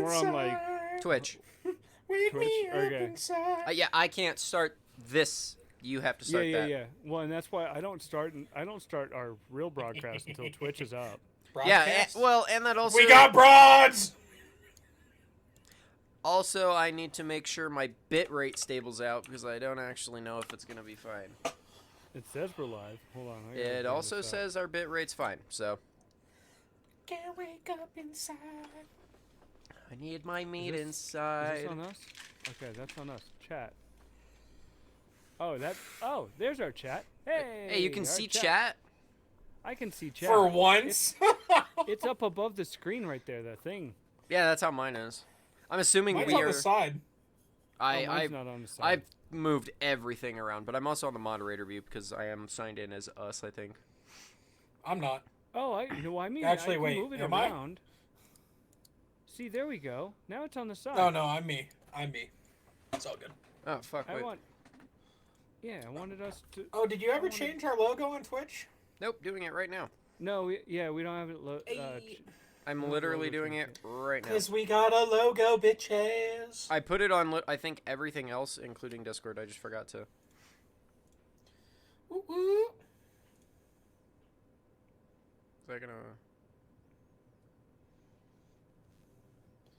more on like Twitch. Twitch. Okay. Yeah, I can't start this. You have to start that. Yeah. Well, and that's why I don't start our real broadcast until Twitch is up. Yeah, and that also... We got broads! Also, I need to make sure my bit rate stables out, because I don't actually know if it's going to be fine. It says we're live. Hold on. It also says our bit rate's fine, so... Can't wake up inside. I need my meat inside. Is this on us? Okay, that's on us. Chat. Oh, there's our chat. Hey, you can see chat? I can see chat. For once? It's up above the screen right there, that thing. Yeah, that's how mine is. I'm assuming Mine's we on are... the side. Mine's not on the side. I've moved everything around, but I'm also on the moderator view because I am signed in as us, I think. I'm not. Oh, I mean, Actually, I can wait, move it am around. See, there we go. Now it's on the side. No, I'm me. It's all good. Oh, fuck, wait. Yeah, I wanted us to... Oh, did you ever change our logo on Twitch? Nope, doing it right now. No, we don't have it... I'm literally doing it right now. Because we got a logo, bitches. I put it on, I think, everything else, including Discord. I just forgot to. Ooh, ooh. Is that gonna...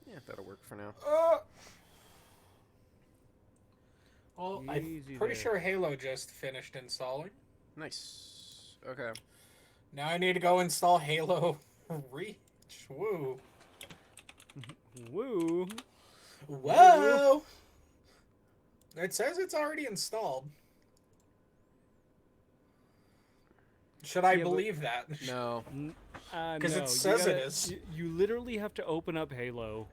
Yeah, that'll work for now. Well, I'm pretty sure Halo just finished installing. Nice. Okay. Now I need to go install Halo Reach. Woo. Woo. Whoa. It says it's already installed. Should I believe that? No. Because no, it says it is. You literally have to open up Halo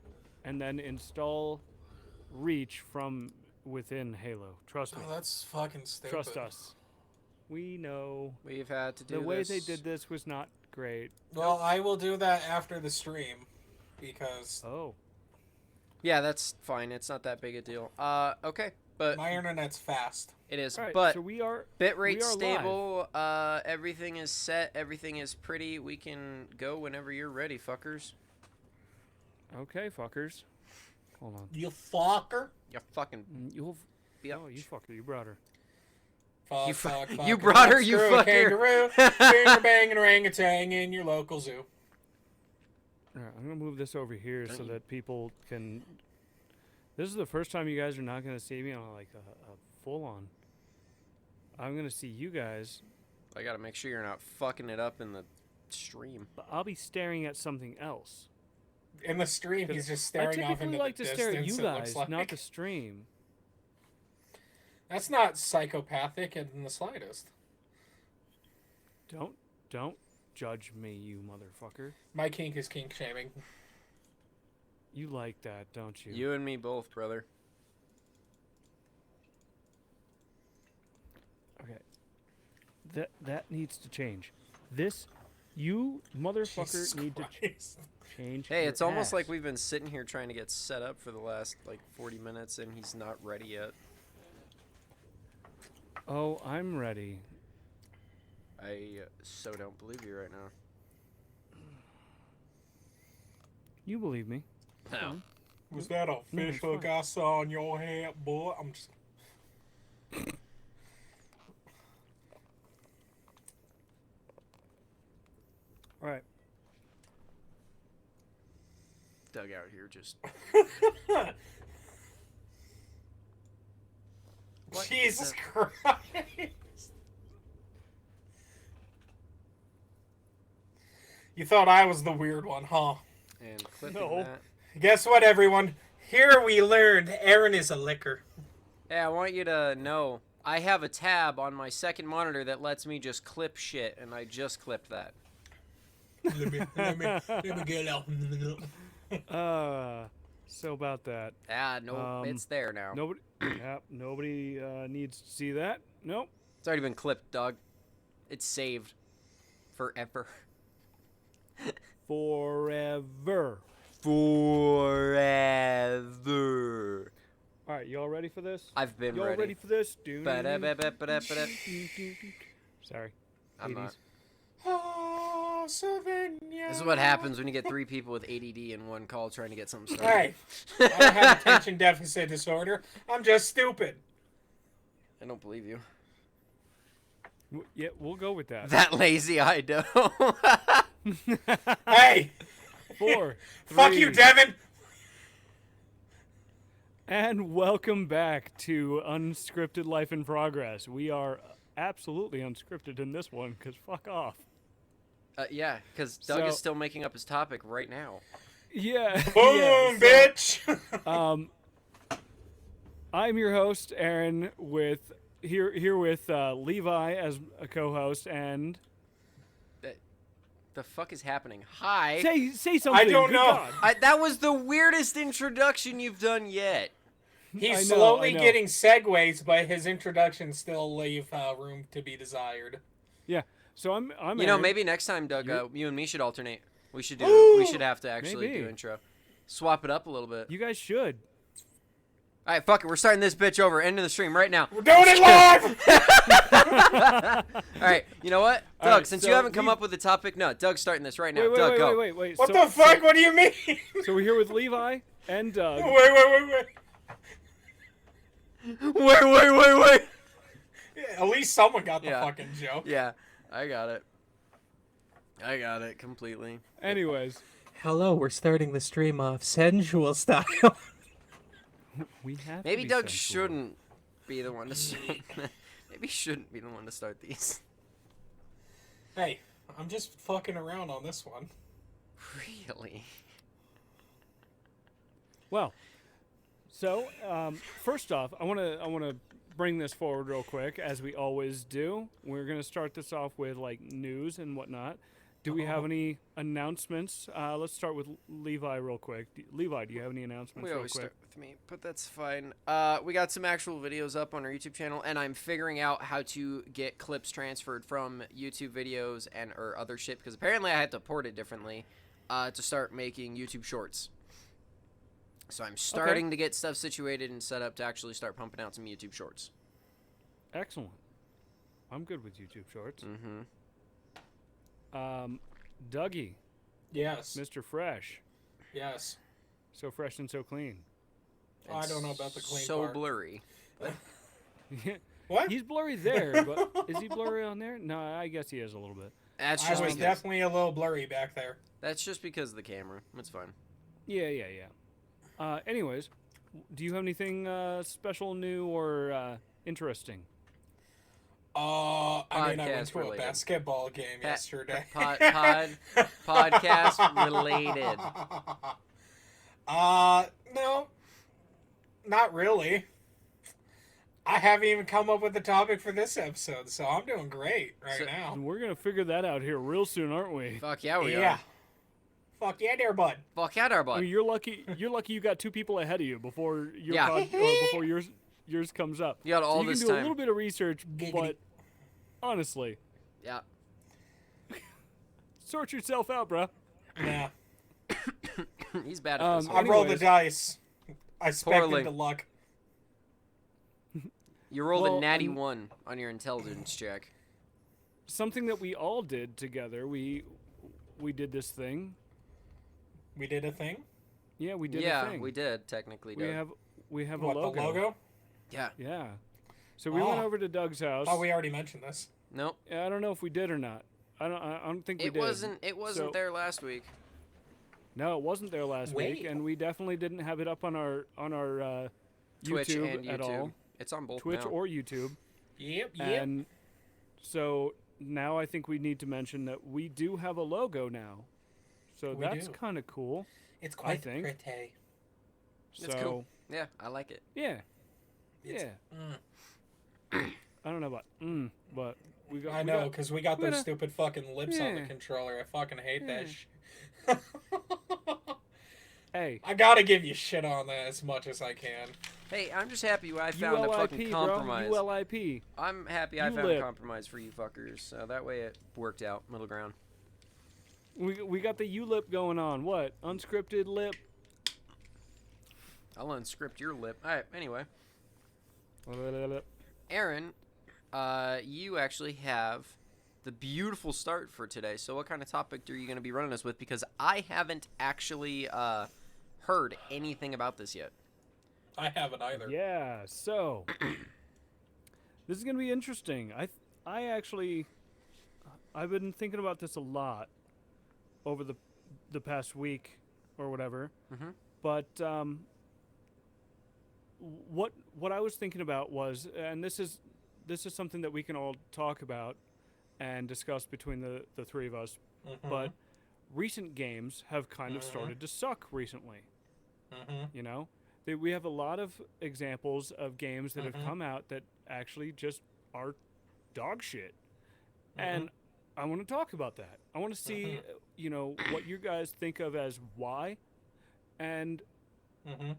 and then install Reach from within Halo. Trust me. Oh, that's fucking stupid. Trust us. We know. We've had to do the way this. they did this was not great. Well, I will do that after the stream. Because... Oh. Yeah, that's fine. It's not that big a deal. Okay. But my internet's fast. It is, right, but so bitrate stable, everything is set, everything is pretty. We can go whenever you're ready, fuckers. Okay, fuckers. Hold on. You fucker. You fucking... You you fucker. You brought her. Fuck, you brought her, you fucker. Kangaroo, finger banging orangutan in your local zoo. Alright, I'm going to move this over here so that people can... This is the first time you guys are not going to see me on like a full-on. I'm going to see you guys. I got to make sure you're not fucking it up in the stream. But I'll be staring at something else. In the stream, he's just staring off into like the to distance. stare at you guys, like. not the stream. That's not psychopathic in the slightest. Don't judge me, you motherfucker. My kink is kink shaming. You like that, don't you? You and me both, brother. Okay. That needs to change. You motherfucker need to change. Hey, it's almost ass. like we've been sitting here trying to get set up for the last like 40 minutes and he's not ready yet. Oh, I'm ready. I so don't believe you right now. You believe me. No. Was that a fish hook I saw on your head, boy? I'm just... Alright. Doug out here just... Jesus Christ! You thought I was the weird one, huh? And clipping that. Guess what, everyone? Here we learned Aaron is a licker. Hey, I want you to know, I have a tab on my second monitor that lets me just clip shit, and I just clipped that. let me get out. So about that. No, it's there now. Nobody needs to see that. Nope. It's already been clipped, dog. It's saved. Forever. Forever. Forever. All right, y'all ready for this? I've been y'all ready for this? Sorry. Sorry. I'm not. Oh, Savannah. Yeah. This is what happens when you get 3 people with ADD in one call trying to get something started. Hey, I don't have attention deficit disorder. I'm just stupid. I don't believe you. Yeah, we'll go with that. That lazy, I know. Hey! 4, 3, Fuck you, Devin! and welcome back to Unscripted Life in Progress. We are absolutely unscripted in this one, because fuck off. Yeah, because Doug is still making up his topic right now. Yeah. Boom, yeah, bitch! I'm your host, Aaron, here with Levi as a co-host, and The fuck is happening? Hi. say something. I don't good know. God. That was the weirdest introduction you've done yet. He's I know, slowly I know. getting segues, but his introduction still leave room to be desired. Yeah. So I'm You know, Aaron. maybe next time, Doug, you and me should alternate. We should have to actually Maybe. do intro. Swap it up a little bit. You guys should. All right, fuck it. We're starting this bitch over. End of the stream right now. We're doing it live! All right, you know what? All Doug, right, since so you haven't come up with a topic, no, Doug's starting this right now. Wait, Doug, wait, go. wait. What So- the fuck? What do you mean? So we're here with Levi and Doug. Wait. Wait. At least someone got the Yeah. fucking joke. Yeah, I got it completely. Anyways, Hello, we're starting the stream off sensual style. we have. Maybe to be Doug sensual. shouldn't be the one to start. Maybe he shouldn't be the one to start these. Hey, I'm just fucking around on this one. Really? Well, so first off, I want to bring this forward real quick, as we always do. We're gonna start this off with like news and whatnot. Do we have any announcements? Let's start with Levi real quick. Levi, do you have any announcements We real always quick? start with me, but that's fine. We got some actual videos up on our YouTube channel, and I'm figuring out how to get clips transferred from YouTube videos or other shit, because apparently I had to port it differently to start making YouTube shorts. So I'm starting to get stuff situated and set up to actually start pumping out some YouTube shorts. Excellent. I'm good with YouTube Shorts. Mm-hmm. Dougie, Yes. Mr. Fresh, Yes. so fresh and so clean. I don't know about the clean So part. blurry. What? He's blurry there, but is he blurry on there? No, I guess he is a little bit. That's I just was because, definitely a little blurry back there. that's just because of the camera. It's fine. Yeah. Anyways, do you have anything special, new, or interesting? I mean, I went Podcast to a related. basketball game yesterday. Podcast related. No, not really. I haven't even come up with a topic for this episode, so I'm doing great right now. And we're gonna figure that out here real soon, aren't we? Fuck yeah, we Yeah. are. Fuck yeah, there, bud. Fuck yeah, our I butt. mean, you're lucky. You're lucky you got 2 people ahead of you before your Yeah. before yours comes up. You got all so you this can do a time. little bit of research, Giggity. but honestly, Yeah. sort yourself out, bro. Yeah. He's bad at this. I one. rolled the Anyways. dice. I Poorly. expected the luck. You rolled Well, a natty 1 on your intelligence check. Something that we all did together. We did this thing. We did a thing. Yeah, we did a Yeah, thing. we did technically. We Doug. have What, a logo. the logo? Yeah. Yeah. So we went Oh. over to Doug's house. Oh, we already mentioned this. Nope. Yeah, I don't know if we did or not. I don't think we It did. wasn't. It wasn't So- there last week. No, it wasn't there last week, Wait. and we definitely didn't have it up on our Twitch YouTube and YouTube. at all. It's on both Twitch now. or YouTube. Yep. And so now I think we need to mention that we do have a logo now. So We that's do. kind of cool. It's quite think. pretty. It's So cool. Yeah, I like it. yeah, It's- yeah. I don't know about but we got. I we know, got- because we got we those got a- stupid fucking lips on the Yeah. controller. I fucking hate that Yeah. shit. Hey, I gotta give you shit on that as much as I can. Hey, I'm just happy I found a fucking ULIP, compromise. bro. ULIP. I'm happy I You found lip. a compromise for you fuckers. So that way it worked out, middle ground. We got the ULIP going on. What? Unscripted lip. I'll unscript your lip. All right. Anyway, Aaron, you actually have the beautiful start for today. So what kind of topic are you going to be running us with? Because I haven't actually heard anything about this yet. I haven't either. Yeah, so this is gonna be interesting. I've been thinking about this a lot over the past week or whatever. Mhm. But what I was thinking about was, and this is something that we can all talk about and discuss between the three of us. But recent games have kind of started to suck recently. You know? We have a lot of examples of games that have come out that actually just are dog shit. And I want to talk about that. I want to see, you know, what you guys think of as why, and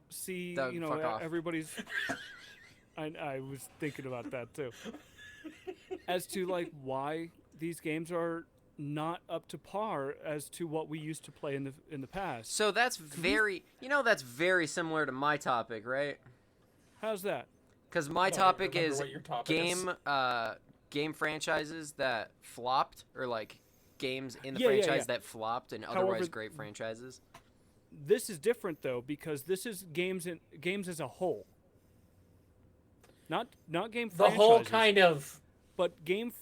see, Doug, you know, fuck off. everybody's... I was thinking about that too. As to, like, why these games are not up to par as to what we used to play in the past. So that's very, that's very similar to my topic, right? How's that? Because my don't topic remember is what your topic is. game franchises that flopped, or like games in the Yeah, franchise yeah. that flopped and However, otherwise great franchises. This is different though, because this is games as a whole. Not game The franchises. whole kind of But games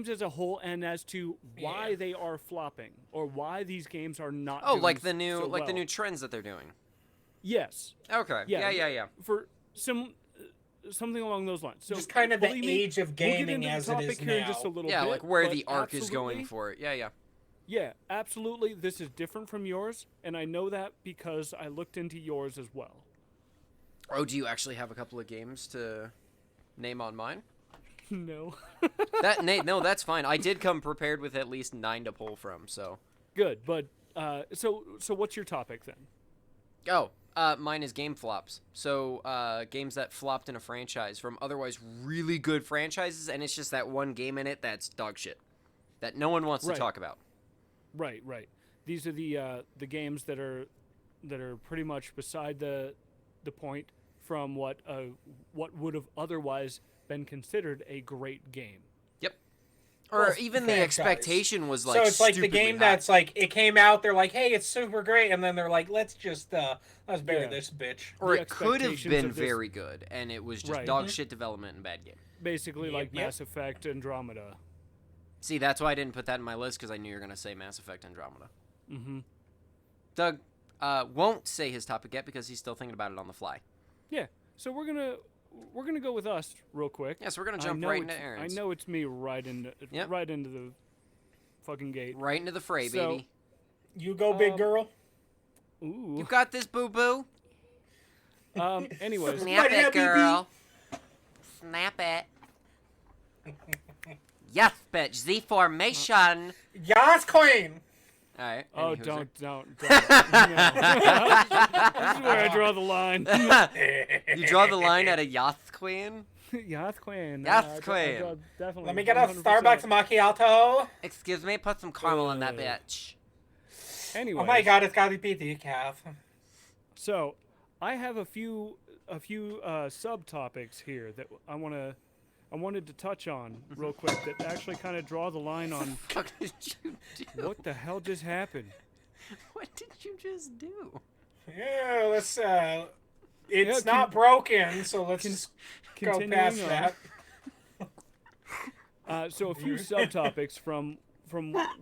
as a whole, and as to why they are flopping or why these games are not. Oh, doing like the new so the well. new trends that they're doing. Yes. Okay. Yeah. For something along those lines. So just kind of the believe me, age of we'll get gaming into the as it topic is here in now. just a little Yeah, bit, like where but the arc is going absolutely- for it. Yeah. Yeah, absolutely. This is different from yours, and I know that because I looked into yours as well. Oh, do you actually have a couple of games to name on mine? No. No, that's fine. I did come prepared with at least 9 to pull from. So. Good, but so what's your topic then? Oh, mine is game flops. So, games that flopped in a franchise from otherwise really good franchises, and it's just that one game in it that's dog shit that no one wants to Right. talk about. Right. These are the games that are pretty much beside the point from what would have otherwise been considered a great game. Yep. Or Well, even the franchise. expectation was like so it's like the stupidly game high. that's like it came out, they're like, hey, it's super great, and then they're like, let's bury Yeah. this bitch. Or the it could have expectations been of this- very good, and it was just Right. dog shit development and bad game. Basically, like Yep. Mass Effect, Andromeda. See, that's why I didn't put that in my list, because I knew you were going to say Mass Effect Andromeda. Mm-hmm. Doug won't say his topic yet because he's still thinking about it on the fly. Yeah. So we're gonna go with us real quick. Yeah, so we're going to I jump know right it's- into Aaron's. I know it's me right into Yep. the fucking gate. Right into the fray, So- baby. You go, big girl. Ooh. You got this, boo-boo. Anyways, Snap Maria, it, girl. Snap it. Yes, bitch. Z formation. Yas, queen. All right. oh, any don't. hooser. No. This is where I draw the line. You draw the line at a yacht queen? Yacht Queen. Yacht I Queen. draw definitely. Let me get a 100%. Starbucks macchiato. Excuse me, put some caramel in that bitch. Anyways, Oh my god, it's gotta be decaf. So, I have a few subtopics here that I wanted to touch on real quick that actually kind of draw the line on What did you do? what the hell just happened. What did you just do? Yeah, let's Yeah, it's not broken, so let's con- just go continuing past on. that. So a few subtopics from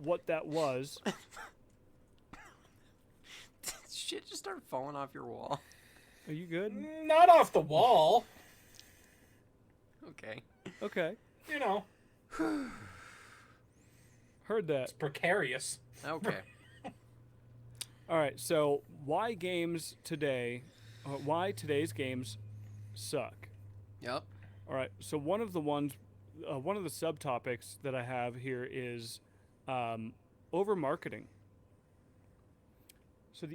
what that was. Shit just started falling off your wall. Are you good? Not off the wall, Okay. Okay. you know. Heard that. It's precarious. Okay. All right. So why today's games suck? Yep. All right. So one of the subtopics that I have here is over marketing. So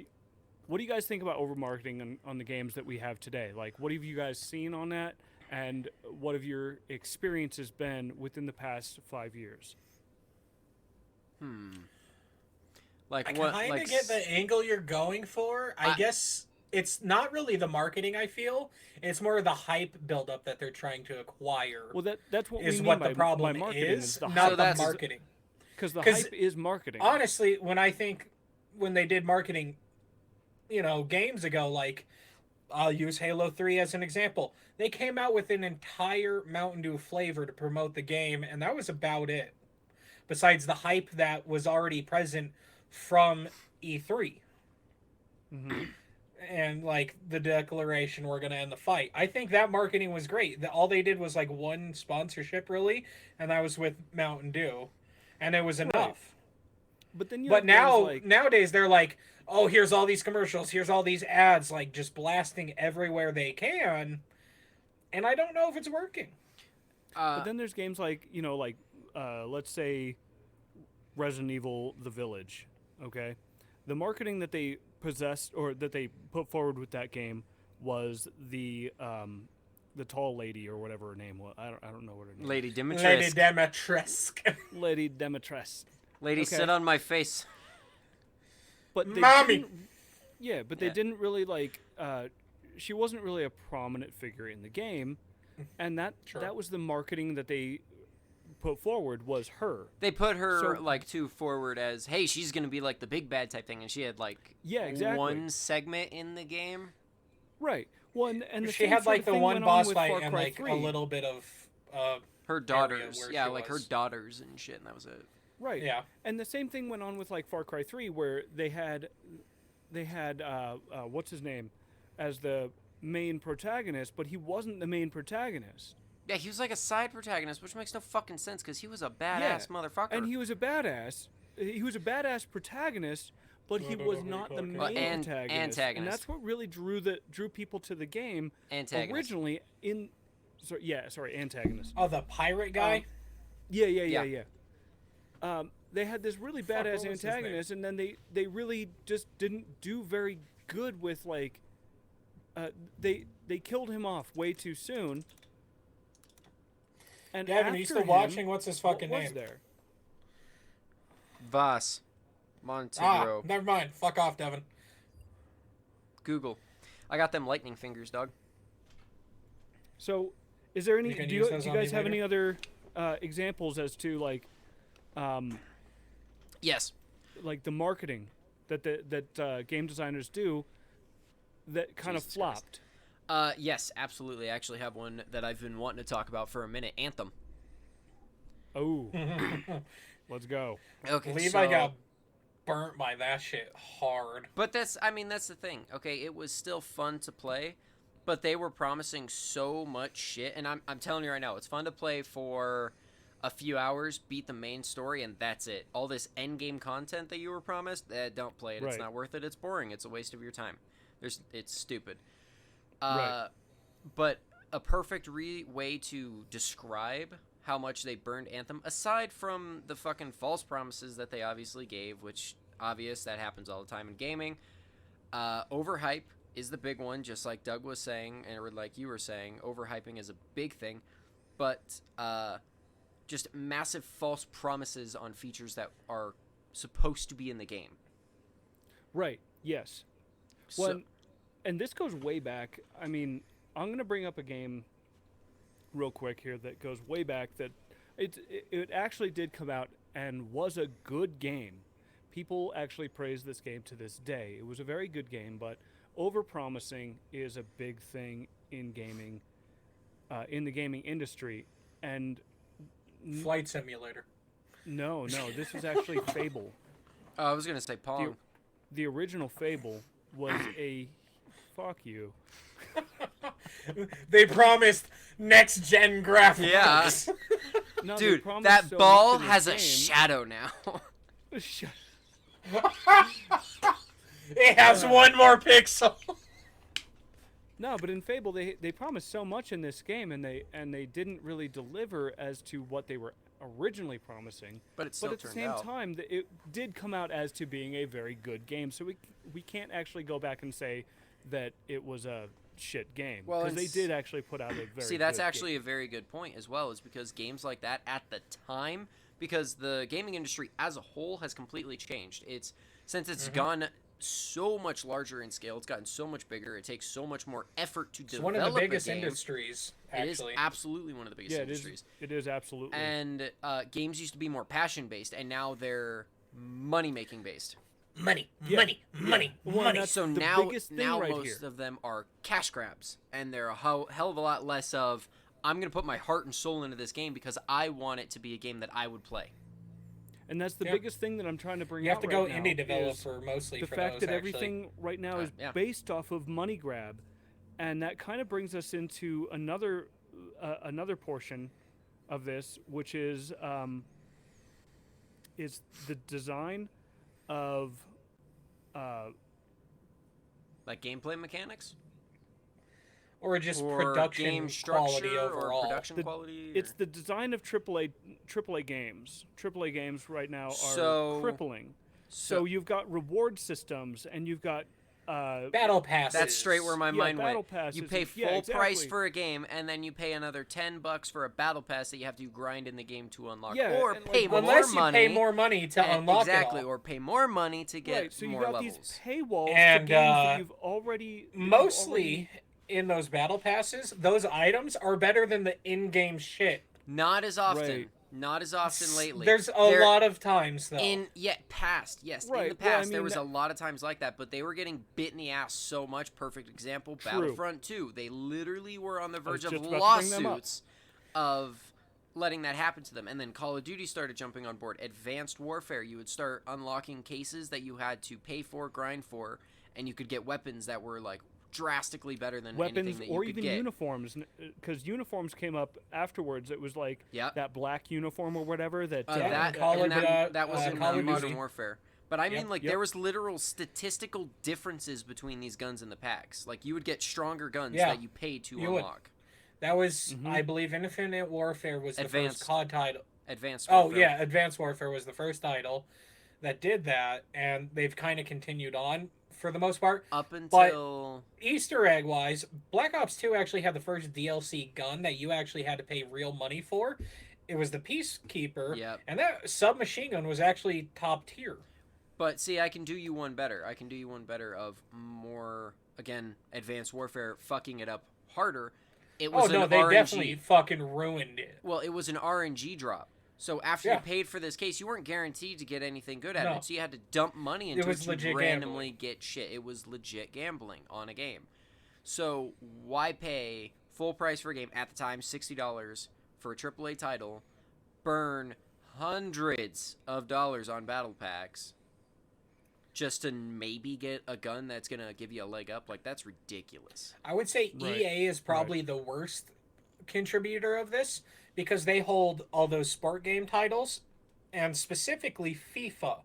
what do you guys think about over marketing on the games that we have today? Like, what have you guys seen on that, and what have your experiences been within the past 5 years? Like I what? kind of Like get the angle you're going for. I I- guess it's not really the marketing. I feel it's more the hype buildup that they're trying to acquire. Well, that's what Is we mean what by, the problem by marketing is, the not So hype. the that's- marketing. Because the 'Cause hype is marketing. Honestly, when they did marketing, games ago, like I'll use Halo 3 as an example. They came out with an entire Mountain Dew flavor to promote the game, and that was about it. Besides the hype that was already present from E3 Mm-hmm. and like the declaration we're gonna end the fight. I think that marketing was great. All they did was like one sponsorship really, and that was with Mountain Dew, and it was enough. Right. But then But nowadays they're like, oh, here's all these commercials, here's all these ads, like just blasting everywhere they can, and I don't know if it's working. But then there's games like let's say Resident Evil: The Village. Okay, the marketing that they possessed or that they put forward with that game was the tall lady or whatever her name was. I don't know what her name. Lady Lady Dimitrescu. Demetrescu. Lady Demetres. Lady, Okay. sit on my face. But they Mommy! didn't- Yeah, but they Yeah. didn't really she wasn't really a prominent figure in the game, and that Sure. was the marketing that they put forward was her. They put her So- too forward as, hey, she's gonna be like the big bad type thing, and she had Yeah, exactly. one segment in the game. Right. Well, and the She same had sort like of the thing one went on boss with fight Far and Cry like 3. a little bit of Her daughters, where yeah, she like her was. daughters and shit, and that was it. Right. Yeah. And the same thing went on with like Far Cry 3 where they had what's his name as the main protagonist, but he wasn't the main protagonist. Yeah, he was like a side protagonist, which makes no fucking sense because he was a badass motherfucker. And he was a badass. He was a badass protagonist, but he was not the main protagonist. And antagonist. that's what really drew people to the game Antagonist. originally antagonist. Oh, the pirate guy. Yeah. They had this really Fuck, badass what was his antagonist, and then they really just didn't do very good with they killed him off way too soon. And Gavin, are you after still him, watching? What's his what fucking was name? there? Vas Montegro. Never mind. Fuck off, Devin. Google. I got them lightning fingers, dog. So, is there any? You can Do use you those on guys me have later? any other examples as to Yes. like the marketing that game designers do that kind of Jesus Christ. flopped? Yes, absolutely. I actually have one that I've been wanting to talk about for a minute. Anthem. Oh, let's go. Okay, Levi got burnt by that shit hard. But that's the thing. Okay, it was still fun to play, but they were promising so much shit, and I'm telling you right now, it's fun to play for a few hours, beat the main story, and that's it. All this end game content that you were promised, don't play it. It's Right. not worth it. It's boring. It's a waste of your time. It's stupid. Right. But a perfect way to describe how much they burned Anthem, aside from the fucking false promises that they obviously gave, which that happens all the time in gaming. Overhype is the big one, just like Doug was saying, or like you were saying. Overhyping is a big thing, but just massive false promises on features that are supposed to be in the game. Right. Yes. So, Well, and this goes way back. I mean, I'm gonna bring up a game real quick here that goes way back. That it actually did come out and was a good game. People actually praise this game to this day. It was a very good game, but overpromising is a big thing in gaming, in the gaming industry. And Flight Simulator. no, this is actually Fable. I was gonna say Pong. The original Fable was a fuck you. They promised next gen graphics. Yeah. No, they Dude, promised that so ball much in has a this game. shadow now. Shut- It has one more pixel. No, but in Fable they promised so much in this game, and they didn't really deliver as to what they were originally promising. But it still But at the turned same out. time, it did come out as to being a very good game. So we can't actually go back and say that it was a shit game, Well, because they and did actually put out a very See, that's good actually game. a very good point as well, is because games like that at the time, because the gaming industry as a whole has completely changed. Since it's gone so much larger in scale. It's gotten so much bigger. It takes so much more effort to It's develop one of the biggest a game. industries, It is actually. absolutely one of the biggest industries. It is absolutely. And games used to be more passion-based, and now they're money-making based. Money, Yeah. money, Yeah. money, Well, money. that's So the now biggest thing right most here. of them are cash grabs, and they're a hell of a lot less of, I'm going to put my heart and soul into this game because I want it to be a game that I would play. And that's the Yeah. biggest thing that I'm trying to bring You have out to right go now indie is developer mostly the for fact those, that actually. everything right now is yeah. based off of money grab, and that kind of brings us into another portion of this, which is the design of Like gameplay mechanics? Or just Or production game quality structure or overall. production The- quality? it's or- the design of AAA games. AAA games right now are So- crippling. So you've got reward systems, and you've got Battle passes. That's straight where my mind battle went. passes You pay and- full yeah, price exactly. for a game, and then you pay another $10 for a battle pass that you have to grind in the game to unlock. Yeah, or and, pay like, more Unless you money. pay more money to and- unlock exactly, it all. or pay more money to get right. So you more got levels. these paywalls And, to games that you've already Mostly in those battle passes, those items are better than the in-game shit. Not as often. Right. Not as often lately. There's a There- lot of times though. In past, yes. In Right, the well, I past, there mean, was that- a lot of times like that, but they were getting bit in the ass so much. Perfect example, True. Battlefront 2. They literally were on the verge of just about to bring them up. lawsuits of letting that happen to them. And then Call of Duty started jumping on board. Advanced Warfare, you would start unlocking cases that you had to pay for, grind for, and you could get weapons that were like drastically better than weapons anything that you or could even get. uniforms, because uniforms came up afterwards. It was like Yeah. that black uniform or whatever that. That, Call and of that was in Call of Modern Duty. Warfare. But I mean, Yep. like, Yep. there was literal statistical differences between these guns in the packs. Like, you would get stronger guns Yeah. that you paid to You would. unlock. That was, Mhm. I believe, Infinite Warfare was the Advanced. first COD title. Advanced Oh Warfare. yeah, Advanced Warfare was the first title that did that, and they've kind of continued on for the most part. Up until... Easter egg wise, Black Ops 2 actually had the first DLC gun that you actually had to pay real money for. It was the Peacekeeper, Yep. and that submachine gun was actually top tier. But, see, I can do you one better. I can do you one better of more, again, Advanced Warfare fucking it up harder. It was Oh no, an they RNG. definitely fucking ruined it. Well, it was an RNG drop. So after Yeah. you paid for this case, you weren't guaranteed to get anything good out of No. it. So you had to dump money into was it to legit randomly gambling. get shit. It was legit gambling on a game. So why pay full price for a game at the time, $60 for a AAA title, burn hundreds of dollars on battle packs just to maybe get a gun that's going to give you a leg up? Like, that's ridiculous. I would say Right. EA is probably the worst contributor of this because they hold all those sport game titles and specifically FIFA.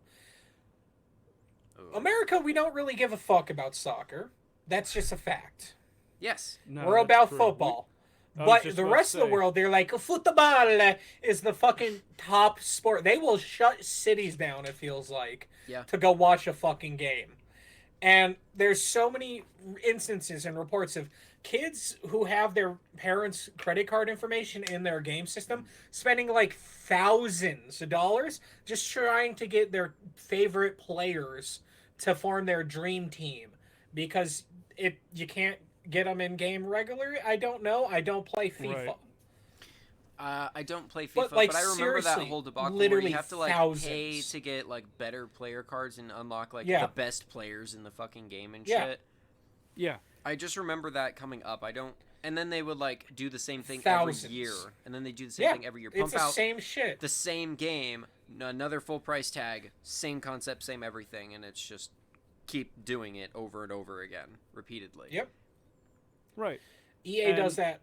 Ugh. America, we don't really give a fuck about soccer. That's just a fact. Yes. No, We're that's about true. football. I was But just the about to rest of the say. world, they're like, football is the fucking top sport. They will shut cities down, it feels like, Yeah. to go watch a fucking game. And there's so many instances and reports of kids who have their parents' credit card information in their game system spending like thousands of dollars just trying to get their favorite players to form their dream team because you can't get them in game regularly. I don't know. I don't play FIFA. Right. I don't play FIFA, But, but, like, I remember that seriously, whole debacle where literally you have to like pay thousands. to get like better player cards and unlock like Yeah. the best players in the fucking game and Yeah. shit. Yeah. I just remember that coming up. I don't. And then they would like do the same thing Thousands. every year, and then they do the same Yeah, thing every year. it's Pump the out same shit. the same game, another full price tag, same concept, same everything, and it's just keep doing it over and over again, repeatedly. Yep. Right. EA And- does that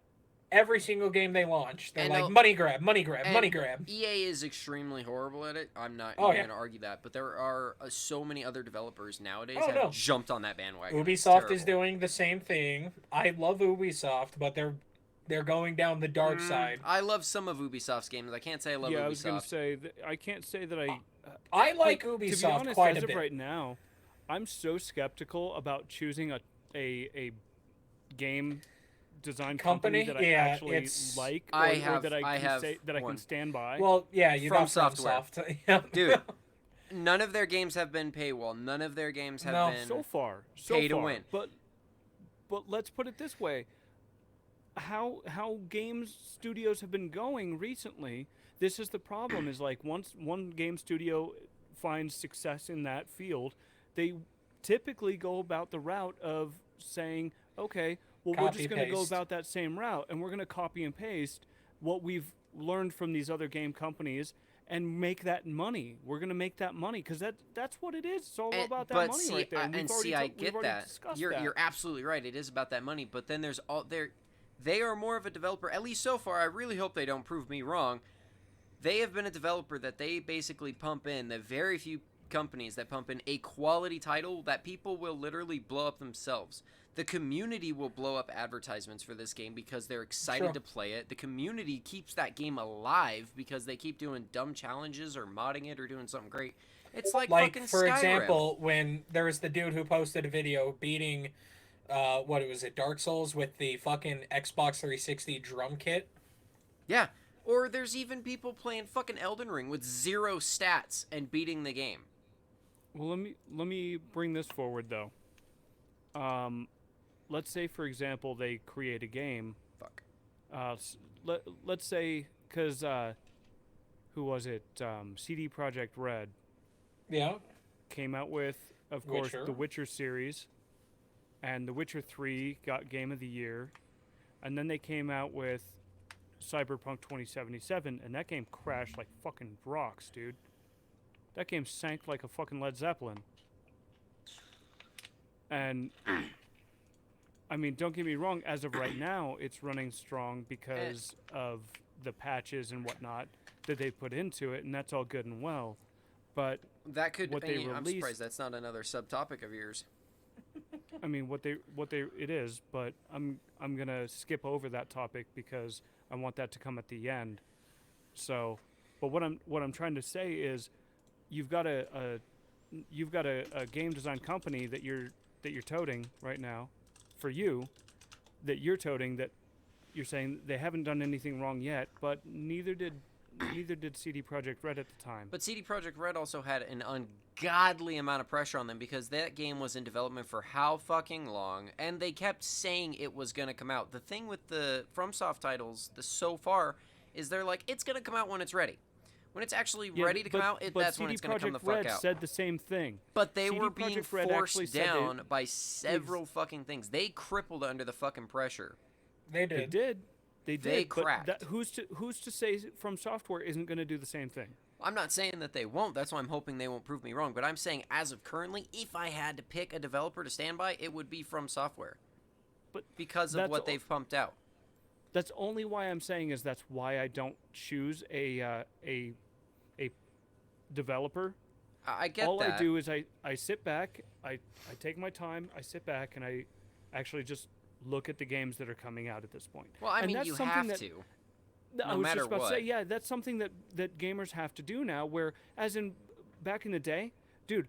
every single game they launch. They're And like, they'll- money grab, money grab, And money grab. EA is extremely horrible at it. I'm not Oh, even yeah. going to argue that, but there are so many other developers nowadays Oh, have no. jumped on that bandwagon. It's Ubisoft is terrible. doing the same thing. I love Ubisoft, but they're going down the dark side. I love some of Ubisoft's games. I can't say I love yeah, Ubisoft. I was gonna say I can't say that I. I like To be Ubisoft honest, quite as a of bit. right now, I'm so skeptical about choosing a game design company, Company? that I Yeah, actually it's- like, I or have- that I I can have say that I one. can stand by. Well, yeah, you From got Software. FromSoft. Yeah. Dude, None of their games have been paywall. None of their games have No. been So far, pay to win. But let's put it this way: how games studios have been going recently. This is the problem: is like once one game studio finds success in that field, they typically go about the route of saying, okay, well, we're just going to go Copy-paste. about that same route, and we're going to copy and paste what we've learned from these other game companies and make that money. We're going to make that money because that's what it is. It's all about that but money see, right there. and see, I get that. You're that. you're absolutely right. It is about that money. But then there's all there. They are more of a developer. At least so far. I really hope they don't prove me wrong. They have been a developer that they basically pump in. The very few companies that pump in a quality title that people will literally blow up themselves. The community will blow up advertisements for this game because they're excited Sure. to play it. The community keeps that game alive because they keep doing dumb challenges or modding it or doing something great. It's like fucking for Skyrim. example, when there was the dude who posted a video beating, what was it, Dark Souls with the fucking Xbox 360 drum kit. Yeah. Or there's even people playing fucking Elden Ring with 0 stats and beating the game. Well, let me bring this forward though. Let's say, for example, they create a game. Fuck. Let's say, because who was it? CD Projekt Red Yeah. came out with, of course, Witcher. the Witcher series, and The Witcher 3 got Game of the Year, and then they came out with Cyberpunk 2077, and that game crashed like fucking rocks, dude. That game sank like a fucking Led Zeppelin. And I mean, don't get me wrong, as of right now, it's running strong because of the patches and whatnot that they put into it, and that's all good and well. But That could. what they I'm released- surprised that's not another subtopic of yours. I mean, what they it is, but I'm gonna skip over that topic because I want that to come at the end. So, but what I'm trying to say is, you've got a game design company that you're toting right now, for you, that you're toting, that you're saying they haven't done anything wrong yet, but neither did CD Projekt Red at the time. But CD Projekt Red also had an ungodly amount of pressure on them because that game was in development for how fucking long, and they kept saying it was going to come out. The thing with the FromSoft titles, so far, is they're like, it's going to come out when it's ready. When it's actually ready to come out, that's when it's going to come the fuck Red out. said the same thing. But they CD were being Projekt Red actually forced said down by several fucking things. They crippled under the fucking pressure. They did. They did. They did. but cracked. who's to say From Software isn't going to do the same thing? I'm not saying that they won't. That's why I'm hoping they won't prove me wrong. But I'm saying, as of currently, if I had to pick a developer to stand by, it would be From Software. But because of that's what they've pumped out. That's only why I'm saying is that's why I don't choose a developer. I get All that. I do is I sit back, I take my time, I sit back, and I actually just look at the games that are coming out at this point. Well, I And mean, that's you something have that- to. I no was matter just about what. to say, yeah, that's something that gamers have to do now. Where, as in back in the day, dude,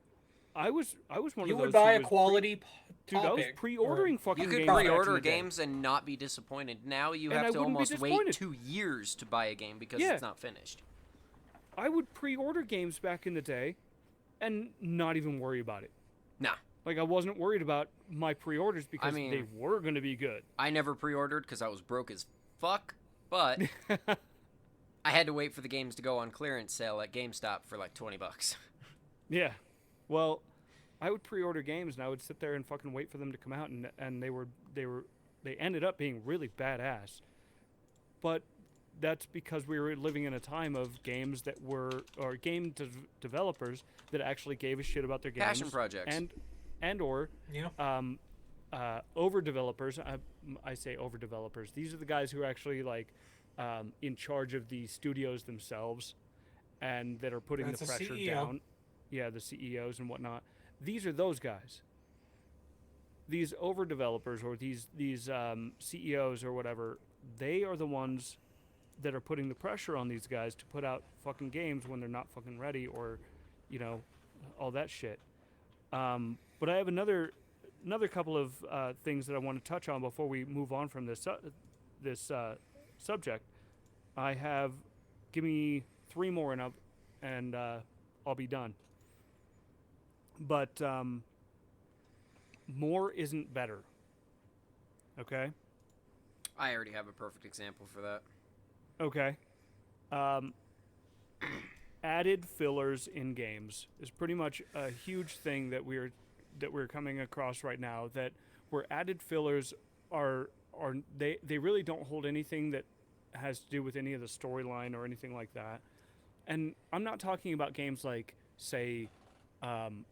I was one of those. You would buy who a was quality dude, I was topic, pre-ordering or- fucking You could games back in pre-order the day. games and not be disappointed. Now you And I have to wouldn't be almost wait disappointed. 2 years to buy a game because Yeah. it's not finished. I would pre-order games back in the day, and not even worry about it. Nah. Like I wasn't worried about my pre-orders because mean- they were going to be good. I never pre-ordered because I was broke as fuck, but I had to wait for the games to go on clearance sale at GameStop for like $20. Yeah. Well, I would pre-order games and I would sit there and fucking wait for them to come out, and they ended up being really badass. But that's because we were living in a time of games that were, or game developers that actually gave a shit about their games. Passion projects. And or Yeah. over developers. I say over developers. These are the guys who are actually like in charge of the studios themselves, and that are putting That's the a pressure CEO. down. Yeah, the CEOs and whatnot. These are those guys. These over developers or these CEOs or whatever. They are the ones that are putting the pressure on these guys to put out fucking games when they're not fucking ready, or, you know, all that shit. But I have another couple of things that I want to touch on before we move on from this subject. Give me 3 more and I'll be done. But more isn't better. Okay? I already have a perfect example for that. Okay. Added fillers in games is pretty much a huge thing that we're coming across right now, that where added fillers are they really don't hold anything that has to do with any of the storyline or anything like that. And I'm not talking about games like, say,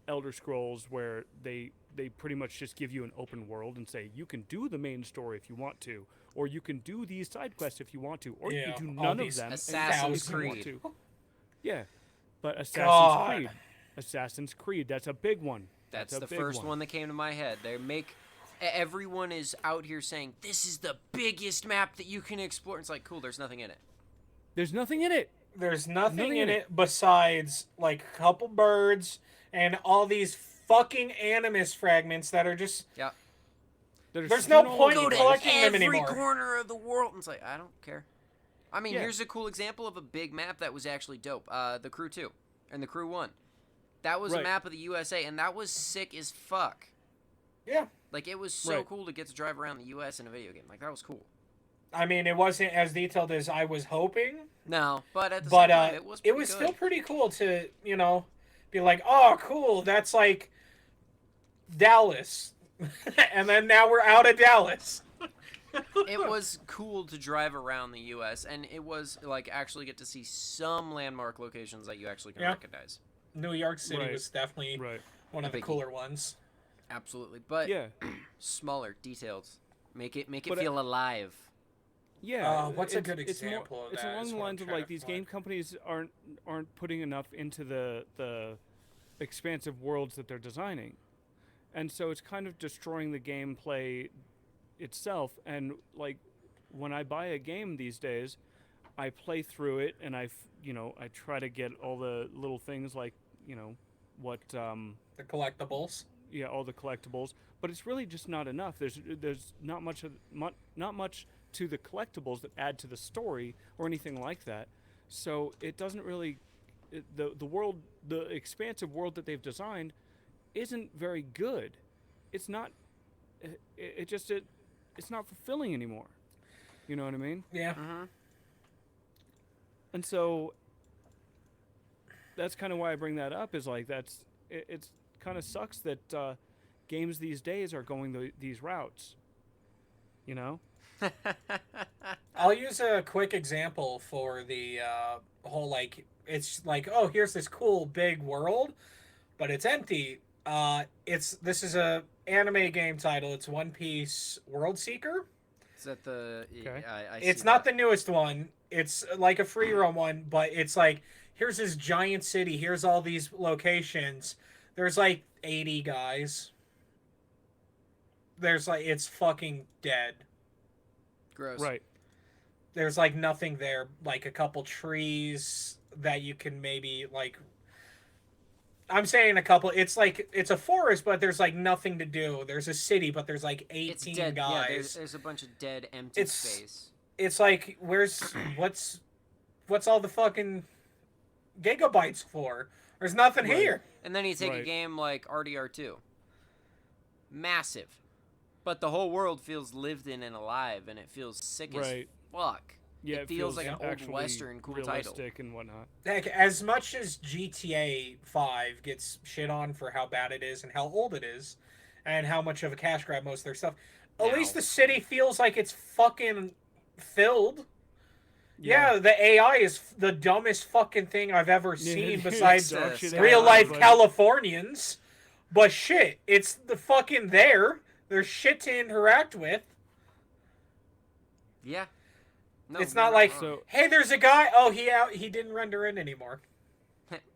Elder Scrolls, where they pretty much just give you an open world and say you can do the main story if you want to, or you can do these side quests if you want to, or you Yeah, can do all none of these them Assassin's if you want Creed. to. Yeah, but God. Assassin's Creed, that's a big one. That's a the big first one that came to my head. Everyone is out here saying, this is the biggest map that you can explore. It's like, cool, there's nothing in it. There's nothing in it. There's nothing in it besides like a couple birds and all these fucking animus fragments that are just. Yeah. There's no point Go in to collecting them every anymore. corner of the world. And it's like, I don't care. I mean, Yeah. here's a cool example of a big map that was actually dope. The Crew 2 and the Crew 1. That was a Right. map of the USA, and that was sick as fuck. Yeah. Like, it was so Right. cool to get to drive around the US in a video game. Like, that was cool. I mean, it wasn't as detailed as I was hoping, No, but at the but same time, it was pretty good. still pretty cool to, be like, oh, cool, that's like Dallas. And then now we're out of Dallas. It was cool to drive around the U.S., and it was, like, actually get to see some landmark locations that you actually can recognize. New York City Right. was definitely Right. one of the Biggie. cooler ones. Absolutely. But Yeah. smaller, detailed. Make it But, feel alive. Yeah. What's a it's- good it's more- example of It's that along is the what I'm lines of trying like to these find. game companies aren't putting enough into the expansive worlds that they're designing, and so it's kind of destroying the gameplay itself. And like when I buy a game these days, I play through it and I try to get all the little things like what The collectibles. yeah, all the collectibles, but it's really just not enough. There's not much to the collectibles that add to the story or anything like that. So it doesn't really the expansive world that they've designed isn't very good. It's not it's not fulfilling anymore. You know what I mean? Yeah. Mm-hmm. And so that's kind of why I bring that up, is like it's kind of sucks that games these days are going these routes. You know? I'll use a quick example for the whole, like, it's like, oh, here's this cool big world, but it's empty. This is a anime game title. It's One Piece World Seeker. Is that the... Okay. I It's see not that. the newest one. It's like a free roam one, but it's like, here's this giant city. Here's all these locations. There's like 80 guys. There's like, it's fucking dead. Gross. Right. There's like nothing there, like a couple trees that you can maybe like. I'm saying a couple. It's like it's a forest, but there's like nothing to do. There's a city, but there's like 18 It's dead. guys. Yeah, there's a bunch of dead, empty It's- space. It's like what's all the fucking gigabytes for? There's nothing Right. here. And then you take a Right. game like RDR2. Massive. But the whole world feels lived in and alive, and it feels sick Right. as fuck. Yeah, It feels like an old actually Western cool title. realistic and whatnot. Heck, as much as GTA 5 gets shit on for how bad it is and how old it is, and how much of a cash grab most of their stuff, at Now. least the city feels like it's fucking filled. Yeah, the AI is the dumbest fucking thing I've ever seen besides dog shit real life but- Californians. But shit, it's the fucking there. There's shit to interact with. Yeah. No, It's you're not like, wrong. So- hey, there's a guy. Oh, he didn't render in anymore,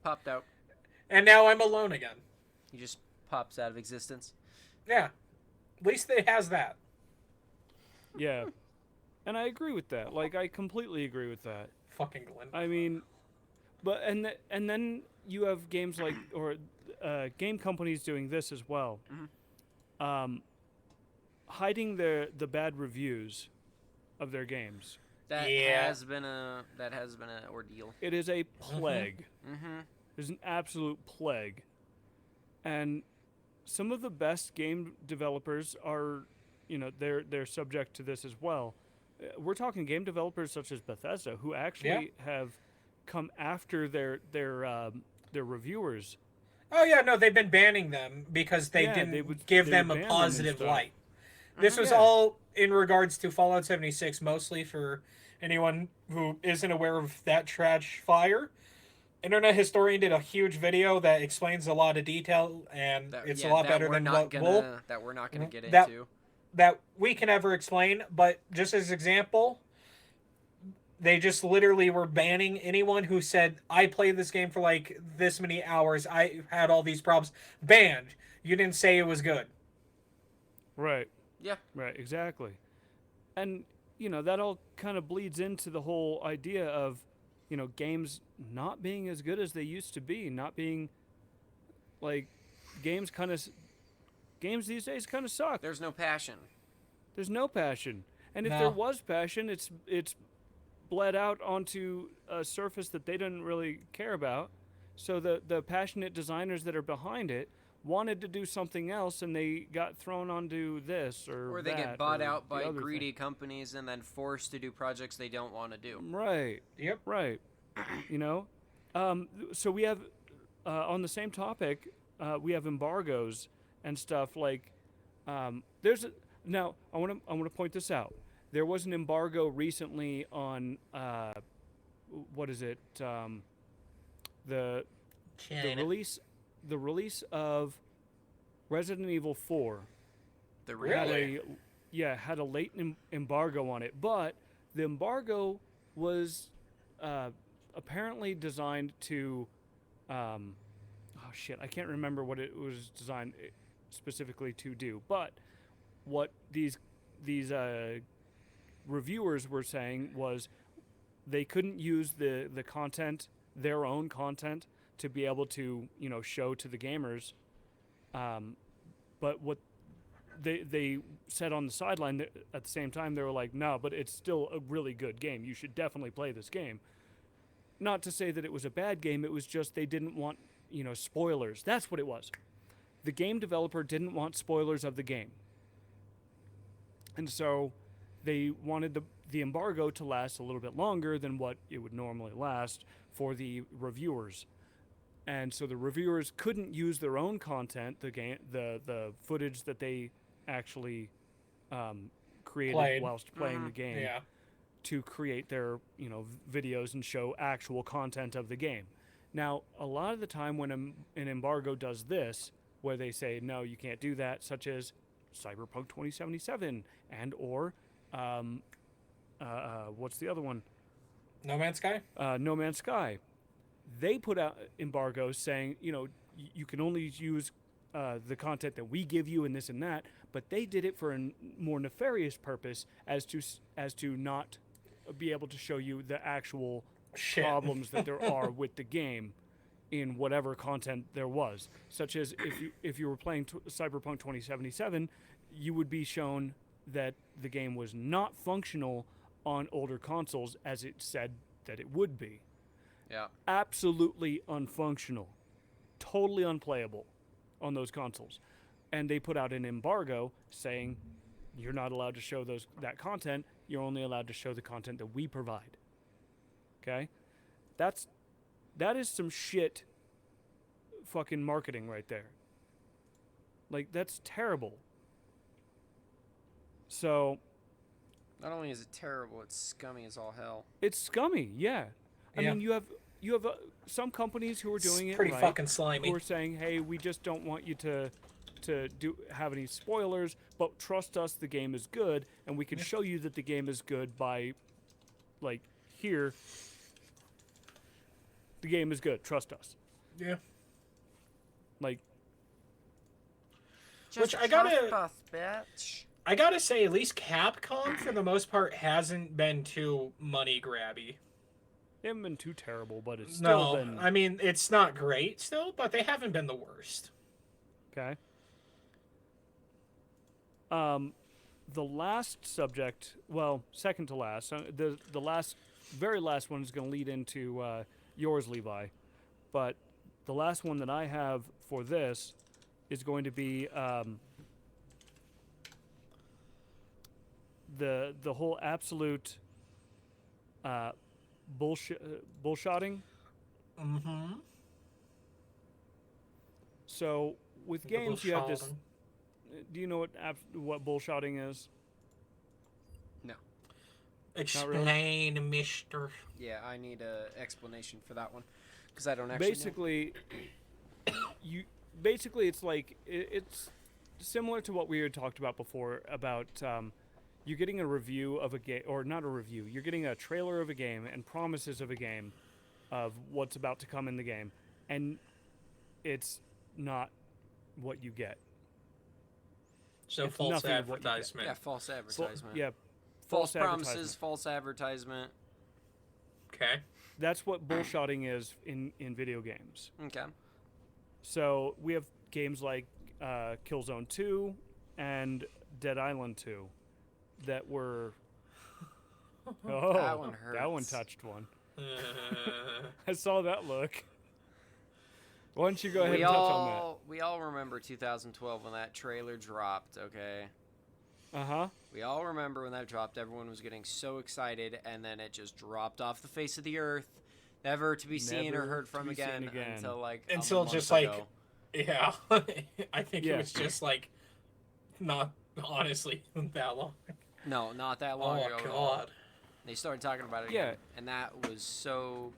Popped out. and now I'm alone again. He just pops out of existence. Yeah, at least it has that. Yeah. And I agree with that. Like, I completely agree with that. Fucking Glenn. I mean, but and then you have games like game companies doing this as well, hiding the bad reviews of their games. That Yeah. has been an ordeal. It is a plague. Mm-hmm. It's an absolute plague. And some of the best game developers are, they're subject to this as well. We're talking game developers such as Bethesda, who actually have come after their reviewers. Oh yeah, no, they've been banning them because they didn't give they them would a ban them and positive stuff. light. This was Yeah. all in regards to Fallout 76, mostly for anyone who isn't aware of that trash fire. Internet Historian did a huge video that explains a lot of detail, and it's a lot better than what we're not gonna get that- into. that we can ever explain. But just as example, they just literally were banning anyone who said, I played this game for like this many hours, I had all these problems. Banned. You didn't say it was good. Right. Yeah. Right, exactly. And, that all kind of bleeds into the whole idea of, games not being as good as they used to be, not being, like, games these days kind of suck. There's no passion. There's no passion. And if No. there was passion, it's bled out onto a surface that they didn't really care about. So the passionate designers that are behind it wanted to do something else, and they got thrown onto this Or they that, get bought or out the by other greedy thing. companies and then forced to do projects they don't want to do. Right. Yep. Right. So we have, on the same topic, we have embargoes and stuff like, now I want to point this out. There was an embargo recently on, what is it? The release of Resident Evil 4 Really? had a late embargo on it, but the embargo was apparently designed to I can't remember what it was designed specifically to do, but what these reviewers were saying was they couldn't use the content, their own content, to be able to show to the gamers, but what they said on the sideline at the same time, they were like, no, but it's still a really good game, you should definitely play this game. Not to say that it was a bad game, it was just they didn't want spoilers. That's what it was. The game developer didn't want spoilers of the game, and so they wanted the embargo to last a little bit longer than what it would normally last for the reviewers. And so the reviewers couldn't use their own content, the footage that they actually created whilst playing the game, to create their videos and show actual content of the game. Now, a lot of the time when an embargo does this, where they say no, you can't do that, such as Cyberpunk 2077 and or what's the other one? No Man's Sky? No Man's Sky. They put out embargoes saying, you can only use the content that we give you and this and that, but they did it for a more nefarious purpose as to not be able to show you the actual problems that there are with the game in whatever content there was. Such as if you were playing Cyberpunk 2077, you would be shown that the game was not functional on older consoles as it said that it would be. Yeah. Absolutely unfunctional. Totally unplayable on those consoles. And they put out an embargo saying you're not allowed to show that content. You're only allowed to show the content that we provide. Okay? That is some shit fucking marketing right there. Like, that's terrible. So, not only is it terrible, it's scummy as all hell. It's scummy, yeah. I mean, you have some companies who are doing it's it pretty right, fucking slimy. who are saying, "Hey, we just don't want you to have any spoilers, but trust us, the game is good, and we can show you that the game is good by, like, here. The game is good. Trust us." Yeah. Like, Which I gotta say, at least Capcom, for the most part, hasn't been too money grabby. they haven't been too terrible, but it's still been... I mean, it's not great still, but they haven't been the worst. Okay. The last subject, well, second to last, the very last one is going to lead into yours, Levi, but the last one that I have for this is going to be the whole absolute bullshotting. Mm-hmm. So with games, you have this. Do you know what bullshotting is? No. Explain, mister. Yeah, I need a explanation for that one because I don't actually Basically, it's like it's similar to what we had talked about before about you're getting a review of a game, or not a review. You're getting a trailer of a game and promises of a game, of what's about to come in the game, and it's not what you get. So It's false nothing of what you get. advertisement. Yeah, false advertisement. Yeah, false promises, advertisement. false advertisement. Okay. That's what bullshotting is in video games. Okay. So we have games like Killzone 2 and Dead Island 2 that were. Oh, That one hurts. That one touched one. I saw that look. Why don't you go ahead and touch on that? We all remember 2012 when that trailer dropped, okay? Uh-huh. We all remember when that dropped. Everyone was getting so excited, and then it just dropped off the face of the earth, never to be seen or Never heard to from be seen again again. until like Until a month just ago. Yeah. I think Yeah. it was just like not honestly that long. No, not that long ago. Oh at all. god. They started talking about it Yeah. again, and that was so.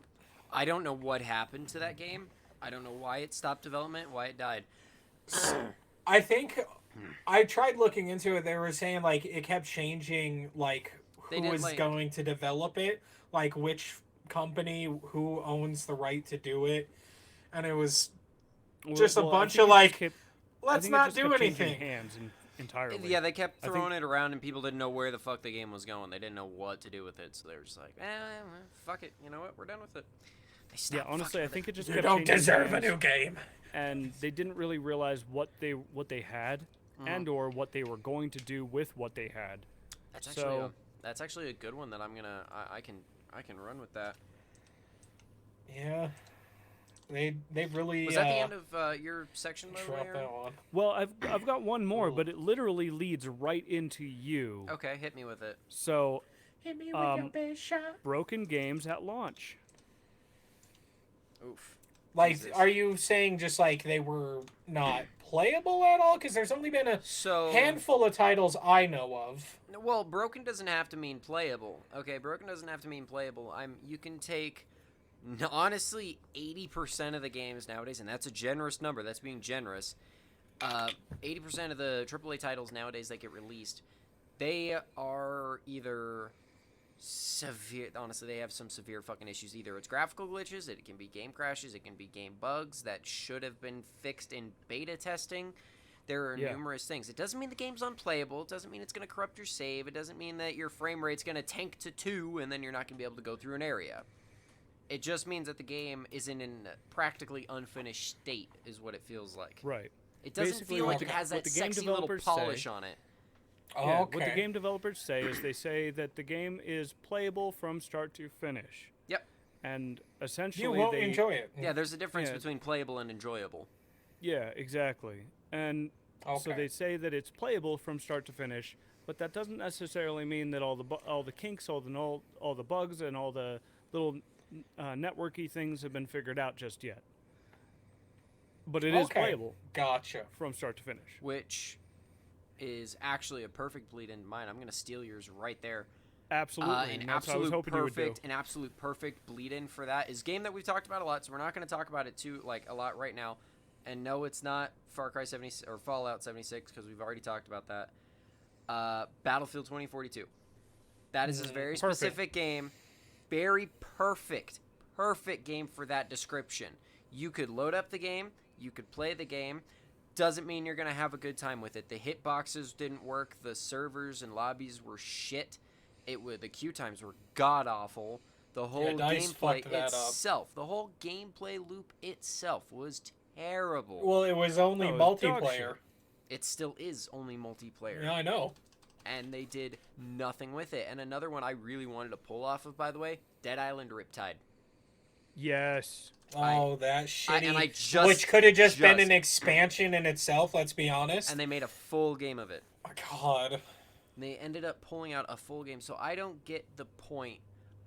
I don't know what happened to that game. I don't know why it stopped development, why it died. I think I tried looking into it. They were saying like it kept changing, like They who did, was like- going to develop it, like which company, who owns the right to do it, and it was just a I bunch think of it like, just kept- I let's think it not just do kept changing anything. hands entirely. Yeah, they kept I think- throwing it around, and people didn't know where the fuck the game was going. They didn't know what to do with it, so they were just like, fuck it. You know what? We're done with it. They Yeah, stopped honestly, fucking I with think it just You kept don't changing deserve a hands, new game. and they didn't really realize what they had, and or what they were going to do with what they had. That's actually a good one that I'm gonna. I can run with that. Yeah, they really Was that the end of your section, by the way? dropped Aaron? that one. Well, I've got one more, but it literally leads right into you. Okay, hit me with it. So, Hit me with your best shot. broken games at launch. Oof. Like, Jesus. are you saying just like they were not playable at all? Because there's only been a So handful of titles I know of. well, broken doesn't have to mean playable. Okay, broken doesn't have to mean playable. You can take honestly 80% of the games nowadays, and that's a generous number. That's being generous. 80% of the AAA titles nowadays that get released, they are either severe. Honestly, they have some severe fucking issues. Either it's graphical glitches, it can be game crashes, it can be game bugs that should have been fixed in beta testing. There are numerous things. It doesn't mean the game's unplayable. It doesn't mean it's going to corrupt your save. It doesn't mean that your frame rate's going to tank to 2 and then you're not going to be able to go through an area. It just means that the game is in a practically unfinished state, is what it feels like. Right. It doesn't Basically, feel what like the- it has what that the game sexy little developers polish say- on it. Yeah, Okay. what the game developers say is they say that the game is playable from start to finish. Yep. And essentially You won't they enjoy it. Yeah, there's a difference Yeah. between playable and enjoyable. Yeah, exactly. And so Okay. they say that it's playable from start to finish, but that doesn't necessarily mean that all the kinks, all the bugs, and all the little networky things have been figured out just yet. But it is Okay. playable Gotcha. from start to finish. Which is actually a perfect bleed into mine. I'm going to steal yours right there. Absolutely. An and that's what I was absolute hoping you would do. perfect, an absolute perfect bleed in for that is a game that we've talked about a lot, so we're not going to talk about it too a lot right now. And no, it's not Far Cry 70 or Fallout 76 because we've already talked about that. Battlefield 2042. That is a very Perfect. specific game, very perfect game for that description. You could load up the game, you could play the game. Doesn't mean you're going to have a good time with it. The hitboxes didn't work. The servers and lobbies were shit. The queue times were god awful. The whole DICE gameplay fucked that up. itself, the whole gameplay loop itself was terrible. Well, it was only No, it was dog multiplayer. shit. It still is only multiplayer. Yeah, I know. And they did nothing with it. And another one I really wanted to pull off of, by the way, Dead Island Riptide. Yes. Oh, that and I shitty. just Which could have just been just- an expansion in itself, let's be honest. and they made a full game of it. Oh, God. And they ended up pulling out a full game. So I don't get the point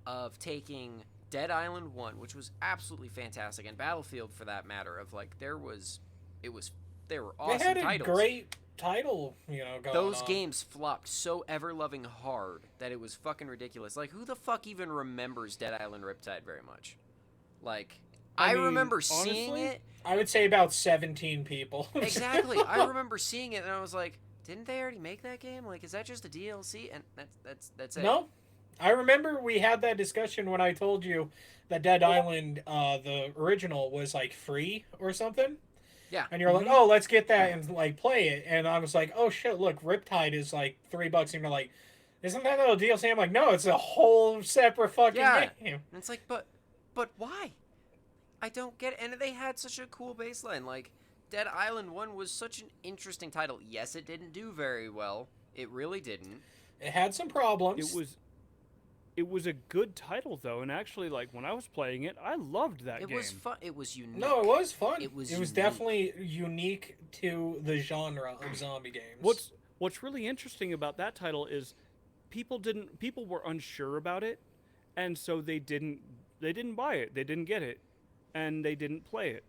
of taking Dead Island 1, which was absolutely fantastic, and Battlefield for that matter, of like they were awesome They had a titles. great title, going Those on. games flopped so ever-loving hard that it was fucking ridiculous. Like, who the fuck even remembers Dead Island Riptide very much? Like, I mean, remember seeing honestly, it. I would say about 17 people. Exactly. I remember seeing it, and I was like, didn't they already make that game? Like, is that just a DLC? And that's it. No. I remember we had that discussion when I told you that Dead Island, the original, was like free or something. Yeah. And you're like, oh, let's get that and like play it. And I was like, oh shit, look, Riptide is like $3. And you're like, isn't that a DLC? I'm like, no, it's a whole separate fucking Yeah. game. And it's like, but why? I don't get it. And they had such a cool baseline. Like, Dead Island 1 was such an interesting title. Yes, it didn't do very well. It really didn't. It had some problems. It was a good title though, and actually, like when I was playing it, I loved that It game. was fun. It was unique. No, it was fun. It was unique. Definitely unique to the genre of zombie games. What's really interesting about that title is people were unsure about it, and so they didn't buy it, they didn't get it, and they didn't play it.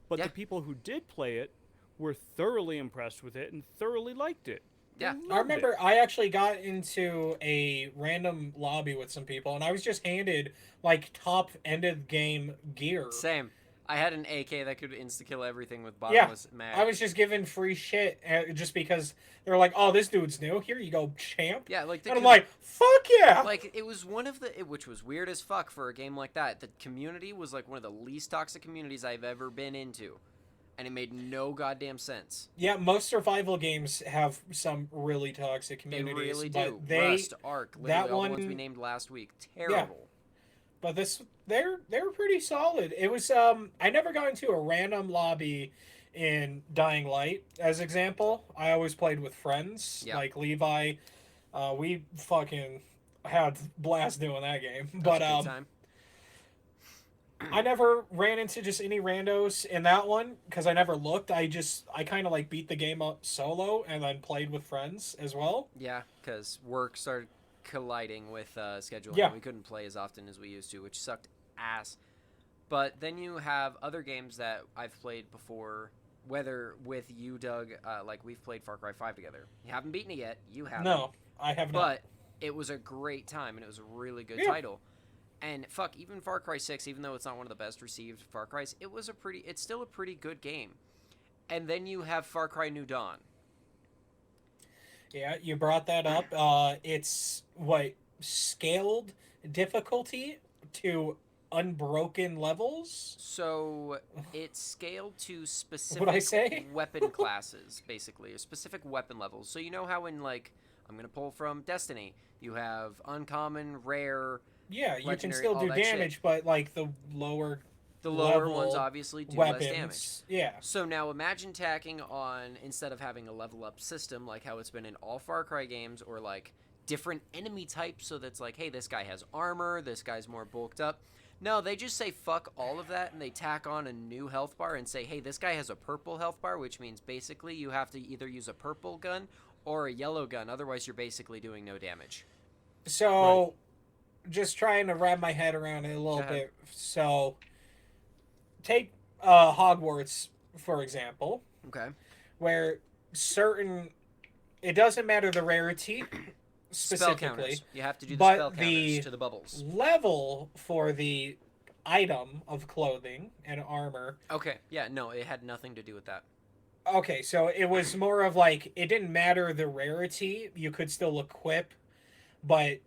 But Yeah. the people who did play it were thoroughly impressed with it and thoroughly liked it. They Yeah. loved I remember it. I actually got into a random lobby with some people, and I was just handed like top end of game gear. Same. I had an AK that could insta-kill everything with Yeah, bottomless mag. I was just given free shit just because they were like, "Oh, this dude's new. Here you go, champ." Yeah, like the And I'm like, "Fuck yeah!" like it was one of the which was weird as fuck for a game like that. The community was like one of the least toxic communities I've ever been into, and it made no goddamn sense. Yeah, most survival games have some really toxic They communities. really but do. They, Rust, Ark, literally that all the ones we one- named last week. Terrible. but they're pretty solid. It was I never got into a random lobby in Dying Light as example. I always played with friends Yeah. like Levi. We fucking had blast doing that game. That was But a good time. I never ran into just any randos in that one because I never looked. I kind of like beat the game up solo and then played with friends as well. Yeah, because work started colliding with scheduling. Yeah. We couldn't play as often as we used to, which sucked ass. But then you have other games that I've played before, whether with you, Doug, like we've played Far Cry 5 together. You haven't beaten it yet. You haven't. No, I have not. But it was a great time, and it was a really good Yeah. title. And fuck, even Far Cry 6, even though it's not one of the best received Far Crys, it's still a pretty good game. And then you have Far Cry New Dawn. Yeah, you brought that up. It's scaled difficulty to unbroken levels. So it's scaled to specific What'd I say? weapon classes, basically, or specific weapon levels. So you know how in, like, I'm going to pull from Destiny, you have uncommon, rare, Yeah, you can Legendary, still all do that shit. damage, but like the lower the lower level ones obviously do weapons. less damage. Yeah. So now imagine tacking on, instead of having a level up system like how it's been in all Far Cry games, or like different enemy types, so that's like, hey, this guy has armor, this guy's more bulked up. No, they just say fuck all of that, and they tack on a new health bar and say, hey, this guy has a purple health bar, which means basically you have to either use a purple gun or a yellow gun, otherwise you're basically doing no damage. So, just trying to wrap my head around it a little Go ahead. bit. So, take Hogwarts, for example, Okay. where it doesn't matter the rarity Spell specifically, counters. You have to do the but spell the- counters to the bubbles. level for the item of clothing and armor. Okay, yeah, no, it had nothing to do with that. Okay, so it was more of like, it didn't matter the rarity, you could still equip, but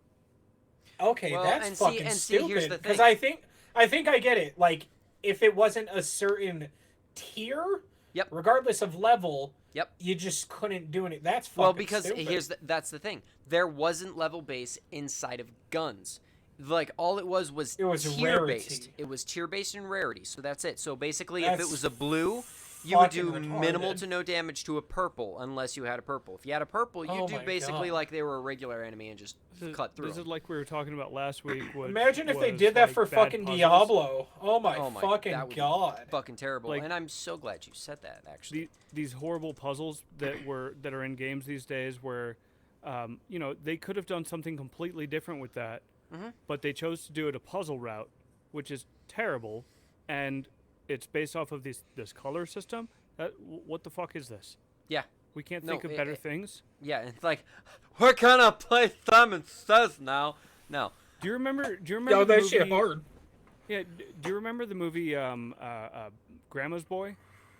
okay, Well, that's and fucking see, here's stupid. the Because thing. I think I get it. Like, if it wasn't a certain tier, Yep. regardless of level, Yep. you just couldn't do it. That's fucking Well, because stupid. that's the thing. There wasn't level base inside of guns. Like, all it was It was tier rarity. based. It was tier based and rarity. So that's it. So basically, if it That's was a blue, you would fucking do minimal retarded. to no damage to a purple unless you had a purple. If you had a purple, you Oh do my basically God. like they were a regular enemy and just cut through This is 'em. like we were talking about last week. Imagine if they was, did that like, for bad fucking puzzles. Diablo. Oh my, Oh my, fucking that would be god. fucking terrible. Like- And I'm so glad you said that, actually. These horrible puzzles that are in games these days, where, you know, they could have done something completely different with that, but they chose to do it a puzzle route, which is terrible, and it's based off of this color system. What the fuck is this? Yeah. We can't No, think of better things. Yeah, it's like, we're gonna play Simon Says now. No. Do you remember? Yo, the that movie, shit hard. Yeah. Do you remember the movie Grandma's Boy?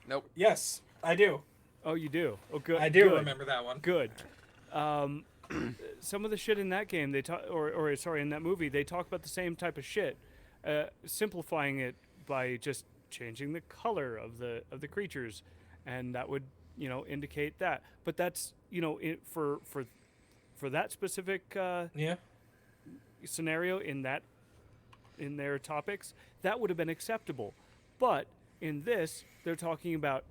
Nope. Yes, I do. Oh, you do. Oh, good. I do good. remember that one. Good. Some of the shit in that game, they talk, or sorry, in that movie, they talk about the same type of shit, simplifying it by just changing the color of the creatures, and that would, you know, indicate that. But that's, you know, for that specific Yeah. scenario in their topics, that would have been acceptable. But in this, they're talking about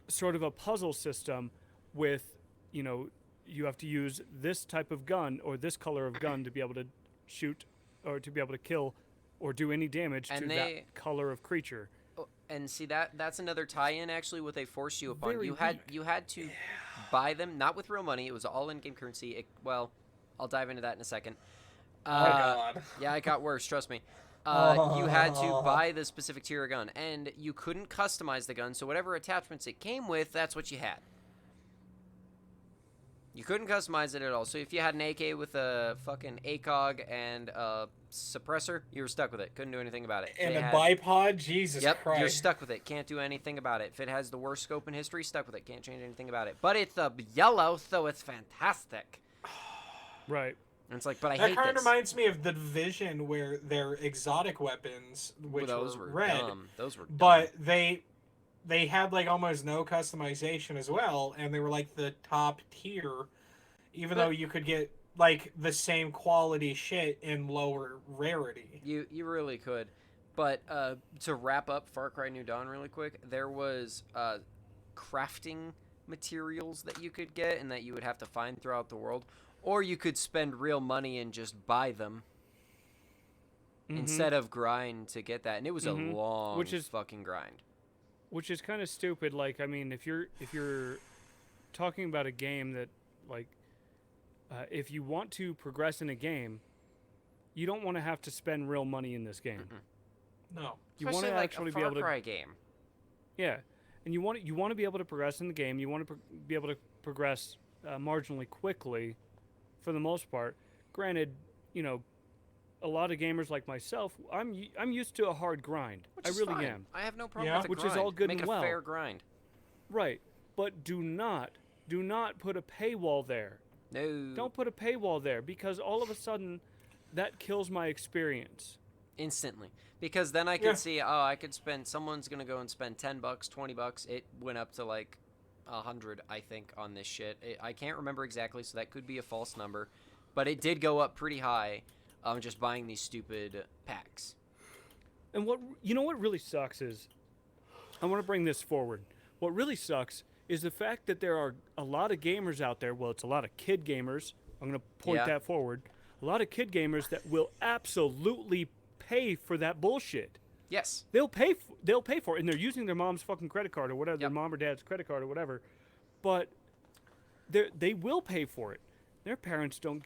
sort of a puzzle system with, you know, you have to use this type of gun or this color of gun to be able to shoot or to be able to kill or do any damage And to that color of creature. Oh, and see, that's another tie-in, actually, what they forced you upon. Very You had weak. to buy them, not with real money. It was all in-game currency. Well, I'll dive into that in a second. Oh god. Yeah, it got worse, trust me. You had to buy the specific tier of gun, and you couldn't customize the gun, so whatever attachments it came with, that's what you had. You couldn't customize it at all. So if you had an AK with a fucking ACOG and a suppressor, you were stuck with it. Couldn't do anything about it. If And it a had- bipod? Jesus Yep, Christ. you're stuck with it. Can't do anything about it. If it has the worst scope in history, stuck with it. Can't change anything about it. But it's a yellow, so it's fantastic. Right. And it's like, but I That hate kind of this. reminds me of the Division, where their exotic weapons, which Those were were red, dumb. Those were dumb. but they had like almost no customization as well, and they were like the top tier, even though you could get like the same quality shit in lower rarity. You really could. But to wrap up Far Cry New Dawn really quick, there was crafting materials that you could get and that you would have to find throughout the world, or you could spend real money and just buy them instead of grind to get that. And it was a long fucking grind. Which is kind of stupid. Like, I mean, if you're talking about a game that, like, if you want to progress in a game, you don't want to have to spend real money in this game. No. You want Especially to like actually a Far be able to, Cry game. yeah, and you want to be able to progress in the game. You want to be able to progress marginally quickly, for the most part. Granted, you know, a lot of gamers like myself, I'm used to a hard grind. Which I is really fine. am. I have no problem Yeah. with a Which grind. is all good Make and a well. fair grind. Right, but do not put a paywall there. No. Don't put a paywall there, because all of a sudden, that kills my experience. Instantly, because then I could see, I could spend, someone's gonna go and spend $10, $20. It went up to like 100, I think, on this shit. I can't remember exactly, so that could be a false number, but it did go up pretty high. Just buying these stupid packs. And what really sucks is, I want to bring this forward. What really sucks is the fact that there are a lot of gamers out there. Well, it's a lot of kid gamers. I'm going to point that forward. A lot of kid gamers that will absolutely pay for that bullshit. Yes. They'll pay for it, and they're using their mom's fucking credit card or whatever, their mom or dad's credit card or whatever. But they will pay for it. Their parents don't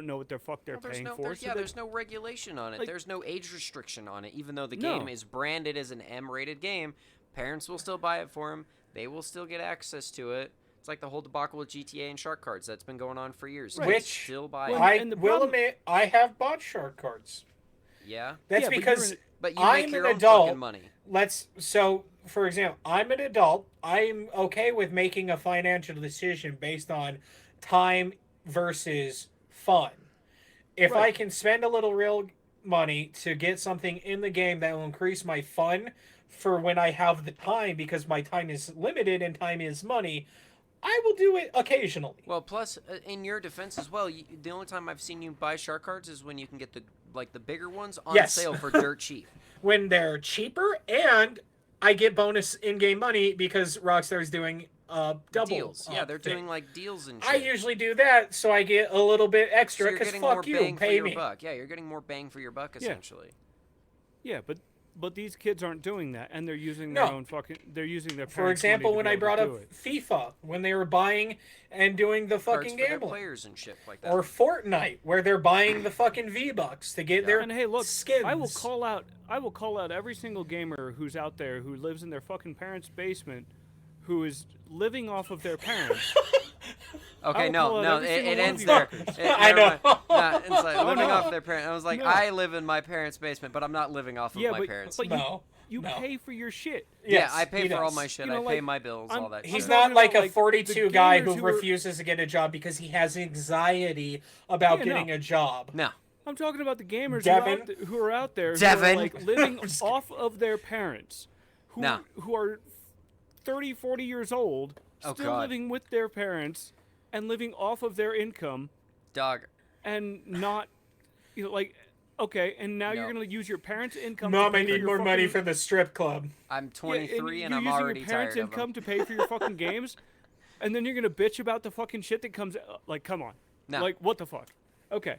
know what the fuck they're paying for. There's no regulation on it. like- there's no age restriction on it. Even though the game is branded as an M-rated game, parents will still buy it for them. They will still get access to it. It's like the whole debacle with GTA and shark cards that's been going on for years. Right. Kids Which still buy Well, it. I and the will problem- admit, I have bought shark cards. Yeah, That's Yeah, but because but you I'm make your an own adult. fucking money. So, for example, I'm an adult. I'm okay with making a financial decision based on time versus fun. If I Right. can spend a little real money to get something in the game that will increase my fun for when I have the time, because my time is limited and time is money, I will do it occasionally. Well, plus, in your defense as well, the only time I've seen you buy shark cards is when you can get the bigger ones on Yes. sale for dirt cheap. When they're cheaper, and I get bonus in-game money because Rockstar's doing double deals. Yeah, they're thing. doing like deals and shit. I usually do that so I get a little bit so extra you're because getting more fuck you, bang for pay your me. buck. Yeah, you're getting more bang for your buck essentially. Yeah, but these kids aren't doing that, and they're using their No. own fucking. They're using their. For parents' example, money when to be I able brought to up do it. FIFA, when they were buying and doing the Cards fucking for their gambling. players and shit like that. Or Fortnite, where they're buying the fucking V-Bucks to get their And hey, look, skins. I will call out every single gamer who's out there who lives in their fucking parents' basement, who is living off of their parents. Okay, will no, call out no, every it single one ends of there. you I know. Nah, it's like living no. off their parents. I was like, No. I live in my parents' basement, but I'm not living off of Yeah, my but, parents. but No, you no. pay for your shit. Yes, yeah, I pay he for all does. my shit. You know, I pay like, my bills, all that He's shit. not talking like about, a like, 42 the guy gamers who who are- refuses to get a job because he has anxiety about Yeah, getting no. a job. No. I'm talking about the gamers Devin? who are out there who Devin? are like living off of their parents, who No. who are 30, 40 years old, Oh, still God. living with their parents and living off of their income Dog. and not, like, okay, and now you're No. gonna use your parents' income. Mom, to I pay for need your more money fucking- for the strip club. I'm Yeah, 23 and you're I'm using already your parents' tired of them. income to pay for your fucking games, and then you're gonna bitch about the fucking shit that comes. Like, come on, No. like, what the fuck? Okay,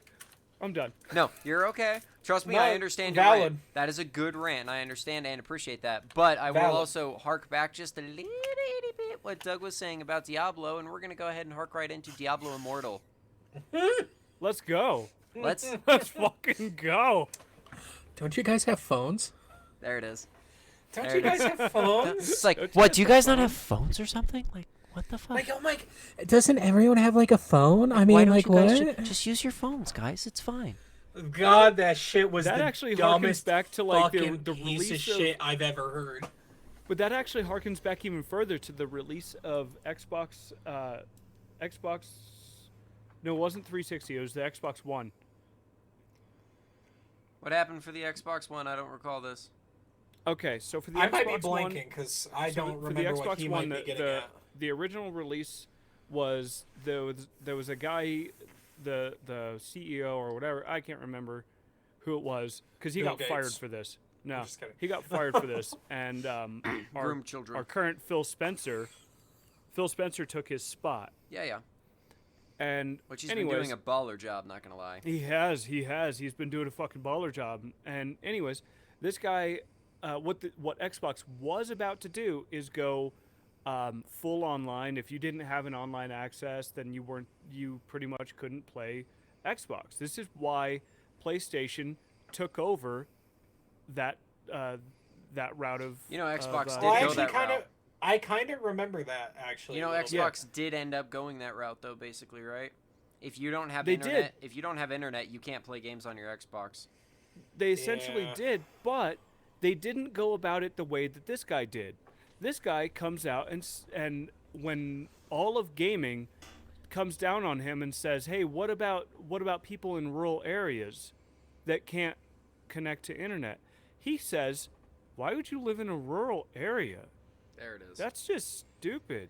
I'm done. No, you're okay. Trust me, No, I understand your valid. rant. That is a good rant. I understand and appreciate that. But I will Valid. also hark back just a little itty bit what Doug was saying about Diablo, and we're going to go ahead and hark right into Diablo Immortal. Let's go. Let's... Let's fucking go. Don't you guys have phones? There it is. Don't There you it guys is. have phones? It's like, Don't what, you do you have guys not phone? have phones or something? Like, what the fuck? Like, oh my... Doesn't everyone have like a phone? I Why mean, don't like you guys what? just use your phones, guys? It's fine. God, that shit was That the actually harkens dumbest back to like fucking the piece release of shit I've ever heard. But that actually harkens back even further to the release of Xbox. Xbox. No, it wasn't 360. It was the Xbox One. What happened for the Xbox One? I don't recall this. Okay, so for the I Xbox might be One, blanking because I so don't for remember the what Xbox he One, might be getting the, at. the original release was there was a guy, the CEO or whatever, I can't remember who it was, because he Bill got fired Gates. for this. No, just kidding. he got fired for this, and our Groom children. current Phil Spencer took his spot, Yeah. and Which he's anyways, been doing a baller job, not going to lie. He has. He's been doing a fucking baller job. And anyways, this guy, what Xbox was about to do is go full online. If you didn't have an online access, then you pretty much couldn't play Xbox. This is why PlayStation took over that route of. You know, Xbox did Well, I go actually that kind of, route. I kind of remember that actually. You know, a little bit. Xbox did end up going that route, though, basically, right? If you don't have They internet, if you don't have internet, you can't play games on your Xbox. They essentially Yeah. did, but they didn't go about it the way that this guy did. This guy comes out and when all of gaming comes down on him and says, "Hey, what about people in rural areas that can't connect to internet?" He says, "Why would you live in a rural area? There it is. That's just stupid."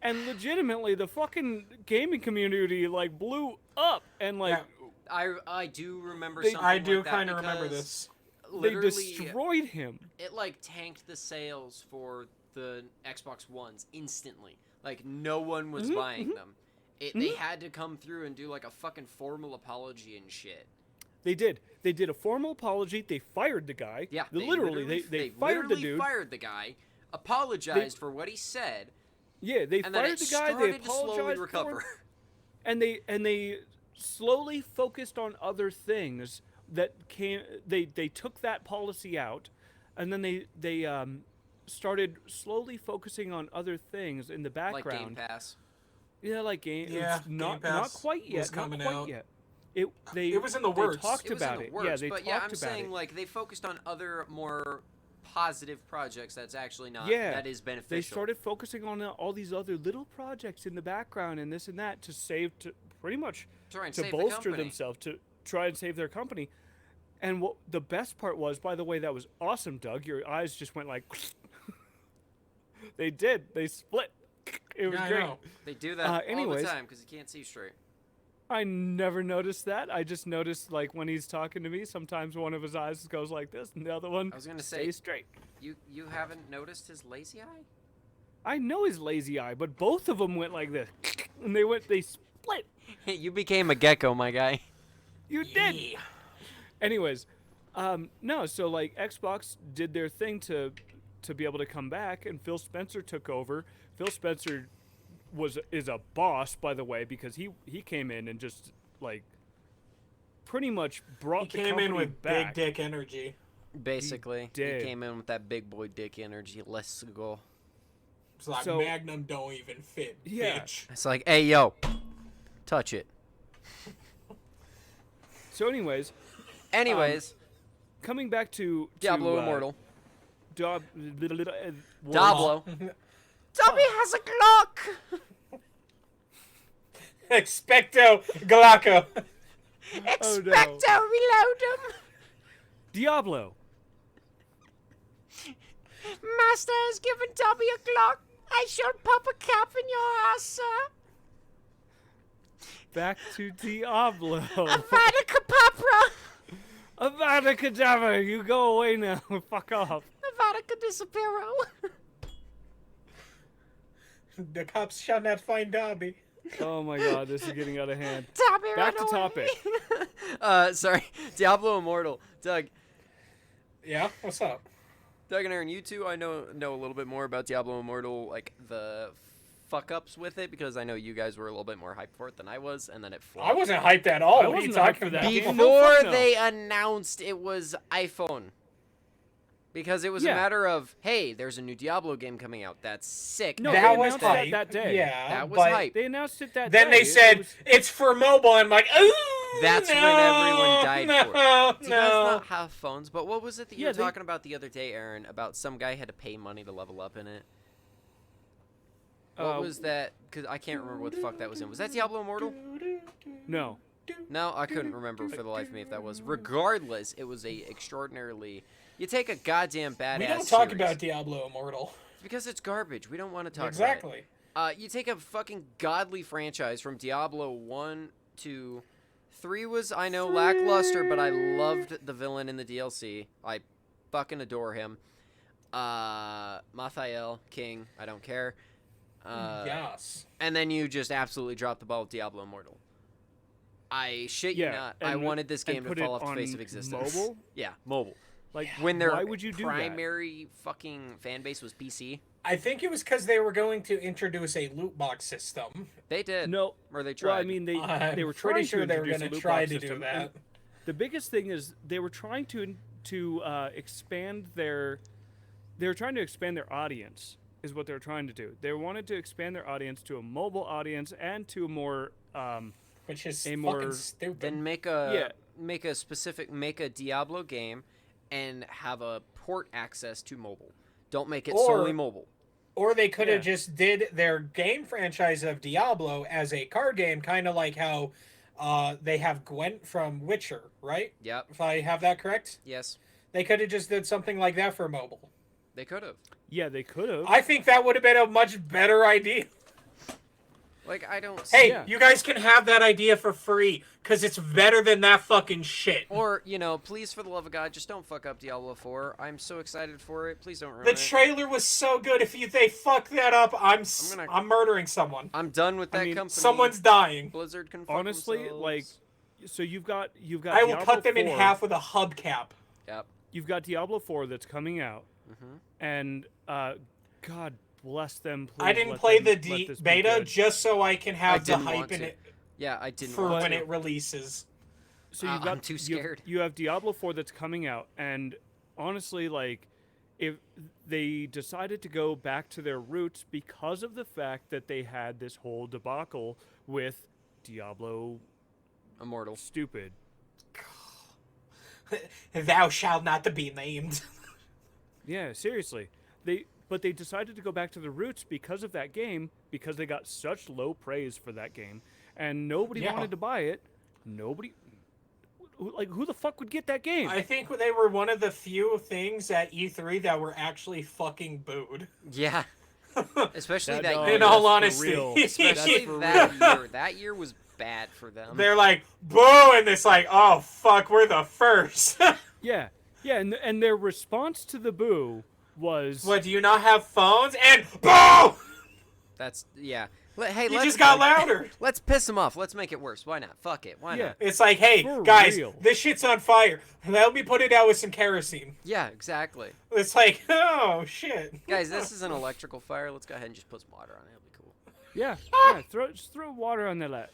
And legitimately, the fucking gaming community like blew up and like I do remember They- something I like do that kind of remember because this. they Literally, destroyed him. it like tanked the sales for the Xbox Ones instantly. Like no one was buying them. They had to come through and do like a fucking formal apology and shit. They did. They did a formal apology. They fired the guy. Yeah, They they fired the literally dude. fired the guy, apologized for what he said, Yeah, they and then fired it the guy. They started to apologized slowly for recover. it, and they slowly focused on other things that came. They took that policy out, and then they started slowly focusing on other things in the Like background. Game Pass. Yeah, like game. Yeah, it's not Game not Pass quite was yet. Not coming quite out. yet. It was in the They works. talked It was about in the it. works, Yeah, they but talked yeah, I'm about saying it. like they focused on other more positive projects. That's actually not. Yeah, that is beneficial. They started focusing on all these other little projects in the background and this and that to pretty much Try and to save the bolster company. themselves to try and save their company. And what the best part was, by the way, that was awesome, Doug. Your eyes just went like they did. They split. It was Yeah, I great. know. They do that all the anyways. time because you can't see straight. I never noticed that. I just noticed, like, when he's talking to me, sometimes one of his eyes goes like this, and the other one I was gonna say, stays straight. you haven't noticed his lazy eye? I know his lazy eye, but both of them went like this, and they split. You became a gecko, my guy. You did. Anyways, no. So like Xbox did their thing to be able to come back, and Phil Spencer took over. Phil Spencer is a boss, by the way, because he came in and just like pretty much brought He the came company in with back. big dick energy. Basically, he did. came in with that big boy dick energy. Let's go. It's like So- Magnum don't even fit, Yeah. bitch. It's like, hey, yo, touch it. So, anyways, Anyways, coming back to Diablo Immortal. Diablo. Diablo. Dobby has a Glock. Expecto Glocko. Oh, no. Expecto Reloadum. Diablo. Master has given Dobby a Glock. I shall pop a cap in your ass, sir. Back to Diablo. Avada Kedavra. Avada Kedavra, you go away now. Fuck off. Avada Kedisapiro. The cops shall not find Dobby. Oh my god, this is getting out of hand. Dobby, Back run to away. topic. Sorry. Diablo Immortal. Doug. Yeah, what's up? Doug and Aaron, you two, I know a little bit more about Diablo Immortal, like the fuck-ups with it, because I know you guys were a little bit more hyped for it than I was, and then it flopped. I wasn't hyped at all. I What are you wasn't hyped talking for that about? game. Before No, fuck no. they announced it was iPhone. Because it was a Yeah. matter of, hey, there's a new Diablo game coming out. That's sick. No, that they was announced that hype. that day. Yeah, That was but hype. They announced it that then day. they It said was- it's for mobile. And I'm like, ooh, That's no, when everyone died no, for it. Do you guys no. not have phones? But what was it that you Yeah, were they- talking about the other day, Aaron? About some guy had to pay money to level up in it. What was that? Because I can't remember what the fuck that was in. Was that Diablo Immortal? No. No, I couldn't remember for the life of me if that was. Regardless, it was a extraordinarily. You take a goddamn badass. We don't talk series. about Diablo Immortal. Because it's garbage. We don't want to talk Exactly. about it. You take a fucking godly franchise from Diablo 1 to 3 was, I know, lackluster, but I loved the villain in the DLC. I fucking adore him. Mathiel, King, I don't care. Yes. And then you just absolutely dropped the ball with Diablo Immortal. I shit you Yeah, not. I and- wanted this game and to put fall it off the face on of existence. mobile? Yeah, mobile. Like, When their why would you do that? primary fucking fan base was PC. I think it was because they were going to introduce a loot box system. They did. No. Or they tried. Well, I mean, they I'm were pretty trying sure to they were introduce going a to loot try box to do system, that. and the biggest thing is they were trying to expand their. They were trying to expand their audience. Is what they were trying to do. They wanted to expand their audience to a mobile audience and to a more. Which is A fucking more- stupid. Then make a Diablo game and have a port access to mobile. Don't make it Or- solely mobile. Or they could have Yeah. just did their game franchise of Diablo as a card game, kind of like how they have Gwent from Witcher, right? Yep. If I have that correct, Yes. they could have just did something like that for mobile. They could have. Yeah, they could have. I think that would have been a much better idea. Like, I don't Hey, Yeah. you guys can have that idea for free because it's better than that fucking shit. Or, please, for the love of God, just don't fuck up Diablo 4. I'm so excited for it. Please don't ruin The it. trailer was so good. If they fuck that up, I'm murdering someone. I'm done with that I mean, company. Someone's dying. Blizzard can fuck Honestly, themselves. like, so you've got I will Diablo cut them in 4. half with a hubcap. Yep. You've got Diablo 4 that's coming out, Mm-hmm. and God bless them. Please I didn't let play them- the let this be beta good. just so I can I have the didn't hype want in to. it Yeah, I didn't for want when to. it releases. So you've I'm got too you- scared. You have Diablo 4 that's coming out, and honestly, like, if they decided to go back to their roots because of the fact that they had this whole debacle with Diablo Immortal. stupid. Thou shalt not be named. Yeah, seriously. But they decided to go back to the roots because of that game, because they got such low praise for that game, and nobody Yeah. wanted to buy it. Who the fuck would get that game? I think they were one of the few things at E3 that were actually fucking booed. Yeah. Especially That that dog year. In all is for honesty. real. Especially for that year. That year was bad for them. They're like, boo, and it's like, oh fuck, we're the first. Yeah, yeah, and their response to the boo was, What, do you not have phones? And boo! That's hey, You let's just got louder. Let's piss them off. Let's make it worse. Why not? Fuck it. Why Yeah. not? It's like, hey, For guys, real. this shit's on fire. Let me put it out with some kerosene. Yeah, exactly. It's like, oh shit. Guys, this is an electrical fire. Let's go ahead and just put some water on it. It'll be cool. yeah, just throw water on that.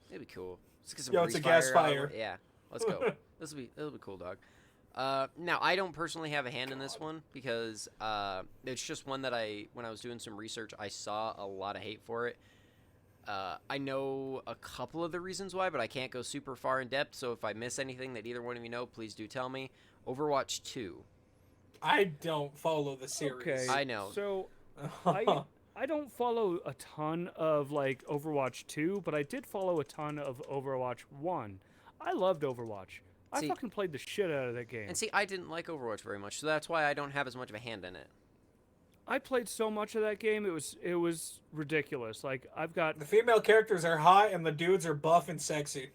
It'll be cool. Let's get some Yo, it's a grease gas fire out fire. of it. Yeah, let's go. It'll be cool, dog. Now I don't personally have a hand in this one because it's just one that when I was doing some research, I saw a lot of hate for it. I know a couple of the reasons why, but I can't go super far in depth. So if I miss anything that either one of you know, please do tell me. Overwatch 2. I don't follow the series. Okay, I know. So I don't follow a ton of like Overwatch 2, but I did follow a ton of Overwatch 1. I loved Overwatch. I See- fucking played the shit out of that game. And see, I didn't like Overwatch very much, so that's why I don't have as much of a hand in it. I played so much of that game, it was ridiculous. Like I've got The female characters are hot and the dudes are buff and sexy.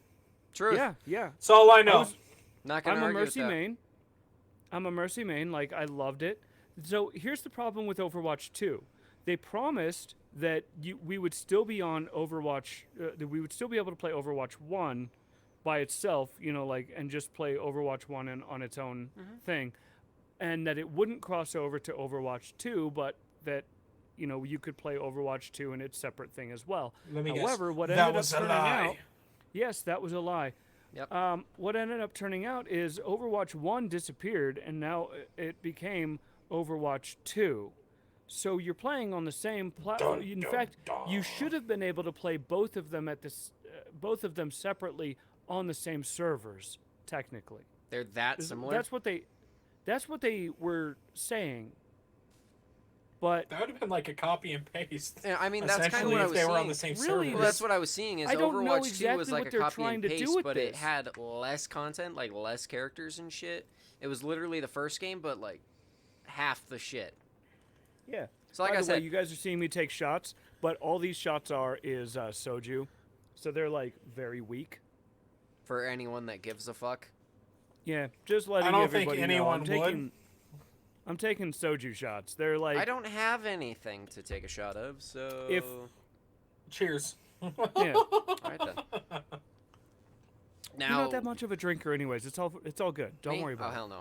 Truth. yeah. That's all I know. Not gonna I'm a argue with Mercy that. main. I'm a Mercy main. Like I loved it. So here's the problem with Overwatch 2. They promised that we would still be on Overwatch. That we would still be able to play Overwatch 1 by itself. And just play Overwatch 1 on its own thing, and that it wouldn't cross over to Overwatch 2, but that you could play Overwatch 2 in its separate thing as well. Let me guess. However, what That ended up was a turning lie. out, yes, that was a lie. Yep. What ended up turning out is Overwatch 1 disappeared, and now it became Overwatch 2. So you're playing on the same platform. In fact, you should have been able to play both of them both of them separately on the same servers, technically. They're that similar. That's what they were saying. But That would have been like a copy and paste. Yeah, I mean, that's kind of Essentially, what I if was they were on seeing. the same Really, server. Well, that's what I was seeing. Is I don't know Overwatch 2 exactly was what like a they're copy trying and to do paste, with but it this. had less content, like less characters and shit. It was literally the first game, but like half the shit. yeah. So like By I the way, said, you guys are seeing me take shots, but all these shots is soju, so they're like very weak. for anyone that gives a fuck, Yeah, just letting I don't think everybody anyone know. would. I'm taking soju shots. They're like I don't have anything to take a shot of. So If- Cheers. yeah. all right then. You're Now, not that much of a drinker, anyways. It's all good. Don't me? worry about Oh it. hell no.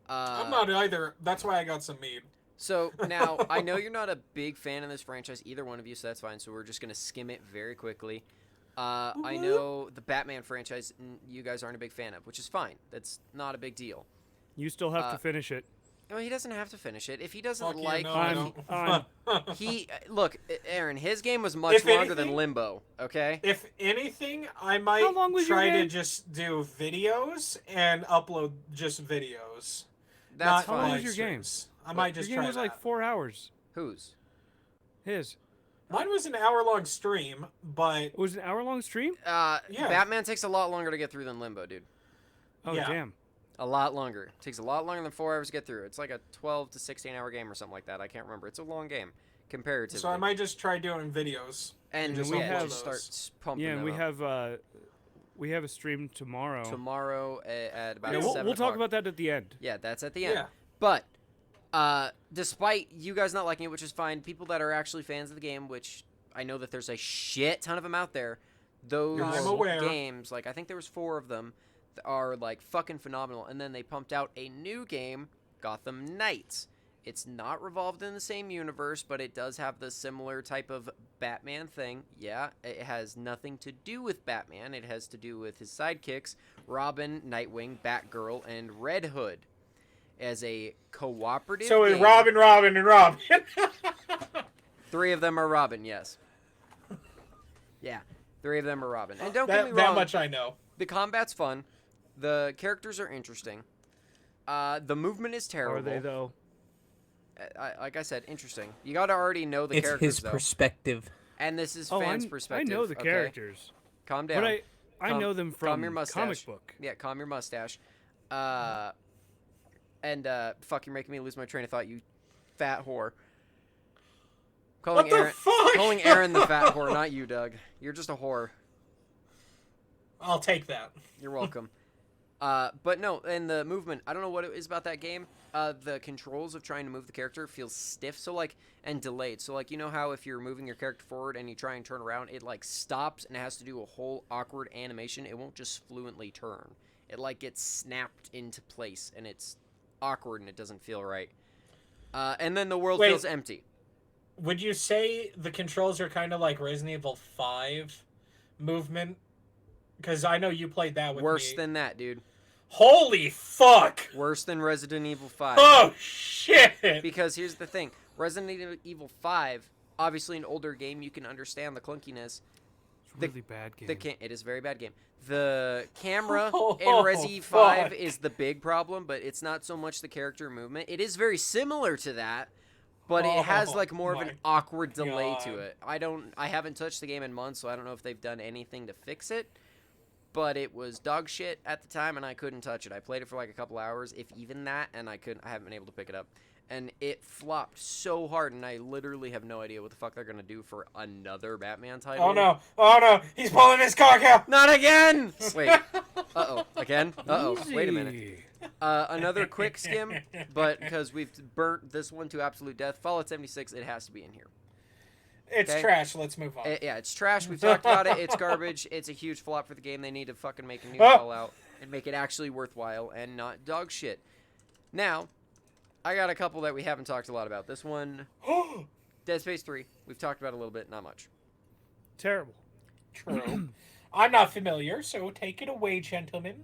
I'm not either. That's why I got some mead. So now I know you're not a big fan of this franchise, either one of you, so that's fine. So we're just gonna skim it very quickly. I know the Batman franchise you guys aren't a big fan of, which is fine. That's not a big deal. You still have to finish it. Well, he doesn't have to finish it if he doesn't Fuck you, like. no, I I'm- don't. He look, Aaron. His game was much If longer than anything- Limbo. Okay. If anything, I might How long was your try to game? just do videos and upload just videos. That's not How long fine. was your game? streams. I might just Your game try was like that. 4 hours. Whose? His. Mine was an hour-long stream, but It was an hour-long stream? Yeah. Batman takes a lot longer to get through than Limbo, dude. Oh, Yeah. damn. A lot longer. It takes a lot longer than 4 hours to get through. It's like a 12 to 16 hour game or something like that. I can't remember. It's a long game comparatively. so I might just try doing videos. and just we upload have those. start pumping Yeah, and them we have a stream tomorrow. up. Tomorrow at about Yeah, 7 we'll talk o'clock. about that at the end. Yeah, that's at the end. Yeah. But despite you guys not liking it, which is fine, people that are actually fans of the game, which I know that there's a shit ton of them out there, those I'm aware. games, like I think there was 4 of them, are like fucking phenomenal. And then they pumped out a new game, Gotham Knights. It's not revolved in the same universe, but it does have the similar type of Batman thing. Yeah, it has nothing to do with Batman. It has to do with his sidekicks, Robin, Nightwing, Batgirl, and Red Hood. As a cooperative So it's game, Robin, and Robin. 3 of them are Robin, yes. Yeah, 3 of them are Robin. And don't get me that wrong, much I know. the combat's fun. The characters are interesting. The movement is terrible. Are they, though? Like I said, interesting. You got to already know the It's characters, his though. perspective. And this is Oh, fans' I perspective. know the okay? characters. Calm down. But I Calm- know them calm from your mustache. comic book. Yeah, calm your mustache. Fuck, you're making me lose my train of thought, you fat whore. What the fuck? Calling Aaron the fat whore, not you, Doug. You're just a whore. I'll take that. You're welcome. But no, and the movement, I don't know what it is about that game. The controls of trying to move the character feels stiff, so like, and delayed. So like, you know how if you're moving your character forward and you try and turn around, it like stops and it has to do a whole awkward animation. It won't just fluently turn. It like gets snapped into place and it's awkward and it doesn't feel right. And then the world feels empty. Would you say the controls are kind of like Resident Evil 5 movement? Because I know you played that with Worse me. than that, dude. Holy fuck! Worse than Resident Evil 5. Oh, shit! Because here's the thing. Resident Evil 5, obviously an older game, you can understand the clunkiness. It's a really bad game. It is a very bad game. The camera in Oh, Resident Evil 5 fuck. is the big problem, but it's not so much the character movement. It is very similar to that, but it has like more of an awkward delay to it. I haven't touched the game in months, so I don't know if they've done anything to fix it. But it was dog shit at the time, and I couldn't touch it. I played it for like a couple hours, if even that, and I haven't been able to pick it up. And it flopped so hard, and I literally have no idea what the fuck they're gonna do for another Batman title. Oh no! Oh no! He's pulling his cock out! Not again! Wait. Uh-oh. Again? Uh-oh. Easy. Wait a minute. Another quick skim, but because we've burnt this one to absolute death, Fallout 76, it has to be in here. It's Okay. trash. Let's move on. Yeah, it's trash. We've talked about it. It's garbage. It's a huge flop for the game. They need to fucking make a new Fallout and make it actually worthwhile and not dog shit. Now, I got a couple that we haven't talked a lot about. This one, Dead Space 3. We've talked about it a little bit, not much. Terrible. True. I'm not familiar, so take it away, gentlemen.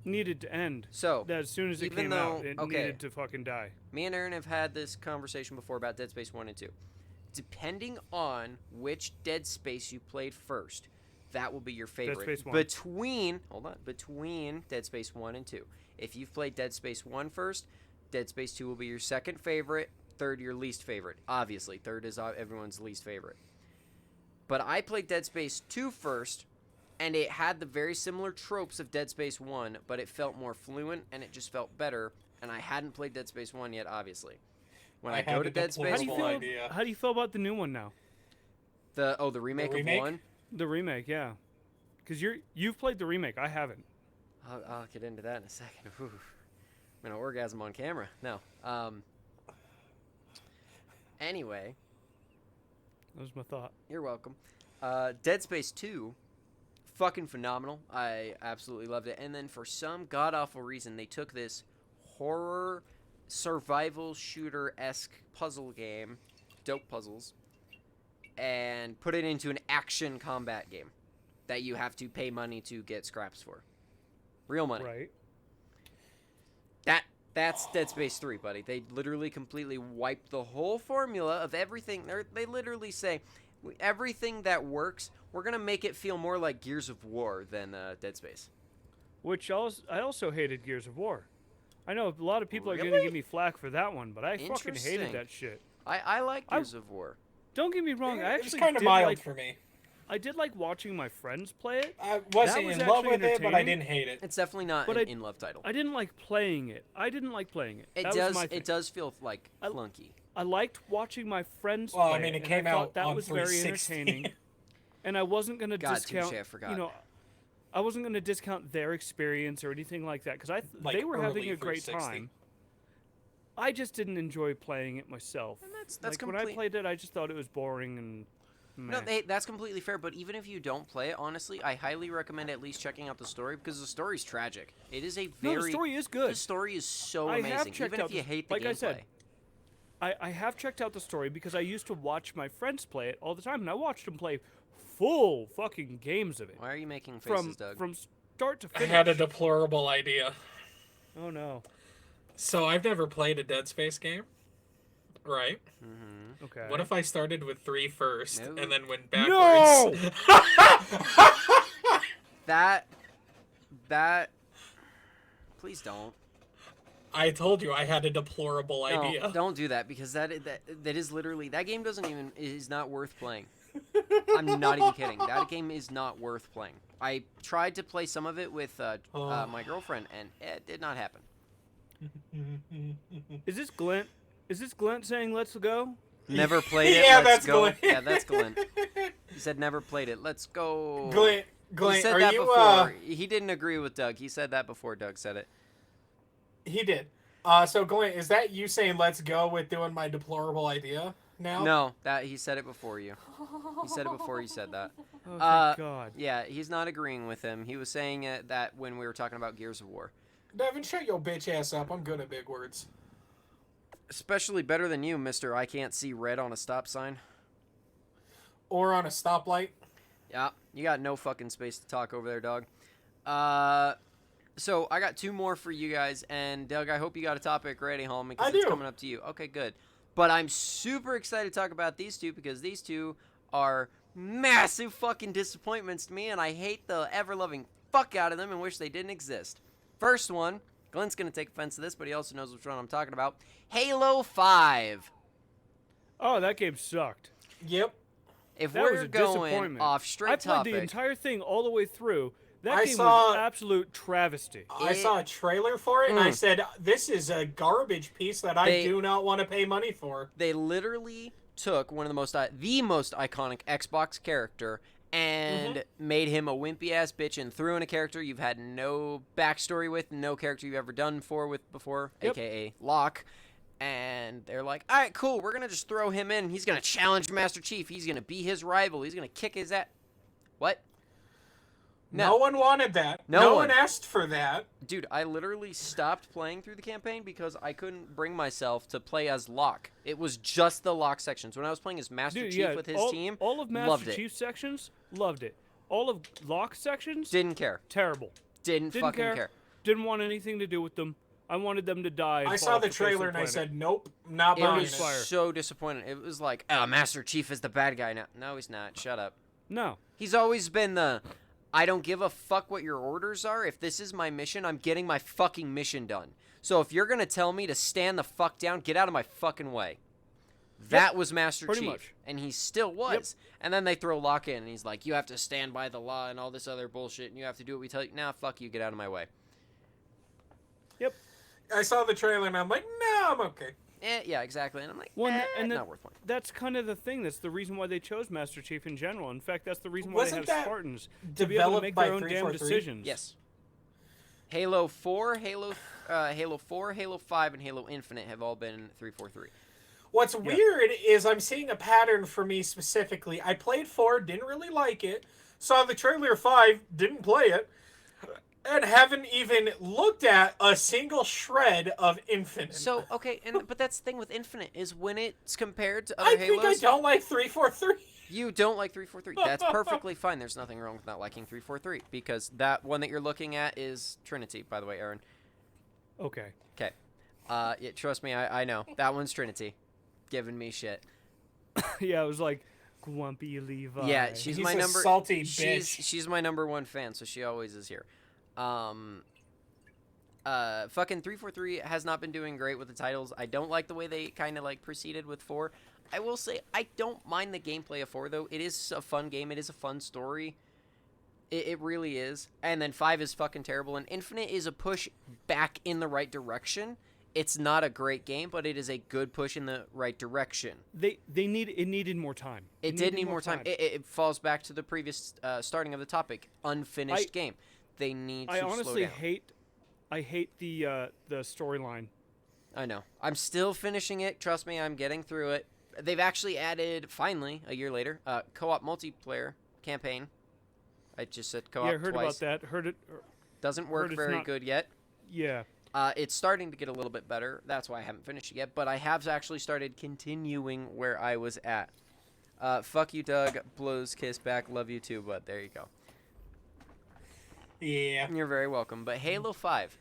Needed to end. So, As soon as it even came though- out, it okay. needed to fucking die. me and Aaron have had this conversation before about Dead Space 1 and 2. Depending on which Dead Space you played first, that will be your favorite. Space 1. Between Dead Space 1 and 2. If you've played Dead Space 1 first, Dead Space 2 will be your second favorite, third your least favorite. Obviously, third is everyone's least favorite. But I played Dead Space 2 first, and it had the very similar tropes of Dead Space 1, but it felt more fluent, and it just felt better, and I hadn't played Dead Space 1 yet, obviously. When I go to Dead Space... How do you feel about the new one now? The remake of 1? The remake, yeah. Because you've played the remake. I haven't. I'll get into that in a second. Whew. I'm gonna orgasm on camera. No. Anyway. That was my thought. You're welcome. Dead Space 2, fucking phenomenal. I absolutely loved it. And then for some god-awful reason, they took this horror survival shooter-esque puzzle game, dope puzzles, and put it into an action combat game that you have to pay money to get scraps for. Real money. Right. That's Dead Space 3, buddy. They literally completely wiped the whole formula of everything. They literally say, everything that works, we're going to make it feel more like Gears of War than Dead Space. Which I also hated Gears of War. I know a lot of people are going to Really? give me flack for that one, but I fucking hated Interesting. that shit. I like Gears of War. Don't get me wrong. I It's actually kind of did mild like, for me. I did like watching my friends play it. I wasn't was in love actually with it, but I entertaining. didn't hate it. It's definitely not But an in-love title. I didn't like playing it. It That was does my thing. it does feel like clunky. I liked watching my friends Well, play I mean, it and came I out thought that on was very 360. entertaining. And I wasn't going to God, discount, touche, I forgot. you know, I wasn't going to discount their experience or anything like that because Like they were having early a great 360. time. I just didn't enjoy playing it myself. And that's Like when I played it, I just thought it was boring and meh. No, that's completely fair, but even if you don't play it, honestly, I highly recommend at least checking out the story because the story's tragic. It is a very... No, the story is good. The story is so I have amazing, checked even out if you the- hate the like gameplay. I said, I have checked out the story because I used to watch my friends play it all the time, and I watched them play full fucking games of it. Why are you making faces, Doug? From start to I finish. had a deplorable idea. Oh no. So I've never played a Dead Space game, right? Mm-hmm. Okay. What if I started with 3 first No. and then went No! backwards? That... Please don't. I told you I had a deplorable No, idea. don't do that because that is literally... That game is not worth playing. I'm not even kidding. That game is not worth playing. I tried to play some of it with my girlfriend, and it did not happen. Is this Glint? Is this Glint saying "Let's go"? Never played it. Yeah, Let's that's go. Glenn. Yeah, that's Glenn. He said never played it. Let's go. Glenn, he said are that you, before. He didn't agree with Doug. He said that before Doug said it. He did. So Glenn, is that you saying let's go with doing my deplorable idea now? No, that he said it before you. He said it before you said that. Oh, thank God. Yeah, he's not agreeing with him. He was saying that when we were talking about Gears of War. Devin, shut your bitch ass up. I'm good at big words. Especially better than you, Mister. I can't see red on a stop sign. Or on a stoplight. Yeah, you got no fucking space to talk over there, dog. So I got 2 more for you guys, and Doug, I hope you got a topic ready, homie, because it's coming up to you. Okay, good. But I'm super excited to talk about these 2 because these 2 are massive fucking disappointments to me, and I hate the ever-loving fuck out of them and wish they didn't exist. First one, Glenn's going to take offense to this, but he also knows which one I'm talking about. Halo 5. Oh, that game sucked. Yep. If That was we're a going disappointment. off straight I played topic, the entire thing all the way through. That I game saw- was absolute travesty. I saw a trailer for it, and I Mm. said, this is a garbage piece that I do not want to pay money for. they literally took one of the most iconic Xbox character and made him a wimpy ass bitch and threw in a character you've had no backstory with, no character you've ever done before, Yep. aka Locke. And they're like, all right, cool, we're gonna just throw him in. He's gonna challenge Master Chief. He's gonna be his rival. He's gonna kick his ass. What? No one wanted that. No No one. one asked for that. Dude, I literally stopped playing through the campaign because I couldn't bring myself to play as Locke. It was just the Locke sections. When I was playing as Master Dude, Chief yeah, with his team, all of loved Master it. Chief sections, loved it. All of Locke sections, Didn't care. terrible. Didn't fucking care. Didn't want anything to do with them. I wanted them to die. And I fall saw off the face of trailer and I planet. said, nope, not It buying was it. fire. so disappointing. It was like, oh, Master Chief is the bad guy now. No, he's not. Shut up. No. He's always been the, I don't give a fuck what your orders are. If this is my mission, I'm getting my fucking mission done. So if you're going to tell me to stand the fuck down, get out of my fucking way. That was Master pretty Chief. much. And he still was. And then they throw Locke in, and he's like, you have to stand by the law and all this other bullshit, and you have to do what we tell you. Nah, fuck you. Get out of my way. Yep. I saw the trailer and I'm like, no, I'm okay. Yeah, exactly. And I'm like, And not worth playing. that's kind of the thing. That's the reason why they chose Master Chief in general. In fact, that's the reason why Wasn't they have that Spartans to be able to developed make by their own damn 343? decisions. Yes. Halo 4, Halo 4, Halo 5, and Halo Infinite have all been 343. What's weird is I'm seeing a pattern for me specifically. I played 4, didn't really like it. Saw the trailer 5, didn't play it. And haven't even looked at a single shred of Infinite. So, okay, but that's the thing with Infinite is when it's compared to other I Halos, think I don't like 343. you don't like 343. That's perfectly fine. There's nothing wrong with not liking 343 because that one that you're looking at is Trinity, by the way, Aaron. Okay. Okay. Yeah, trust me, I know. That one's Trinity. Giving me shit. Yeah, it was like Grumpy Levi. Yeah, she's He's my a number. salty she's bitch. she's my number 1 fan, so she always is here. Fucking 343 has not been doing great with the titles. I don't like the way they kind of like proceeded with 4. I will say I don't mind the gameplay of 4 though. It is a fun game. It is a fun story. It really is. And then 5 is fucking terrible. And Infinite is a push back in the right direction. It's not a great game, but it is a good push in the right direction. It needed more time. It did need more time. It falls back to the previous starting of the topic. Unfinished game. They need to I slow honestly down. hate the storyline. I know. I'm still finishing it. Trust me, I'm getting through it. They've actually added, finally, a year later, co-op multiplayer campaign. I just said co-op Yeah, heard twice. about that. Heard it. Doesn't work it's very not- good yet. Yeah. It's starting to get a little bit better. That's why I haven't finished it yet. But I have actually started continuing where I was at. Fuck you, Doug. Blows kiss back. Love you too, bud. There you go. Yeah. You're very welcome. But Halo 5,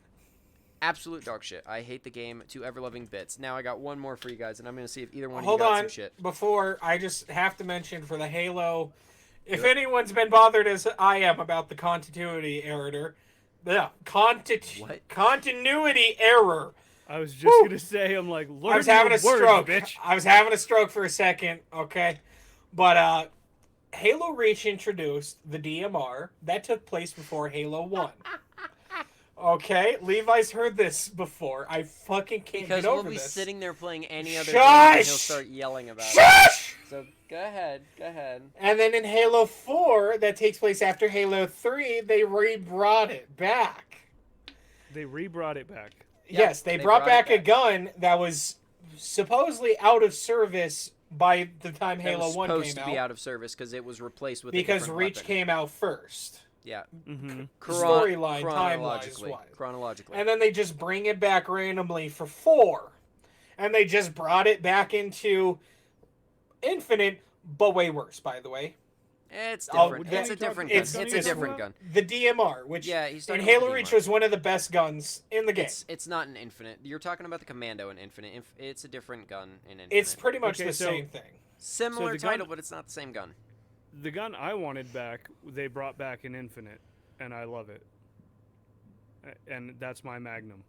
absolute dog shit. I hate the game to ever-loving bits. Now I got one more for you guys, and I'm going to see if either one of you Hold got on. some shit. Before, I just have to mention for the Halo, if anyone's been bothered as I am about the continuity error, continuity error. I was just gonna say, I'm like, learn I was having your a words, stroke. bitch. I was having a stroke for a second, okay? But Halo Reach introduced the DMR. That took place before Halo 1. Okay? Levi's heard this before. I fucking can't Because get we'll over be this. sitting there playing any other Shush! game, and he'll start yelling about it. Shush! So Go ahead. And then in Halo 4, that takes place after Halo 3, they re-brought it back. They re-brought it back. Yes, they brought back a gun that was supposedly out of service by the time Halo 1 came out. Supposed to be out of service because it was replaced with because a different Reach weapon. came out first. Yeah. Mm-hmm. Storyline, time-wise. Chronologically. And then they just bring it back randomly for 4. And they just brought it back into Infinite, but way worse, by the way. It's different. Oh, it's a different gun. It's a different gun. The DMR, which he's in talking Halo about the Reach DMR. was one of the best guns in the game. It's not an Infinite. You're talking about the Commando in Infinite. It's a different gun in Infinite. It's pretty much Okay, the so- same thing. Similar the gun- title, but it's not the same gun. The gun I wanted back, they brought back in Infinite, and I love it. And that's my Magnum.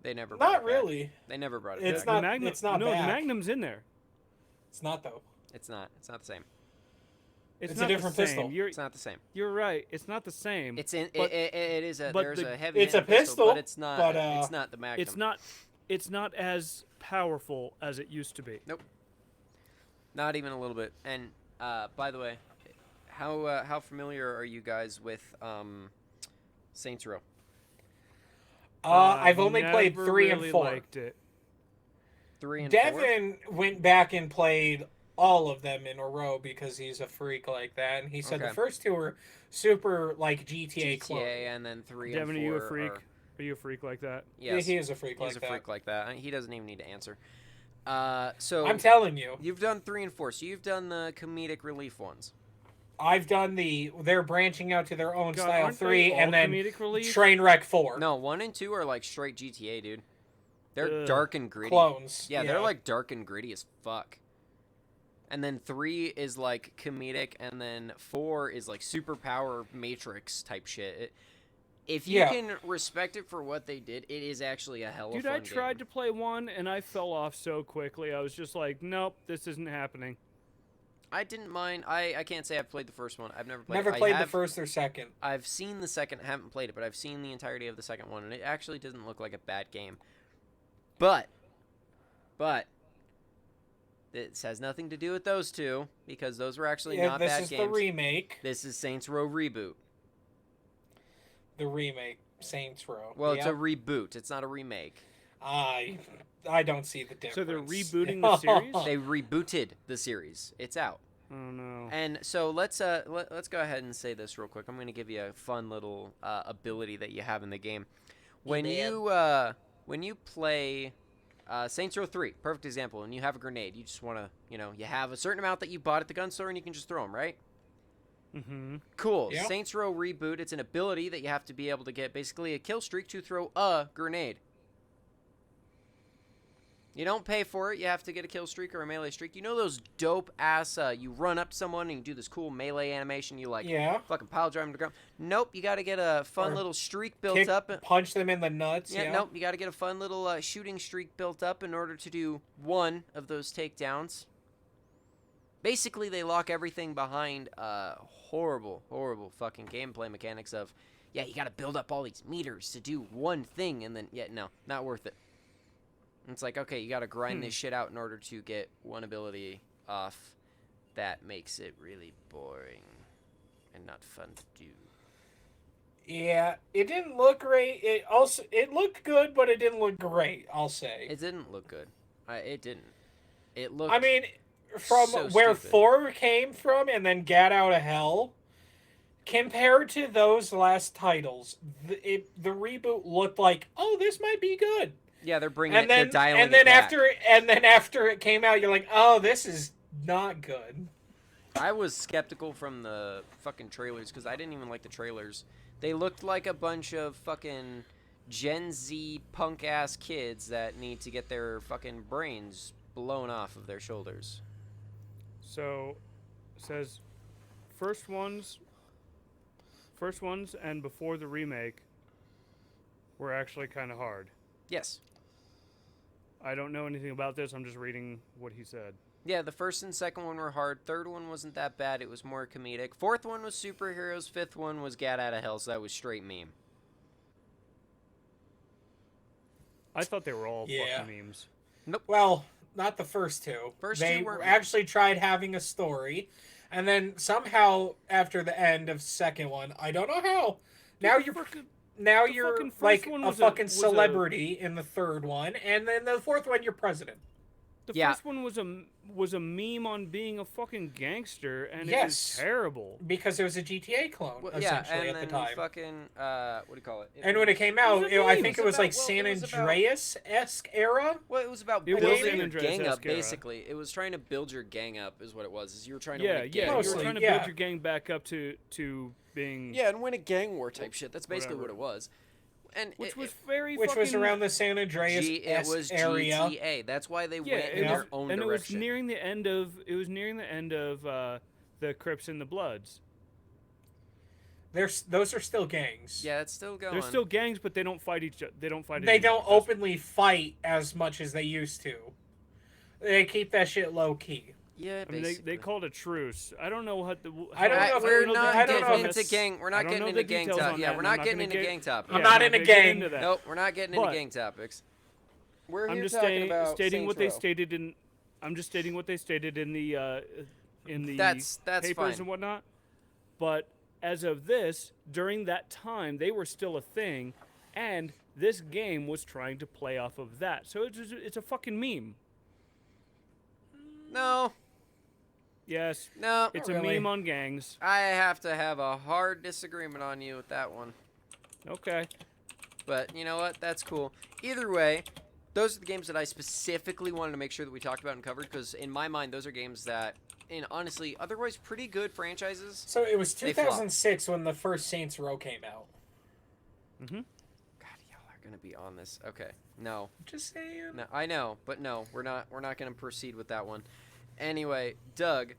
They never brought Not it really. back. They never brought it It's back. not- The Magnum, it's not no, back. the Magnum's in there. It's not, though. It's not. It's not the same. It's a not different the same. pistol. It's not the same. You're right. It's not the same. It's in. But- it is a. but There's the- a heavy. It's a handle pistol, but it's not. but, it's not the Magnum. It's not as powerful as it used to be. Nope. Not even a little bit. And by the way, how familiar are you guys with Saints Row? I've only played never 3 really and 4. Liked it. 3 and 4. Devin went back and played all of them in a row because he's a freak like that, and he said Okay. the first 2 were super like GTA clone. and then 3 Devin, and 4. are you a freak? Are you a freak like that? Yes. He is a freak like He's a that. freak like that. He doesn't even need to answer. So I'm telling you, you've done 3 and 4. So you've done the comedic relief ones. I've done they're branching out to their own God, style aren't they 3, all and then comedic relief? Trainwreck 4. No, 1 and 2 are like straight GTA, dude. They're Ugh. dark and gritty. Clones. Yeah, they're like dark and gritty as fuck. And then 3 is like comedic, and then 4 is like superpower Matrix type shit. If you can respect it for what they did, it is actually a hell of a Dude, fun I tried game. to play 1 and I fell off so quickly. I was just like, nope, this isn't happening. I didn't mind. I can't say I've played the first one. I've never played. Never I played the have- first or second. I've seen the second. Haven't played it, but I've seen the entirety of the second one, and it actually doesn't look like a bad game. But this has nothing to do with those two because those were actually not this bad is games. the remake. This is Saints Row reboot. The remake, Saints Row. Well, it's a reboot. It's not a remake. I don't see the difference. So they're rebooting the series? They rebooted the series. It's out. Oh no. And so let's go ahead and say this real quick. I'm going to give you a fun little ability that you have in the game. When you play Saints Row 3, perfect example, and you have a grenade, you just want to, you have a certain amount that you bought at the gun store and you can just throw them, right? Mm-hmm. Cool. Yep. Saints Row Reboot, it's an ability that you have to be able to get basically a kill streak to throw a grenade. You don't pay for it. You have to get a kill streak or a melee streak. You know those dope ass, you run up to someone and you do this cool melee animation. You fucking pile drive them to the ground. Nope, you got to get a fun Or little streak built up. Punch them in the nuts. Yeah, nope, you got to get a fun little shooting streak built up in order to do one of those takedowns. Basically, they lock everything behind horrible, horrible fucking gameplay mechanics of, you got to build up all these meters to do one thing, and then, no, not worth it. It's like, okay, you got to grind this shit out in order to get one ability off. That makes it really boring and not fun to do. Yeah, it didn't look great. It looked good, but it didn't look great, I'll say. It didn't look good. It didn't. It looked... I mean, from so where stupid. 4 came from and then Get Out of Hell, compared to those last titles, the reboot looked like, oh, this might be good. Yeah, they're bringing And they're then dialing and then it back. after it came out, you're like, oh, this is not good. I was skeptical from the fucking trailers because I didn't even like the trailers. They looked like a bunch of fucking Gen Z punk ass kids that need to get their fucking brains blown off of their shoulders. So, it says, first ones and before the remake were actually kind of hard. Yes. I don't know anything about this. I'm just reading what he said. Yeah, the first and second one were hard. Third one wasn't that bad. It was more comedic. Fourth one was superheroes. Fifth one was Get Out of Hell, so that was straight meme. I thought they were all Yeah. fucking memes. Well, not the first two. First they two weren't- actually tried having a story, and then somehow after the end of second one, I don't know how. Now you're the you're fucking first like one a was fucking was celebrity in the third one, and then the fourth one you're president. The Yeah. first one was a meme on being a fucking gangster, and it Yes. was terrible. Because it was a GTA clone, Well, yeah, essentially, and at the then time. fucking what do you call it? And when it came out, was a I meme. think It it was was like about- well, San it was about- Andreas-esque era. Well, it was about It was building San your Andreas-esque gang up, era. basically. It was trying to build your gang up, is what it was. Is you were trying to Yeah, win a gang. yeah. You Mostly, were trying to yeah. build your gang back up to being Yeah, and win a gang war type shit. That's basically Whatever. what it was. And which was very Which fucking, was around the San it Andreas was area. GTA. That's why they yeah, went in it their was, own and direction. it was nearing the end of the Crips and the Bloods. Those are still gangs. Yeah, it's still going. They're still gangs, but they don't fight each other. They don't fight. They anymore. don't That's- openly fight as much as they used to. They keep that shit low key. Yeah, I mean, basically. they called it truce. I don't know what the. I don't know if- We're I don't know not the getting details into gang. We're I not don't getting know into the gang details topics. on Yeah, that, we're and not I'm getting gonna into get- gang topics. I'm Yeah, not I'm in a gonna get gang. into that. Nope, we're not getting into But- gang topics. We're I'm here just talking stating about stating what Saints they Row. stated in. I'm just stating what they stated in the That's papers fine. and whatnot. But as of this, during that time, they were still a thing, and this game was trying to play off of that. So it's a fucking meme. No, Yes, no. it's Not a really. meme on gangs. I have to have a hard disagreement on you with that one. Okay. But you know what? That's cool. Either way, those are the games that I specifically wanted to make sure that we talked about and covered, because in my mind, those are games that, in honestly, otherwise pretty good franchises. So it was They flopped. 2006 when the first Saints Row came out. Mm-hmm. God, y'all are gonna be on this. Okay, no, Just saying. no, I know, but no, we're not. We're not gonna proceed with that one. Anyway, Doug,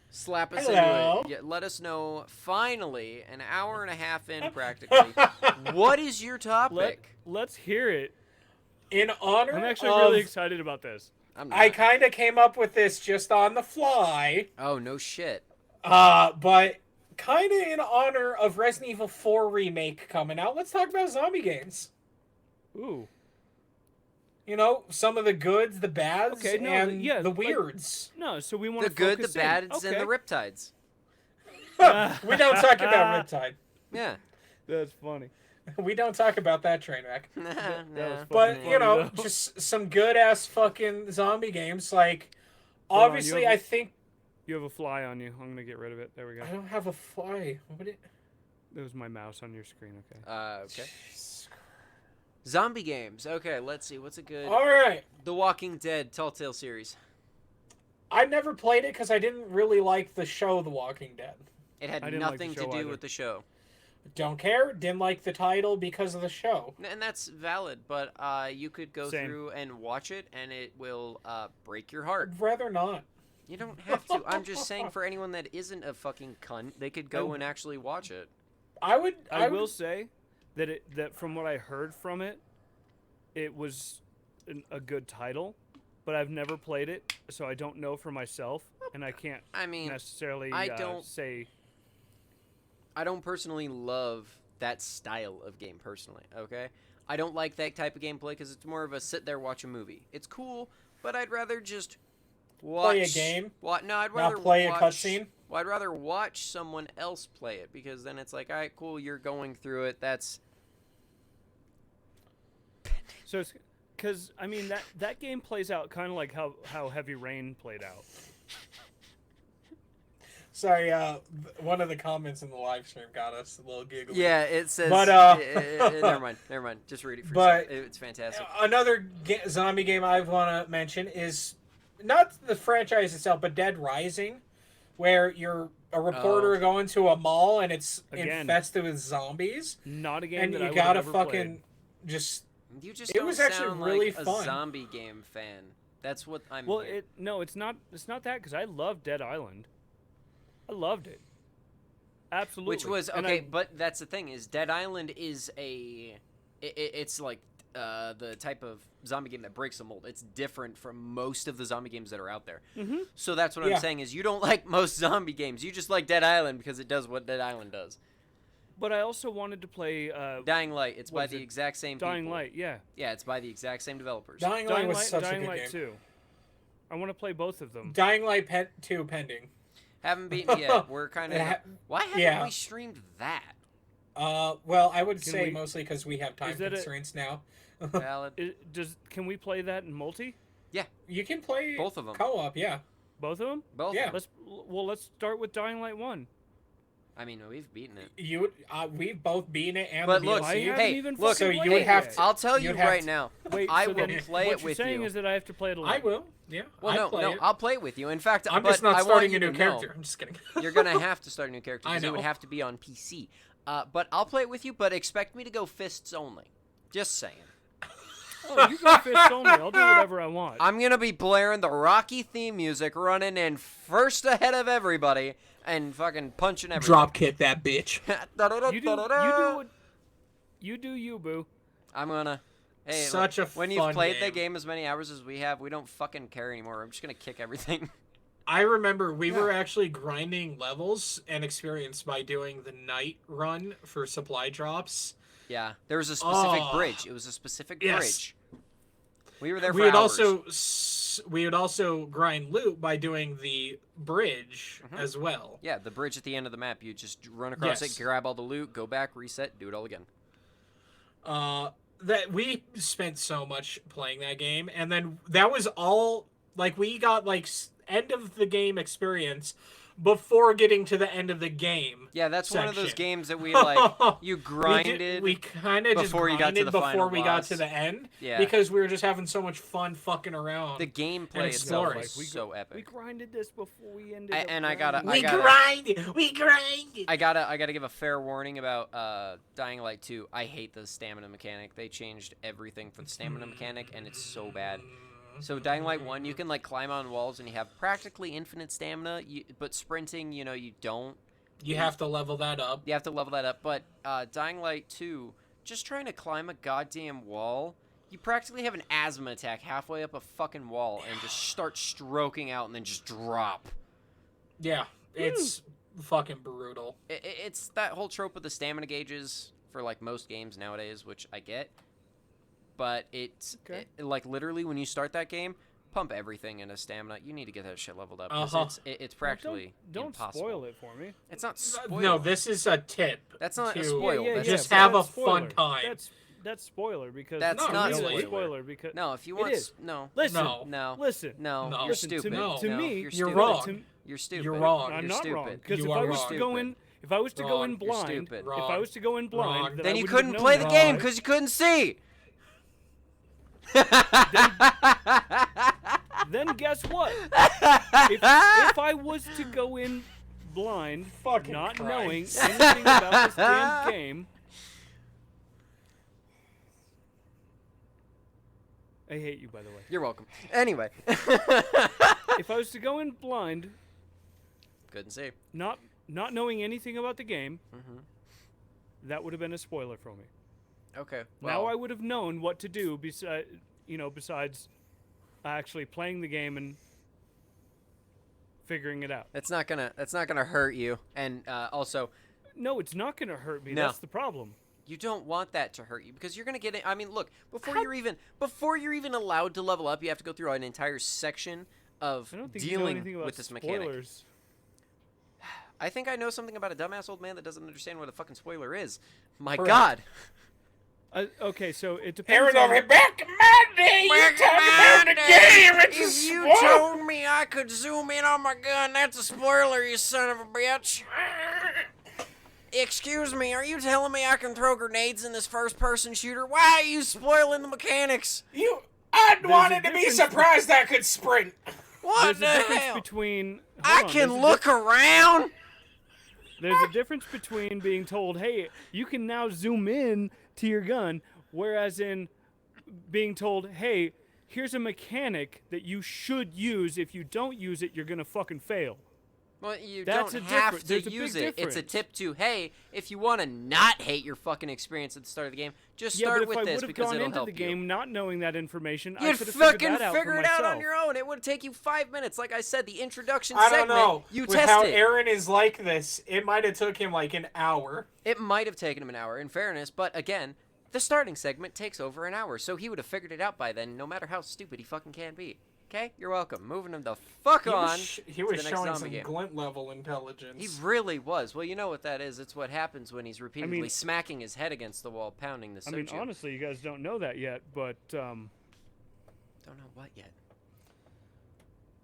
slap us Hello. into it. Yeah, let us know. Finally, an hour and a half in, practically. What is your topic? Let's hear it. In honor I'm actually of, really excited about this. I'm not. I kind of came up with this just on the fly, Oh no shit. but kind of in honor of Resident Evil 4 remake coming out. Let's talk about zombie games. Ooh. You know, some of the goods, the bads, Okay, no, and yeah, the like- weirds. No, so we want The to good, the focus in. bad, Okay. and the riptides. We don't talk about Riptide. Yeah. That's funny. We don't talk about that train wreck. Nah, was nah. fucking But funny, you know, though. just some good ass fucking zombie games. Like, Hold on, obviously, you have- I think You have a fly on you. I'm gonna get rid of it. There we go. I don't have a fly. What it? It was my mouse on your screen. Okay. Okay. Zombie games. Okay, let's see. What's a good? All right. The Walking Dead Telltale series. I never played it because I didn't really like the show The Walking Dead. It had I didn't like the nothing to show do either. with the show. Don't care. Didn't like the title because of the show. And that's valid, but you could go Same. through and watch it, and it will break your heart. I'd rather not. You don't have to. I'm just saying, for anyone that isn't a fucking cunt, they could go and actually watch it. I would. I will say that from what I heard from it, it was a good title, but I've never played it, so I don't know for myself, and I can't I mean, necessarily I don't- say. I don't personally love that style of game personally, okay? I don't like that type of gameplay because it's more of a sit there, watch a movie. It's cool, but I'd rather just watch... Play a game? No, I'd Not rather play a watch... cutscene? Well, I'd rather watch someone else play it because then it's like, all right, cool, you're going through it. That's... So it's because I mean that game plays out kind of like how Heavy Rain played out. Sorry. One of the comments in the live stream got us a little giggly. Yeah, it says... But, never mind. Just read it for But- yourself. It's fantastic. Another zombie game I want to mention is not the franchise itself, but Dead Rising, where you're a reporter Oh. going to a mall and it's Again. infested with zombies, Not a game and that you I would gotta have ever fucking played. just. You just It don't was actually sound really like a fun. zombie game fan. That's what I'm Well, hearing. it's not that because I love Dead Island. I loved it. Absolutely. Which was And okay, I- but that's the thing is Dead Island is it's like the type of zombie game that breaks the mold. It's different from most of the zombie games that are out there. Mhm. So that's what Yeah. I'm saying is you don't like most zombie games. You just like Dead Island because it does what Dead Island does. But I also wanted to play Dying Light. It's what by is the it? exact same Dying people. Light. Yeah. Yeah, it's by the exact same developers. Dying Light was such Dying a good Light game. 2. I want to play both of them. Dying Light 2 pending. Haven't beaten it yet. We're kind of. Why haven't we streamed that? Well, I would say we- mostly because we have time Is that constraints now. Valid. Can we play that in multi? You can play Both of them. co-op, yeah. Both of them? Both. Yeah. Let's start with Dying Light 1. I mean, we've beaten it. We've both beaten it and But the look, I DLC. haven't hey, even look, so fucking you would played have it. to- I'll tell you You'd have right to- now. Wait, I so will then play what it you're with saying you. is that I have to play it alone. I will, yeah. Well, I'd play it. I'll play it with you. In fact, I'm but just not I want starting you a new to character. know, I'm just kidding. you're gonna have to start a new character I because it would know. have to be on PC. But I'll play it with you. But expect me to go fists only. Just saying. Oh, you go fist only. I'll do whatever I want. I'm gonna be blaring the Rocky theme music, running in first ahead of everybody, and fucking punching everybody. Drop kick that bitch. You do you, boo. I'm gonna. Hey, Such a when fun you've played game. the game as many hours as we have, we don't fucking care anymore. I'm just gonna kick everything. I remember we were actually grinding levels and experience by doing the night run for supply drops. Yeah, there was a specific Oh. bridge. It was a specific Yes. bridge. We were there for We would hours. also grind loot by doing the bridge Mhm. as well. Yeah, the bridge at the end of the map. You just run across Yes. it, grab all the loot, go back, reset, do it all again. That we spent so much playing that game, and then that was all like we got like end of the game experience before getting to the end of the game. Yeah, that's one of those Section. games that we like. You grinded. We kind of just before you got to grinded the before final we got boss. to the end. Yeah. Because we were just having so much fun fucking around. The gameplay and itself exploring. was so epic. We grinded this before we ended. And I gotta- we gotta- grinded. I gotta give a fair warning about Dying Light 2. I hate the stamina mechanic. They changed everything for the stamina mechanic, and it's so bad. So Dying Light 1, you can like climb on walls and you have practically infinite stamina, but sprinting, you don't. You have to level that up. You have to level that up. But Dying Light 2, just trying to climb a goddamn wall, you practically have an asthma attack halfway up a fucking wall and just start stroking out and then just drop. Yeah, it's fucking brutal. It's that whole trope of the stamina gauges for like most games nowadays, which I get. But it's Okay. like literally when you start that game, pump everything into stamina. You need to get that shit leveled up. 'Cause Uh-huh. it's practically don't impossible. spoil it for me. It's not spoiled. No, this is a tip. That's not a to spoil. That's just but have a that's fun spoiler. time. That's spoiler because That's not really spoiler. spoiler because No, if you It want is. no. listen, No. No. listen, No, No. you're Listen, to stupid. me- No. to No, me, you're you're stupid. wrong. To- You're stupid. You're wrong. I'm You're not stupid. wrong because You if I are was wrong. to go in, if I was to go Wrong. in You're blind, stupid. if Wrong. I was to go in blind, Wrong. Then you I couldn't wouldn't play have the known game why. because you couldn't see. Then guess what? if I was to go in blind, Fucking not Christ. knowing anything about this damn game, I hate you, by the way. You're welcome. Anyway. If I was to go in blind, Couldn't see. not knowing anything about the game, Mm-hmm. that would have been a spoiler for me. Okay. Now I would have known what to do besides actually playing the game and figuring it out. That's not gonna hurt you. And also, No, it's not going to hurt me. No. That's the problem. you don't want that to hurt you because you're gonna get it. I mean, look, before you're even allowed to level up, you have to go through an entire section of I don't think you know dealing anything about with this mechanic. spoilers. I think I know something about a dumbass old man that doesn't understand what a fucking spoiler is. My Correct. God. Okay, so it depends. Aaron on, over here, back in my day, you talking about the game. It's a If you spoiler. told me I could zoom in on my gun, that's a spoiler, you son of a bitch. Excuse me, are you telling me I can throw grenades in this first-person shooter? Why are you spoiling the mechanics? I There's wanted a to be difference surprised I could sprint. What There's the a difference hell? between. I hold on, can there's a look around. There's a difference between being told, "Hey, you can now zoom in to your gun," whereas in being told, "Hey, here's a mechanic that you should use. If you don't use it, you're gonna fucking fail." Well, you That's don't a have difference. to There's a use big it. It's a difference. tip to, hey, if you want to not hate your fucking experience at the start of the game, just Yeah, start but if with I this would have because gone it'll into help the you. game not knowing that information, I You'd could have fucking figured that out figure for it out myself. on your own. It would take you 5 minutes. Like I said, the introduction I don't segment, know. you With test how it. Aaron is like this, it might have took him like an hour. It might have taken him an hour, in fairness, but again, the starting segment takes over an hour, so he would have figured it out by then, no matter how stupid he fucking can be. Okay, you're welcome. Moving him the fuck on. He was the next showing zombie some game. glint level intelligence. He really was. Well, you know what that is. It's what happens when he's repeatedly mean- smacking his head against the wall, pounding the I mean, soju. honestly, you guys don't know that yet, but Don't know what yet.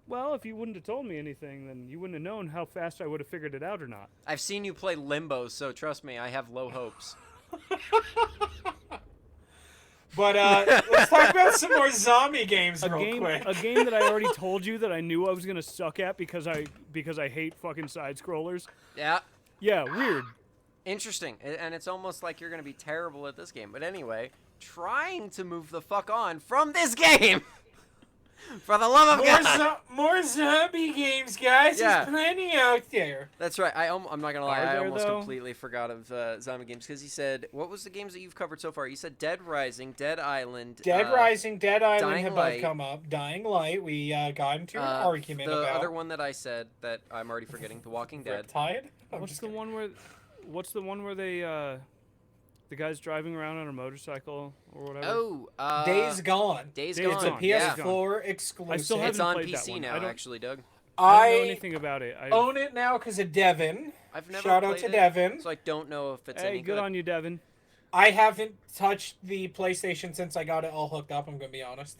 well, if you wouldn't have told me anything, then you wouldn't have known how fast I would have figured it out or not. I've seen you play Limbo, so trust me, I have low hopes. But let's talk about some more zombie games real quick. A game that I already told you that I knew I was gonna suck at because I hate fucking side scrollers. Yeah. Yeah, weird. Interesting. And it's almost like you're going to be terrible at this game. But anyway, trying to move the fuck on from this game. For the love of God. More zombie games, guys. Yeah. There's plenty out there. That's right. I'm not going to lie. Are I there, almost though? completely forgot of zombie games because he said, what was the games that you've covered so far? You said Dead Rising, Dead Island. Dead Rising, Dead Island Dying have Light. both come up. Dying Light, we got into an argument the about. other one that I said that I'm already forgetting, The Walking Dead. Riptide? What's the one where they the guy's driving around on a motorcycle or whatever? Oh, Days Gone. Days Days Gone. It's a Gone, yeah. PS4 exclusive. I still It's haven't on played that PC one. now, I don't- actually, Doug. I don't know anything about it. I own it now because of Devin. I've never Shout out played to it, Devin. so I don't know if it's Hey, any good on you, Devin. I haven't touched the PlayStation since I got it all hooked up, I'm going to be honest.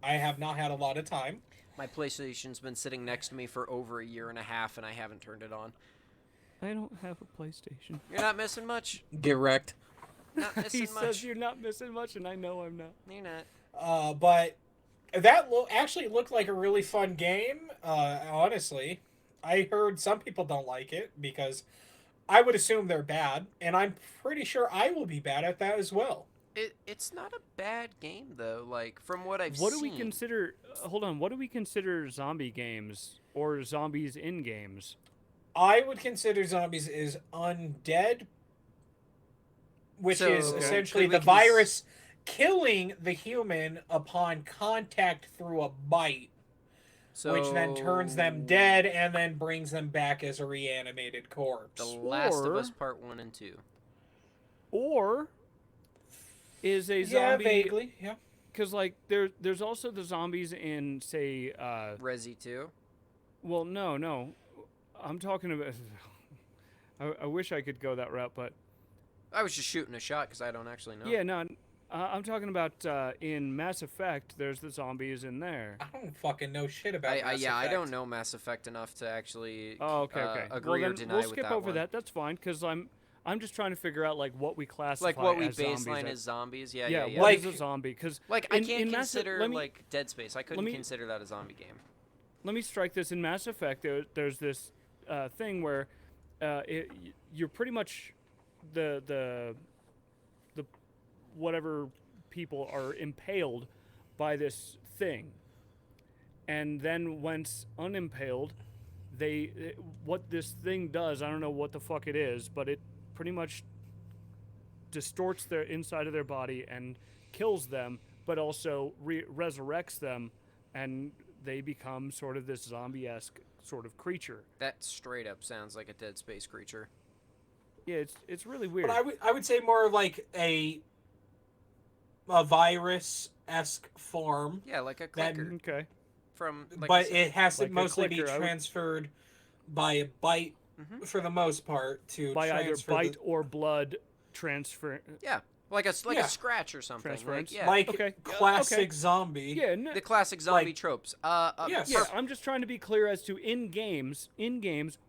I have not had a lot of time. My PlayStation's been sitting next to me for over a year and a half, and I haven't turned it on. I don't have a PlayStation. You're not missing much. Get wrecked. Not missing He much. says you're not missing much, and I know I'm not. You're not. But that actually looked like a really fun game, honestly. I heard some people don't like it because I would assume they're bad, and I'm pretty sure I will be bad at that as well. It's not a bad game though. Like from what I've What seen. do we consider? Hold on. What do we consider zombie games or zombies in games? I would consider zombies as undead, which So, is okay. essentially Could we the virus killing the human upon contact through a bite, So, which then turns them dead and then brings them back as a reanimated corpse. The Last of Or- Us Part 1 and 2. Or is a Yeah, zombie? vaguely. Yeah. Because like there's also the zombies in say Resi 2. well no I'm talking about I wish I could go that route, but I was just shooting a shot because I don't actually know. yeah, no, I'm talking about in Mass Effect. There's the zombies in there. I don't fucking know shit about Mass I Effect. don't know Mass Effect enough to actually Oh, okay. agree well, or then deny we'll with skip that over one. that. That's fine, because I'm just trying to figure out like what we classify Like what we as zombies baseline as. as zombies. Yeah, Yeah, yeah, yeah. what Like- is a zombie? Because Like I can't consider let me, like Dead Space. I couldn't me- consider that a zombie game. let me strike this in Mass Effect. There's this thing where you're pretty much the whatever people are impaled by this thing, and then once unimpaled, what this thing does, I don't know what the fuck it is, but it pretty much distorts their inside of their body and kills them, but also resurrects them, and they become sort of this zombie-esque sort of creature. That straight up sounds like a Dead Space creature. Yeah, it's really weird. But I would say more like a virus-esque form, Yeah, like a That- clicker Okay. from. Like but it has to Like a mostly be clicker, I would- transferred by a bite Mhm. for the most part to By either transfer bite or blood transfer. Yeah, like a Yeah. scratch or something. Like, Transference. yeah, like Okay. classic Okay. zombie. Yeah, no, the classic zombie like- tropes. Yes. yeah. I'm just trying to be clear as to in games,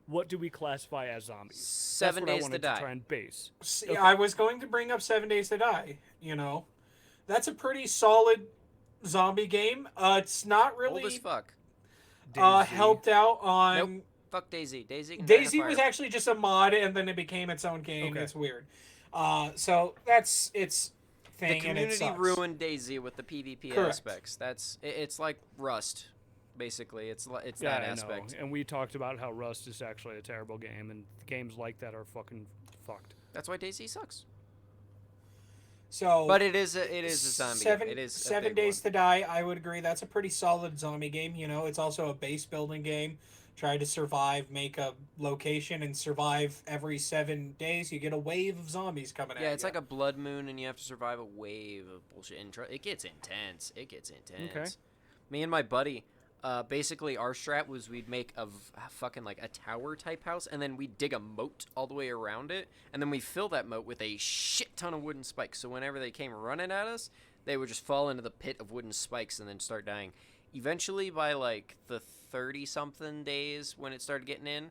what do we classify as zombies? Seven That's what Days I to wanted Die. to try and base. See, I was going to bring up 7 Days to Die. That's a pretty solid zombie game. It's not Old as really fuck. helped out on. Nope. Fuck Daisy. Daisy can die in a Daisy was fire. actually just a mod, and then it became its own game. Okay. It's weird. So that's its The thing, and it community sucks. ruined Daisy with the PvP Correct. aspects. It's like Rust, basically. It's Yeah, that I know. aspect. And we talked about how Rust is actually a terrible game, and games like that are fucking fucked. That's why Daisy sucks. So, But it is a zombie. Seven, It is a 7 big Days one. to Die. I would agree. That's a pretty solid zombie game. It's also a base building game. Try to survive, make a location, and survive every 7 days. You get a wave of zombies coming at you. Yeah, it's like a blood moon, and you have to survive a wave of bullshit. It gets intense. Okay. Me and my buddy, basically our strat was we'd make fucking like a tower type house, and then we'd dig a moat all the way around it, and then we fill that moat with a shit ton of wooden spikes. So whenever they came running at us, they would just fall into the pit of wooden spikes and then start dying. Eventually, by like the 30-something days when it started getting in,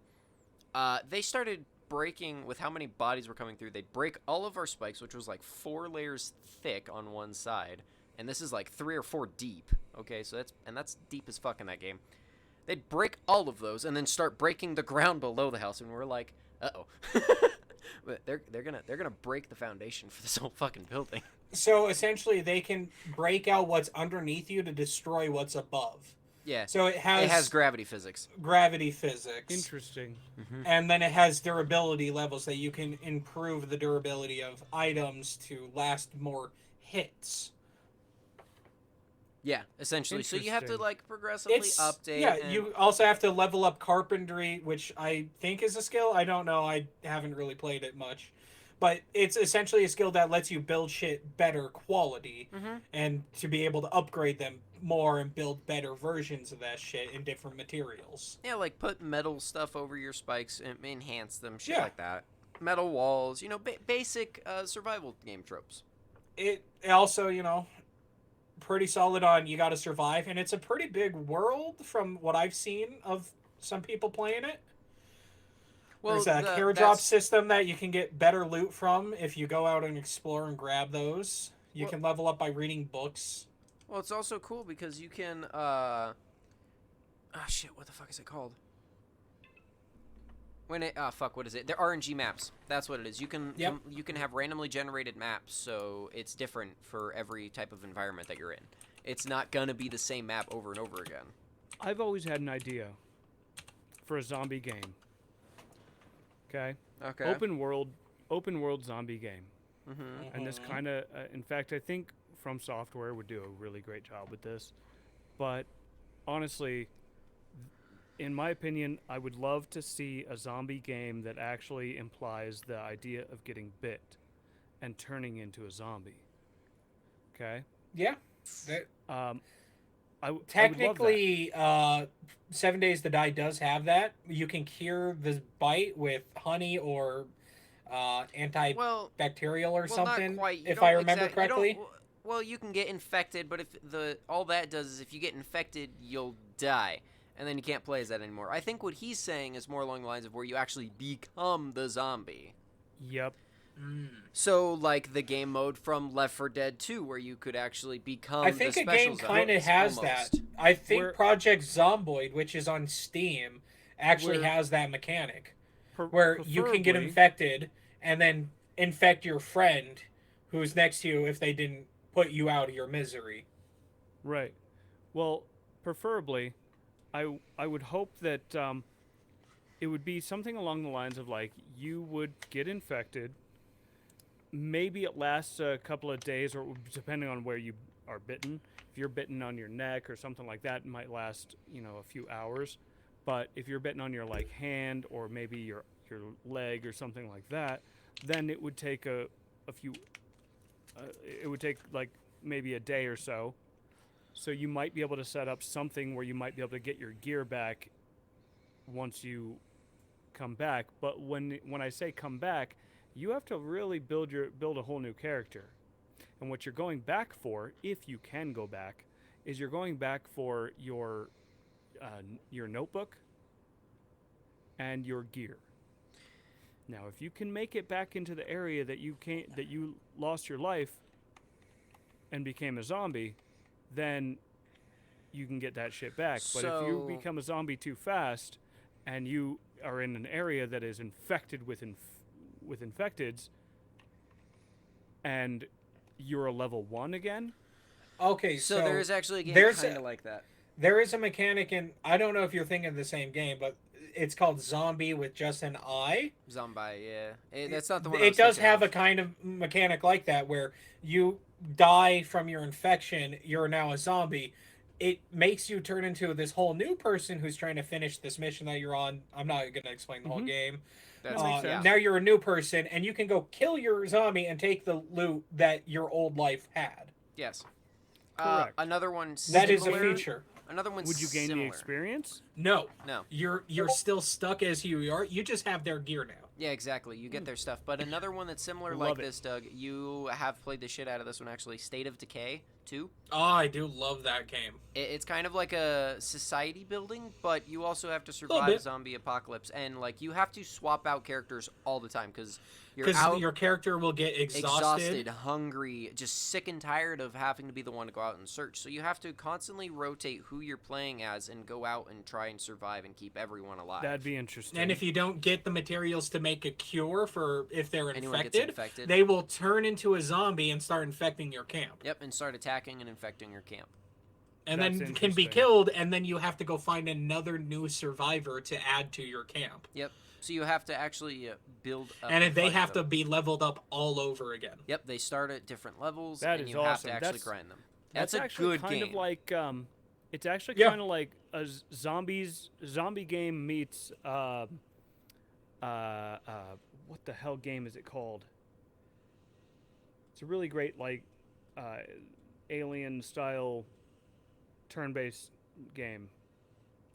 they started breaking with how many bodies were coming through. They'd break all of our spikes, which was like 4 layers thick on one side, and this is like 3 or 4 deep. Okay, so that's deep as fuck in that game. They'd break all of those and then start breaking the ground below the house, and we're like, uh-oh. But they're gonna break the foundation for this whole fucking building. So essentially, they can break out what's underneath you to destroy what's above. Yeah. So it has gravity physics. Gravity physics. Interesting. Mm-hmm. And then it has durability levels that you can improve the durability of items to last more hits. Yeah, essentially. So you have to Interesting. like progressively update. Yeah, and... you also have to level up carpentry, which I think is a skill. I don't know. I haven't really played it much. But it's essentially a skill that lets you build shit better quality and to be able to upgrade them more and build better versions of that shit in different materials. Yeah, like put metal stuff over your spikes and enhance them, shit Yeah. like that. Metal walls, basic survival game tropes. It also, pretty solid on you gotta survive, and it's a pretty big world from what I've seen of some people playing it. Well, There's a care drop system that you can get better loot from if you go out and explore and grab those. You can level up by reading books. Well, it's also cool because you can, shit, what the fuck is it called? What is it? They're RNG maps. That's what it is. You can have randomly generated maps, so it's different for every type of environment that you're in. It's not gonna be the same map over and over again. I've always had an idea for a zombie game. Okay. Open world zombie game. Mm-hmm. And this kind of, in fact, I think From Software would do a really great job with this. But honestly, in my opinion, I would love to see a zombie game that actually implies the idea of getting bit and turning into a zombie. Okay? Yeah. Technically, 7 Days to Die does have that. You can cure the bite with honey or antibacterial or something, not quite. if I remember correctly. You can get infected, but if all that does is if you get infected, you'll die. And then you can't play as that anymore. I think what he's saying is more along the lines of where you actually become the zombie. Yep. So, like the game mode from Left 4 Dead 2, where you could actually become I think the a special game kind of has almost. that. I think Project Zomboid, which is on Steam, actually has that mechanic. Where you can get infected and then infect your friend who's next to you if they didn't put you out of your misery. Right. Well, preferably, I would hope that it would be something along the lines of like you would get infected. Maybe it lasts a couple of days, or depending on where you are bitten. If you're bitten on your neck or something like that, it might last a few hours. But if you're bitten on your like hand or maybe your leg or something like that, then it would take a few. It would take like maybe a day or so. So you might be able to set up something where you might be able to get your gear back once you come back. But when I say come back, you have to really build a whole new character. And what you're going back for, if you can go back, is you're going back for your notebook and your gear. Now, if you can make it back into the area that you lost your life and became a zombie, then you can get that shit back. But if you become a zombie too fast and you are in an area that is infected with infecteds and you're a level 1 again. Okay, so there is actually a game kind of like that. There is a mechanic in, I don't know if you're thinking of the same game, but it's called Zombie with just an I. Zombie, yeah. That's not the one. It does have a kind of mechanic like that where you die from your infection, you're now a zombie. It makes you turn into this whole new person who's trying to finish this mission that you're on. I'm not going to explain the whole game. That makes sense. Now you're a new person, and you can go kill your zombie and take the loot that your old life had. Yes. Correct. Another one. That is a similar- feature. Another one. Would you gain similar. the experience? No, No. you're still stuck as you are. You just have their gear now. Yeah, exactly. You get their stuff. But another one that's similar Love like it. this, Doug. You have played the shit out of this one actually. State of Decay 2. Oh, I do love that game. It's kind of like a society building, but you also have to bit. survive zombie apocalypse, and like you have to swap out characters all the time because you're Because out your character will get exhausted. hungry, just sick and tired of having to be the one to go out and search. So you have to constantly rotate who you're playing as and go out and try and survive and keep everyone alive. That'd be interesting. And if you don't get the materials to make a cure for if they're Anyone gets infected, infected. they will turn into a zombie and start infecting your camp. Yep, and start attacking and infecting your camp. And That's then can be interesting. killed, and then you have to go find another new survivor to add to your camp. Yep. So you have to actually build up. And a they bunch have of to them. be leveled up all over again. Yep, they start at different levels, That and is you have awesome. to actually That's- grind them. That's That's a actually good kind game. of like it's actually Yeah. kind of like a zombie game meets what the hell game is it called? It's a really great like alien style turn-based game.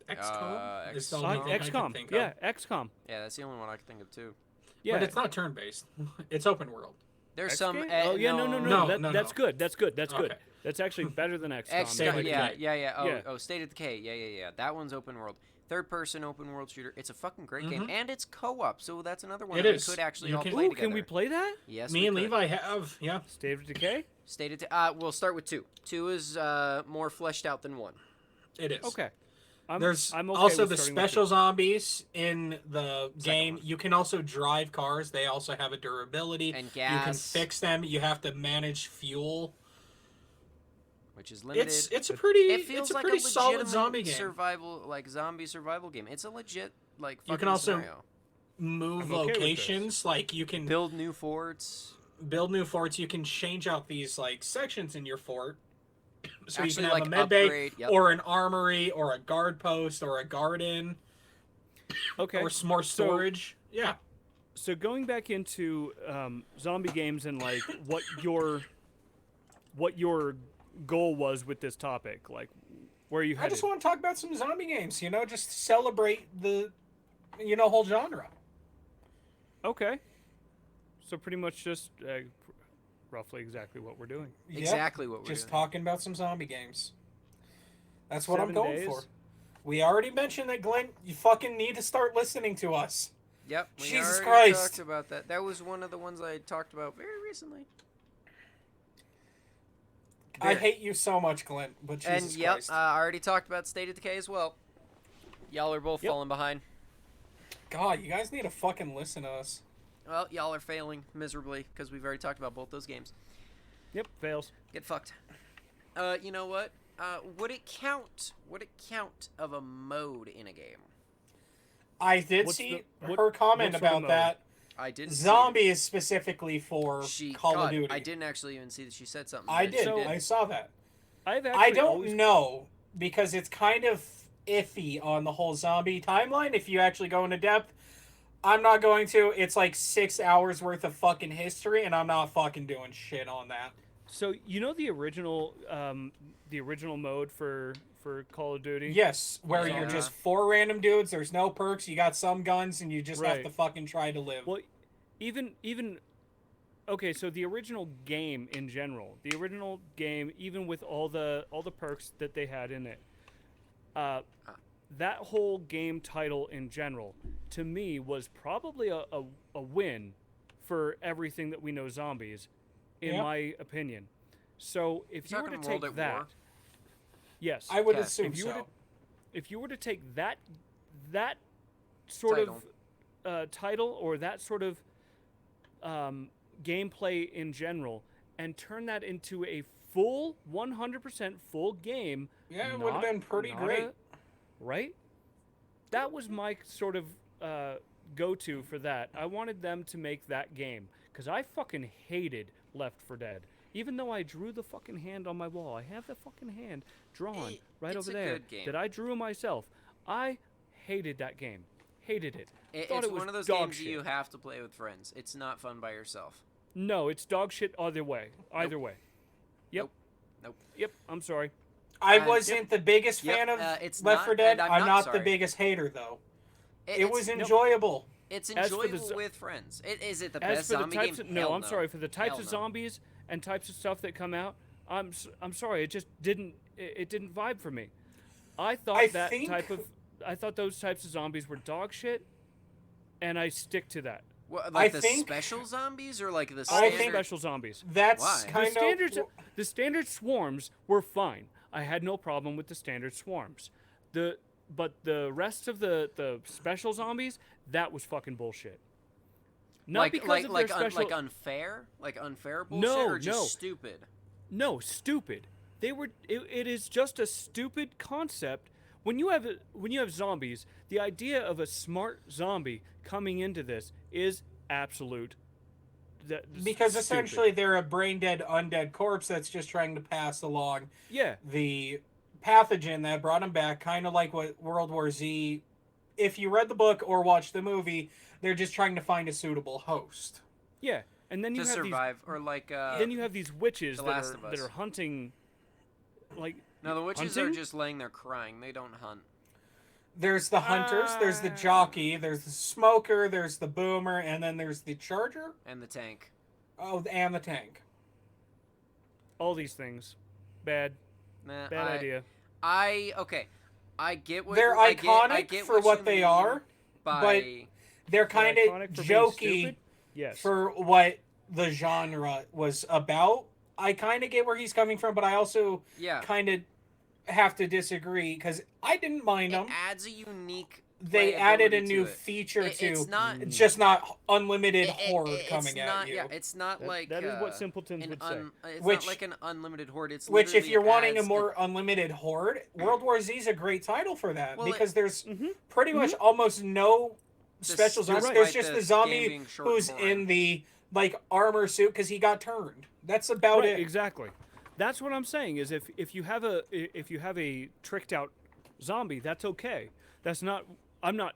XCOM is the XCOM. only thing I can XCOM. think Yeah, of. XCOM. Yeah, that's the only one I can think of too. Yeah. But it's not turn-based. It's open world. There's X some. game? Oh yeah, no. No, That, no, that's no. good. That's good. That's good. Okay. That's actually better than XCOM. X. State of Yeah, Decay. yeah. Oh, Yeah. oh, State of Decay. Yeah. That one's open world. Third-person open world shooter. It's a fucking great game, and it's co-op. So that's another one It that is. we could actually You all can- play Ooh, together. can we play that? Yes, Me we and could. Levi have, yeah. State of Decay? State of we'll start with 2. 2 is more fleshed out than 1. It is. Okay. There's I'm okay also with the starting with special zombies in the game. one. You can also drive cars. They also have a durability. And You can gas. fix them. You have to manage fuel. Which is limited. It's a pretty It feels it's a like pretty a solid legitimate zombie game. survival, like zombie survival game. It's a legit like. You can fucking also scenario. Move I'm okay with this. locations. Like you can build new forts. build new forts. You can change out these like sections in your fort. So you Actually, can have like, a med bay upgrade, yep. or an armory or a guard post or a garden Okay. or some more storage. Yeah. So going back into zombie games and like what your goal was with this topic, like where you I headed. just want to talk about some zombie games, just celebrate the whole genre. Okay. So pretty much just roughly exactly what we're doing. Yep. Exactly what we're Just doing. talking about some zombie games. That's what 7 I'm going days? for. We already mentioned that, Glenn. You fucking need to start listening to us. Yep. We Jesus already Christ. talked about that. That was one of the ones I talked about very recently. I There. hate you so much, Glenn. But Jesus And yep, Christ. I already talked about State of Decay as well. Y'all are both Yep. falling behind. God, you guys need to fucking listen to us. Well, y'all are failing miserably because we've already talked about both those games. Yep, fails. Get fucked. You know what? Would it count? Would it count of a mode in a game? I did What's see the- what- her comment what sort of about mode? that. I didn't. Zombie is specifically for See it. Call of God, Duty. I didn't actually even see that she said something. I but did. she So- I saw that. I've actually I don't always, know because it's kind of iffy on the whole zombie timeline. If you actually go into depth, I'm not going to. It's like 6 hours worth of fucking history, and I'm not fucking doing shit on that. So you know the original mode for Call of Duty? Yes, where Yeah. you're just 4 random dudes. There's no perks. You got some guns, and you just have Right. to fucking try to live. Well, even okay, so the original game in general, even with all the perks that they had in it, that whole game title in general, to me, was probably a win for everything that we know zombies, in Yeah. my opinion. So if you were to Talking World take at that, War? yes, I would Okay. assume If you were so. if you were to take that sort of title or that sort of gameplay in general and turn that into a full 100% full game, Yeah, it would have not- been pretty not great. right? That was my sort of go-to for that. I wanted them to make that game because I fucking hated Left 4 Dead. Even though I drew the fucking hand on my wall, I have the fucking hand drawn right It's over a there good game. that I drew myself. I hated that game. Hated it. Thought It's it was one of those dog games shit. you have to play with friends. It's not fun by yourself. No, it's dog shit either way. Either way. Yep. Yep. I'm sorry. I wasn't the biggest Yep, fan of it's Left not, 4 Dead. and I'm I'm not not the sorry. biggest hater, though. It It's- was no. enjoyable. It's As for the enjoyable zo- with friends. Is it the As best for the zombie types game? of, no, Hell I'm no. sorry, for the types Hell of no. zombies and types of stuff that come out, I'm sorry, it just it didn't vibe for me. I thought I thought those types of zombies were dog shit, and I stick to that. What, like I the think- special zombies or like the I standard? think- Special zombies. That's Why? kind The standard swarms were fine. I had no problem with the standard swarms. But the rest of the special zombies, that was fucking bullshit. Not because of their special. like unfair, like unfair bullshit, No, or just no. stupid. No, stupid. They were. It is just a stupid concept. When you have zombies, the idea of a smart zombie coming into this is absolute. because stupid. essentially they're a brain dead undead corpse that's just trying to pass along Yeah. the pathogen that brought him back, kind of like what World War Z. If you read the book or watched the movie, they're just trying to find a suitable host. Yeah. And then you To have survive, or like then you have these witches The that Last are of Us. hunting. Like no, the witches are hunting? just laying there crying. They don't hunt. There's the hunters, there's the jockey, there's the smoker, there's the boomer, and then there's the charger. And the tank. Oh, and the tank. all these things, bad Nah, idea. Okay. I get what They're I get- iconic I get for what you they mean are, by They're kind They're of iconic for being jokey stupid? Yes. for what the genre was about. I kind of get where he's coming from, but I also yeah. kind of have to disagree because I didn't mind It them. adds a unique. They added a playability new to it. feature It's to. not. It's just not unlimited it- horde it's coming not, at you. Yeah, it's not like that is what uh, simpletons an would say. It's Which- not like an unlimited horde. It's Which, if literally you're wanting a adds more unlimited horde, World War Z is a great title for that Well, because there's Mhm. pretty much almost no special zombies. despite There's just the the game zombie being short who's and boring. in the armor suit because he got turned. That's about Right, it. exactly. That's what I'm saying. Is if you have a tricked out zombie, that's okay. That's not. I'm not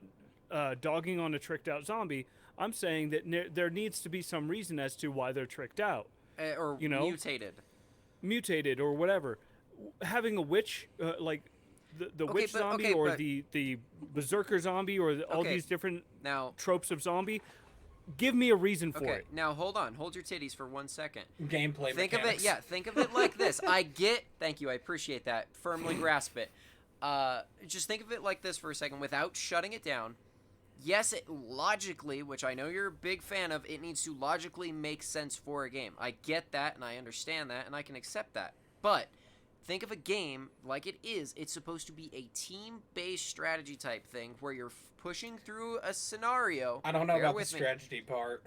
dogging on a tricked out zombie. I'm saying that there needs to be some reason as to why they're tricked out, or you know? mutated or whatever. Having a witch like the Okay, witch but- zombie okay, or but- the berserker zombie or all Okay. these different Now, tropes of zombie. Give me a reason for okay. it. Now hold on. Hold your titties for 1 second. Gameplay Think of it. mechanics. Yeah. Think of it like this. Thank you. I appreciate that. Firmly grasp it. Just think of it like this for a second, without shutting it down. Yes, it logically, which I know you're a big fan of, it needs to logically make sense for a game. I get that, and I understand that, and I can accept that. But think of a game like it is. It's supposed to be a team-based strategy type thing where you're pushing through a scenario. I don't know Bear about the with me. strategy part.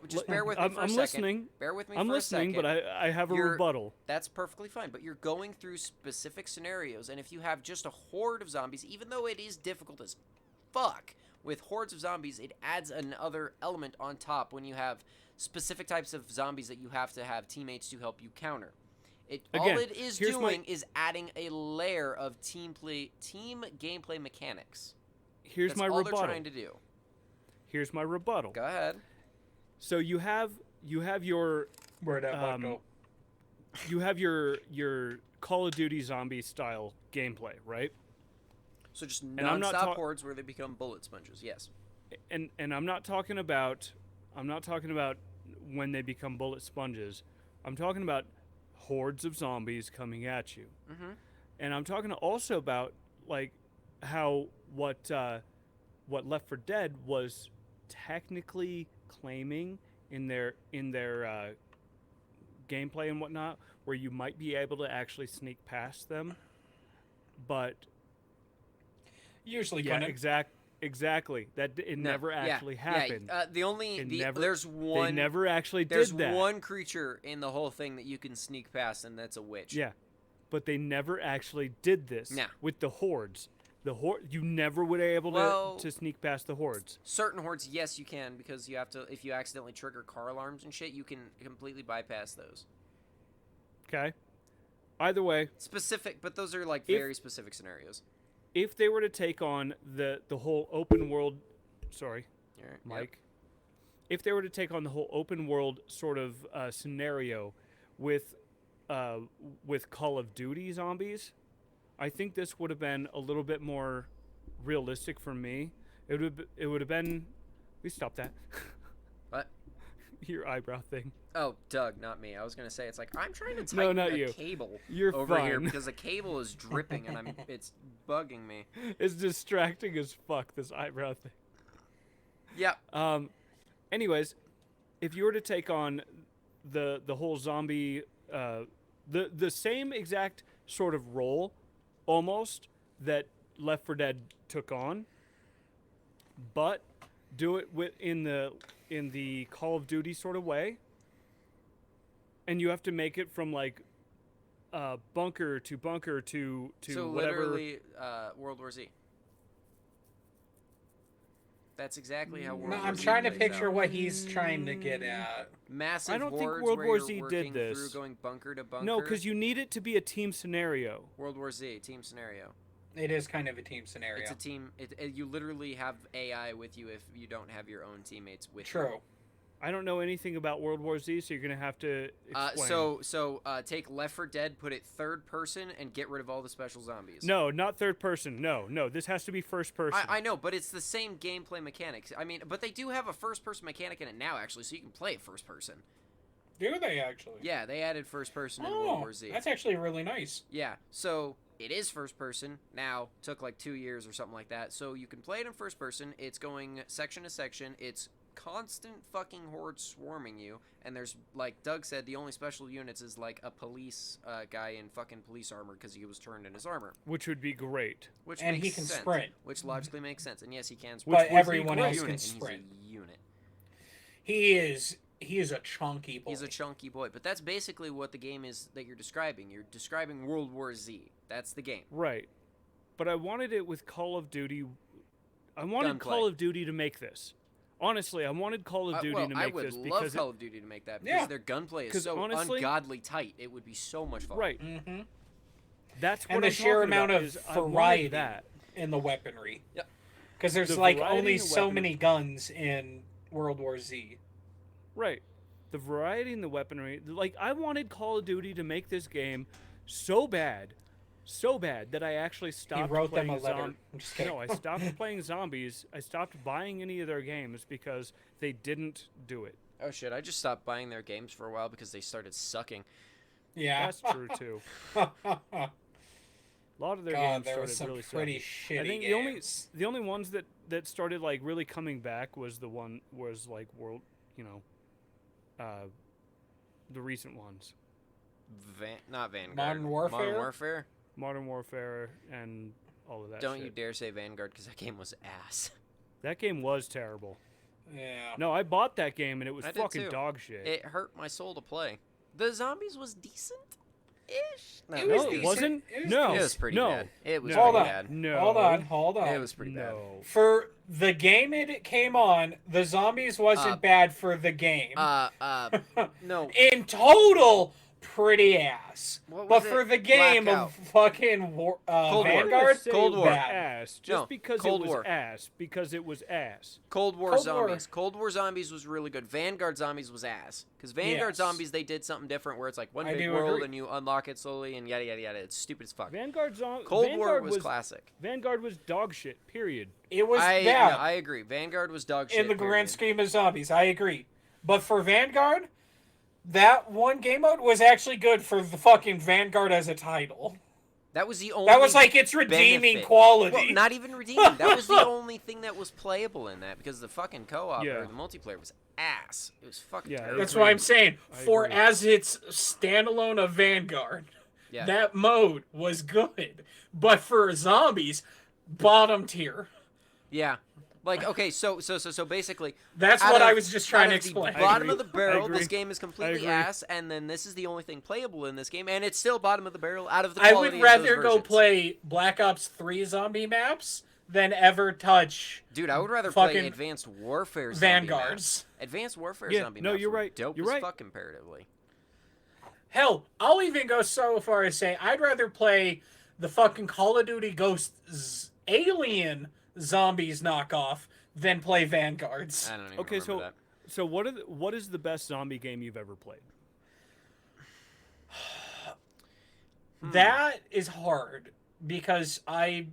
Just bear with me for a I'm second. listening. Bear with me I'm for a listening, second. but I have a You're- rebuttal. That's perfectly fine, but you're going through specific scenarios, and if you have just a horde of zombies, even though it is difficult as fuck with hordes of zombies, it adds another element on top when you have specific types of zombies that you have to have teammates to help you counter. All Again, it is here's my- doing is adding a layer of team gameplay mechanics. Here's That's my all rebuttal. they're trying to do. Here's my rebuttal. Go ahead. So you have your Where'd that one go? you have your Call of Duty zombie style gameplay, right? So just I'm non-stop not hordes where they become bullet sponges. Yes. And I'm not talking about when they become bullet sponges. I'm talking about hordes of zombies coming at you. Mm-hmm. And I'm talking also about like how what Left 4 Dead was technically claiming in their gameplay and whatnot, where you might be able to actually sneak past them, but Usually yeah, couldn't. exactly that it never actually happened. Yeah, there's They one. never actually There's did that. one creature in the whole thing that you can sneak past, and that's a witch. Yeah, but they never actually did this Nah. with the hordes. The horde, you never would be able to sneak past the hordes. Certain hordes, yes, you can, because you have to. If you accidentally trigger car alarms and shit, you can completely bypass those. Okay. Either way, Specific, but those are like If- very specific scenarios. if they were to take on the whole open world, sorry, All right, Mike. If they were to take on the whole open world sort of scenario with with Call of Duty zombies. I think this would have been a little bit more realistic for me. It would have been. We stop that. What? Your eyebrow thing. Oh, Doug, not me. I was gonna say it's like I'm trying to No, tighten not the you. cable You're over here fine. because the cable is dripping and it's bugging me. It's distracting as fuck, this eyebrow thing. Yeah. Anyways, if you were to take on the whole zombie, the same exact sort of role, almost, that Left 4 Dead took on, but do it in the Call of Duty sort of way, and you have to make it from like bunker to bunker to So whatever. literally, World War Z. That's exactly how World No, War I'm Z trying to plays picture out. what he's trying to get at. Massive I don't think hordes World where War you're Z did working this. through going bunker to bunker. No, because you need it to be a team scenario. World War Z team scenario. It is kind of a team scenario. It's a team. You literally have AI with you if you don't have your own teammates with you. True. I don't know anything about World War Z, so you're gonna have to explain. So take Left 4 Dead, put it third person, and get rid of all the special zombies. No, not third person. No. This has to be first person. I know, but it's the same gameplay mechanics. I mean, but they do have a first person mechanic in it now, actually, so you can play it first person. Do they actually? Yeah, they added first person in World War Z. That's actually really nice. Yeah, so it is first person now. Took like 2 years or something like that. So you can play it in first person. It's going section to section. It's constant fucking hordes swarming you, and there's, like Doug said, the only special units is like a police guy in fucking police armor because he was turned in his armor, Which would be great. which And makes he can sense, sprint. which logically makes sense. And yes, he can sprint. But would be everyone great. else Unit, can and sprint. He's a unit. He is a chunky boy. He's a chunky boy, but that's basically what the game is that you're describing. You're describing World War Z. That's the game. Right. But I wanted it with Call of Duty. I wanted Gunplay. Call of Duty to make this. Honestly, I wanted Call of Duty Well, to I make would this love because Call of Duty to make that because Yeah. their gunplay is 'Cause so honestly- ungodly tight. It would be so much fun. right. Mm-hmm. That's what And the I'm sheer talking amount about of is I wanted variety that. in the weaponry. Yep. Because there's The like variety only in the so weaponry. many guns in World War Z. Right. The variety in the weaponry. Like, I wanted Call of Duty to make this game so bad that I actually stopped He wrote them playing a letter. I'm just kidding. No, I stopped playing zombies. I stopped buying any of their games because they didn't do it. Oh shit! I just stopped buying their games for a while because they started sucking. Yeah. That's true too. A lot of their God, games there was started some really pretty sucking. shitty I think games. the only ones that started like really coming back was like the recent ones. Not Vanguard. Modern Warfare? Modern Warfare. Modern Warfare and all of that Don't shit. you dare say Vanguard because that game was ass. That game was terrible. Yeah. No, I bought that game and it was I did fucking too. dog shit. It hurt my soul to play. The zombies was decent-ish. No, It no, was it decent. wasn't. It was No, It was pretty no, bad. It was no, Hold pretty on. bad. No. Hold on. It was pretty bad. No. For the game it came on, the zombies wasn't bad for the game. No. In total, pretty ass. What But was for it? the game Blackout. of fucking Cold War. I'm gonna Vanguard, say Cold it War. was bad. ass just No, because Cold it was War. ass because it was ass. Cold War Cold War. Zombies. Cold War Zombies was really good. Vanguard Zombies was ass. Because Vanguard Yes. Zombies, they did something different where it's like one I big do world agree. and you unlock it slowly and yada, yada, yada. It's stupid as fuck. Vanguard Cold War was classic. Vanguard was dog shit. Period. It was I bad agree. Vanguard was dog shit. in the grand period. scheme of zombies. I agree. But for Vanguard, that one game mode was actually good for the fucking Vanguard as a title. That was the only. That was like its redeeming benefit. quality. Well, not even redeeming. That was the only thing that was playable in that because the fucking co-op Yeah. or the multiplayer was ass. It was fucking Yeah, terrible. That's agree. what I'm saying. I For agree. as its standalone of Vanguard, Yeah. that mode was good. But for zombies, bottom tier. Yeah. Like, okay, so basically, That's out what I of- was just trying out to of the explain. I bottom of agree. the barrel, I this agree. game is completely agree. ass, and then this is the only thing playable in this game, and it's still bottom of the barrel out of the I quality would of those rather go versions. play Black Ops 3 zombie maps than ever touch Dude, I would rather play fucking Advanced Warfare zombie Vanguards. maps. Advanced Warfare Yeah, zombie no, maps you're were right. dope You're as right. fuck comparatively. Hell, I'll even go so far as say I'd rather play the fucking Call of Duty Ghosts Alien Zombies knockoff than play Vanguards. I don't even Okay, remember that. so what is the best zombie game you've ever played? That is hard because I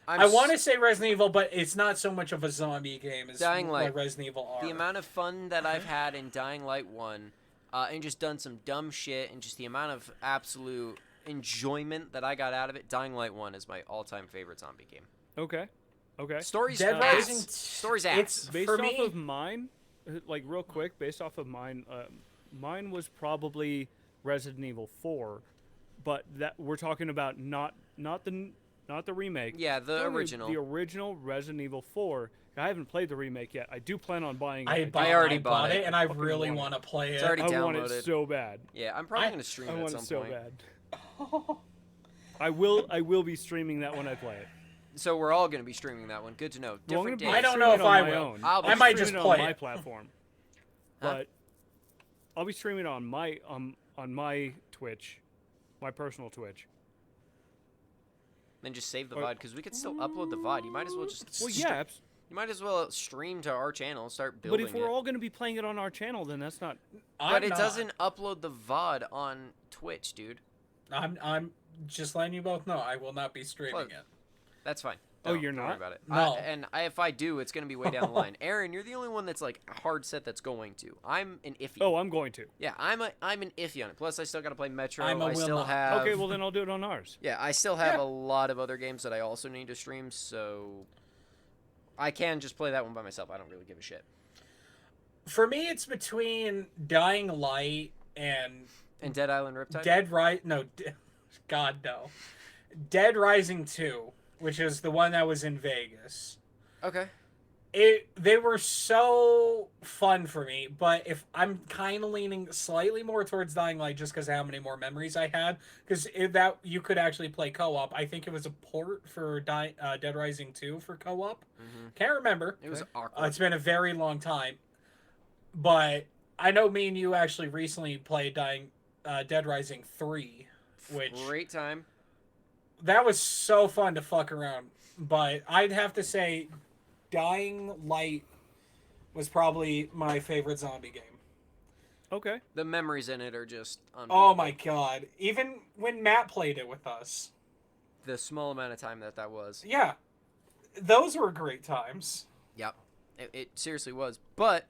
I'm want to say Resident Evil, but it's not so much of a zombie game as Dying Light. what Resident Evil are. The amount of fun that I've had in Dying Light 1 and just done some dumb shit and just the amount of absolute enjoyment that I got out of it, Dying Light 1 is my all-time favorite zombie game. Okay. Story's Dead ass. Rising Story's ass. it's Based for off me. of mine, like real quick, based off of mine, mine was probably Resident Evil 4, but that we're talking about not the remake. Yeah, the Talking original. The original Resident Evil 4. I haven't played the remake yet. I do plan on buying it. I already bought it, it. and I Fucking really want it. want to play it. It's already I want downloaded. it so bad. Yeah, I'm probably gonna stream I it at want some it so point. bad. I will be streaming that when I play it. So we're all gonna be streaming that one. Good to know. Well, I'm Different gonna days. be I don't know streaming if it on I my will. own. I'll be I might streaming just it play on my it. platform, Huh? but I'll be streaming it on my Twitch, my personal Twitch. Then just save the Or- VOD because we could still upload the VOD. You might as well just. Well, yeah, You might as well stream to our channel. Start but building if we're it. all going to be playing it on our channel, then that's not. But I'm it not. doesn't upload the VOD on Twitch, dude. I'm just letting you both know I will not be streaming Look. it. That's fine. Oh, Don't you're worry not? about it. No. If I do, it's gonna be way down the line. Aaron, you're the only one that's like hard set that's going to. I'm an iffy. Oh, I'm going to. Yeah, I'm an iffy on it. Plus, I still gotta play Metro. I'm a I will still not. have. Okay, well then I'll do it on ours. Yeah, I still have Yeah. a lot of other games that I also need to stream, so I can just play that one by myself. I don't really give a shit. For me, it's between Dying Light and And Dead Island Riptide. God no, Dead Rising 2, which is the one that was in Vegas. Okay. They were so fun for me, but if I'm kind of leaning slightly more towards Dying Light just because of how many more memories I had, because that you could actually play co-op. I think it was a port for Dead Rising 2 for co-op. Can't remember. It was Okay. awkward. It's been a very long time, but I know me and you actually recently played Dead Rising 3, which Great time. that was so fun to fuck around. But I'd have to say Dying Light was probably my favorite zombie game. Okay. The memories in it are just Oh my god. Even when Matt played it with us. The small amount of time that was. Yeah. Those were great times. Yep. It seriously was. But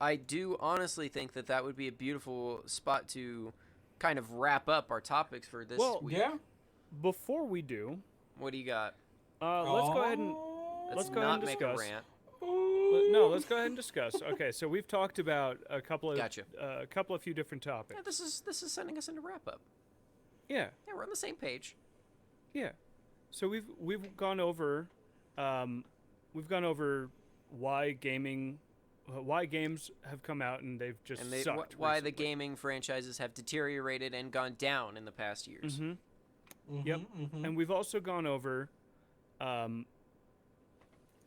I do honestly think that would be a beautiful spot to kind of wrap up our topics for this Well, week. Yeah. Before we do, What do you got? let's go ahead and Let's Let's go not ahead and make discuss. a rant. no, let's go ahead and discuss. Okay, so we've talked about a couple of Gotcha. a few different topics. Yeah, this is sending us into wrap up. Yeah, Yeah, we're on the same page. yeah. So we've gone over why games have come out and they've just And sucked. why the recently. gaming franchises have deteriorated and gone down in the past years. Mhm. Mhm, Yep. mhm. And we've also gone over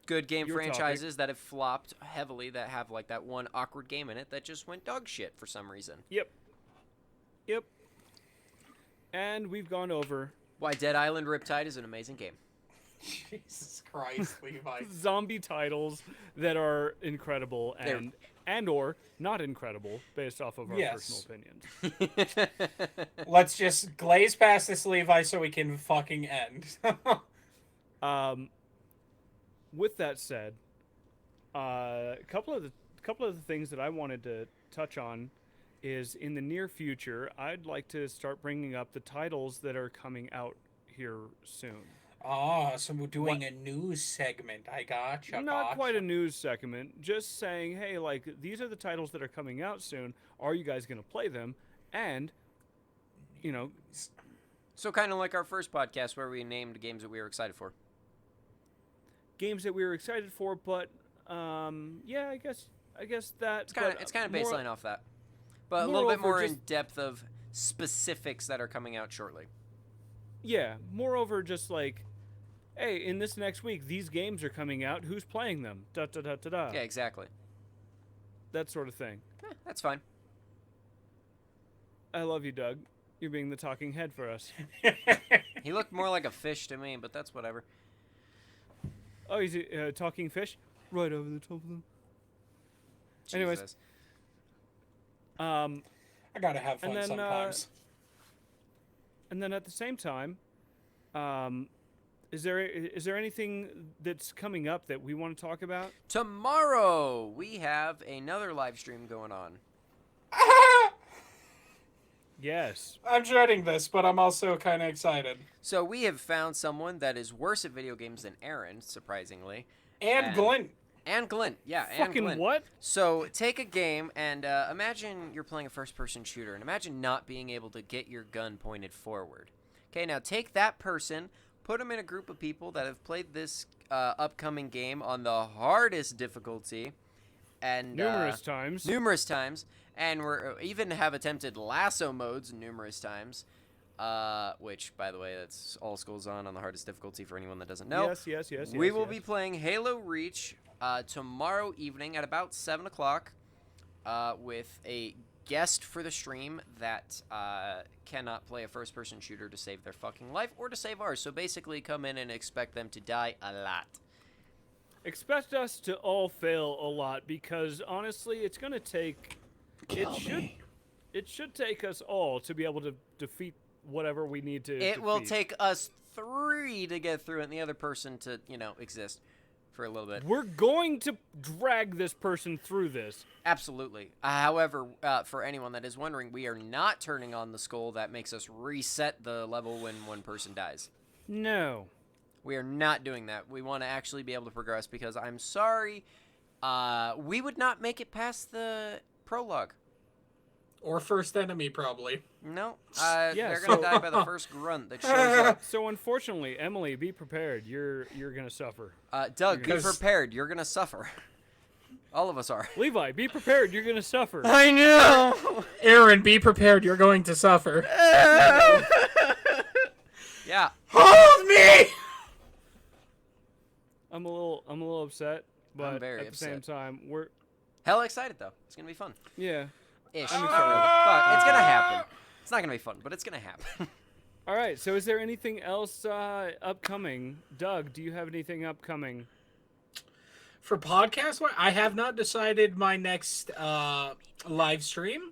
Good game Your topic. franchises that have flopped heavily, that have like that one awkward game in it that just went dog shit for some reason. Yep. And we've gone over Why Dead Island Riptide is an amazing game. Jesus Christ, Levi. zombie titles that are incredible They're- and or not incredible based off of our Yes. personal opinions. Let's just glaze past this, Levi, so we can fucking end. With that said, a couple of the things that I wanted to touch on is in the near future, I'd like to start bringing up the titles that are coming out here soon. So we're doing a news segment. I gotcha. Not quite a news segment, just saying, hey, like, these are the titles that are coming out soon. Are you guys going to play them? And, you know, So kind of like our first podcast where we named games that we were excited for. games that we were excited for, but, yeah, I guess that... It's kind of more- baseline off that, but a little bit moreover, more in just- depth of specifics that are coming out shortly. Yeah, moreover, just like, hey, in this next week, these games are coming out. Who's playing them? Da da da da da. Yeah, exactly. That sort of thing. That's fine. I love you, Doug. You're being the talking head for us. He looked more like a fish to me, but that's whatever. Oh, he's a talking fish? Right over the top of them. Anyways. Jesus. I gotta have fun And then, sometimes. And then at the same time, is there anything that's coming up that we want to talk about? Tomorrow we have another live stream going on. Yes. I'm dreading this, but I'm also kind of excited. So we have found someone that is worse at video games than Aaron, surprisingly. And Glenn. And Glenn, yeah, and Fucking Glenn. what? So take a game and imagine you're playing a first-person shooter, and imagine not being able to get your gun pointed forward. Okay, now take that person, put them in a group of people that have played this upcoming game on the hardest difficulty, and Numerous times. And we're even have attempted lasso modes numerous times. Which, by the way, that's all skulls on the hardest difficulty for anyone that doesn't know. Yes. We will be playing Halo Reach tomorrow evening at about 7 o'clock with a guest for the stream that cannot play a first-person shooter to save their fucking life or to save ours. So basically come in and expect them to die a lot. Expect us to all fail a lot because, honestly, it's going to take... It should take us all to be able to defeat whatever we need to It will defeat. take us 3 to get through it and the other person to, exist for a little bit. We're going to drag this person through this. Absolutely. However, for anyone that is wondering, we are not turning on the skull that makes us reset the level when one person dies. No. We are not doing that. We want to actually be able to progress because I'm sorry, we would not make it past the prologue. Or first enemy, probably. No, Yeah, they're gonna die by the first grunt that shows up. So unfortunately, Emily, be prepared. You're gonna suffer. Doug, be Because- prepared. You're gonna suffer. All of us are. Levi, be prepared. You're gonna suffer. I know. Aaron, be prepared. You're going to suffer. Yeah. Hold me! I'm a little upset, but very at the same upset. time, we're Hella excited though. It's gonna be fun. yeah. Ish. I'm Fuck, excited. it's gonna happen. It's not gonna be fun, but it's gonna happen. All right. So is there anything else upcoming? Doug, do you have anything upcoming? For podcast, I have not decided my next live stream.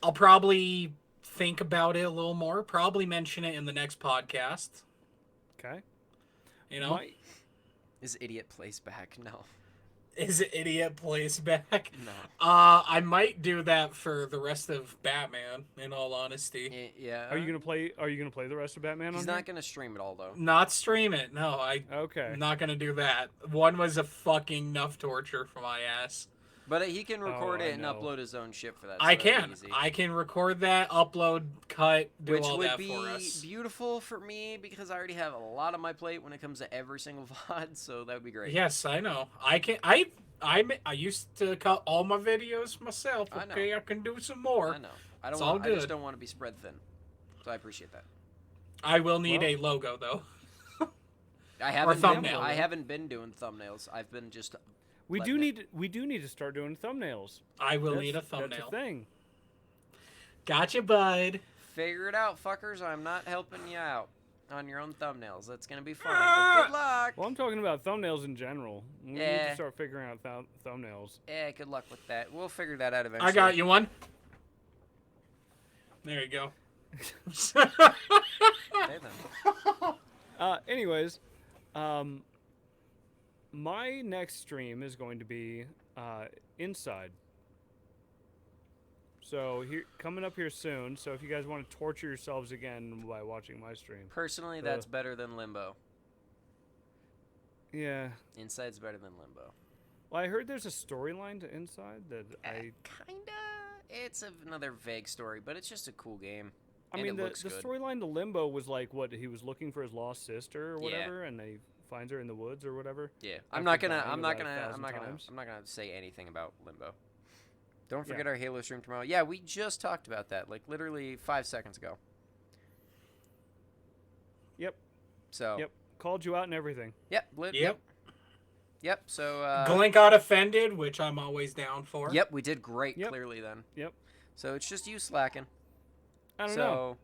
I'll probably think about it a little more. Probably mention it in the next podcast. Okay. You know, My- Is Idiot Plays back? No. is it Idiot Plays back? No. I might do that for the rest of Batman. In all honesty, Yeah. Are you gonna play? Are you gonna play the rest of Batman? He's on not gonna stream it all though. not stream it. No, here? Okay. I'm not gonna do that. One was a fucking enough torture for my ass. But he can record I it and know. upload his own shit for that. I so can. Easy. I can record that, upload, cut, do Which all would that be for us. beautiful for me because I already have a lot on my plate when it comes to every single VOD, so that would be great. Yes, I know. I can. I used to cut all my videos myself. I know. Okay, I can do some more. I know. I It's don't. all Want, I just good. don't want to be spread thin, so I appreciate that. I will need Well- a logo though. I haven't. thumbnail. I haven't been doing thumbnails. I've been just. We letting do it- need to start doing thumbnails. I will That's- need a That's thumbnail. a thing. Gotcha, bud. Figure it out, fuckers. I'm not helping you out on your own thumbnails. That's gonna be funny. But good luck. Well, I'm talking about thumbnails in general. We need Yeah. to start figuring out thumbnails. Yeah, good luck with that. We'll figure that out eventually. I got you one. There you go. Okay, then. Anyways, my next stream is going to be inside. So here, coming up here soon. So if you guys want to torture yourselves again by watching my stream, Personally, that's better than Limbo. yeah. Inside's better than Limbo. Well, I heard there's a storyline to Inside that Kinda. It's another vague story, but it's just a cool game. I And mean, it the looks good. storyline to Limbo was like what he was looking for his lost sister or Yeah. whatever, and they finds her in the woods or whatever. Yeah, After I'm not gonna dying about 1,000 times. I'm not gonna say anything about Limbo. Don't Yeah. forget our Halo stream tomorrow. Yeah, we just talked about that, like literally 5 seconds ago. Yep. So. Yep. Called you out and everything. Yep. Yep. Yep. So. Glenn got offended, which I'm always down for. Yep. We did great. Yep. Clearly then. Yep. So it's just you slacking. I don't so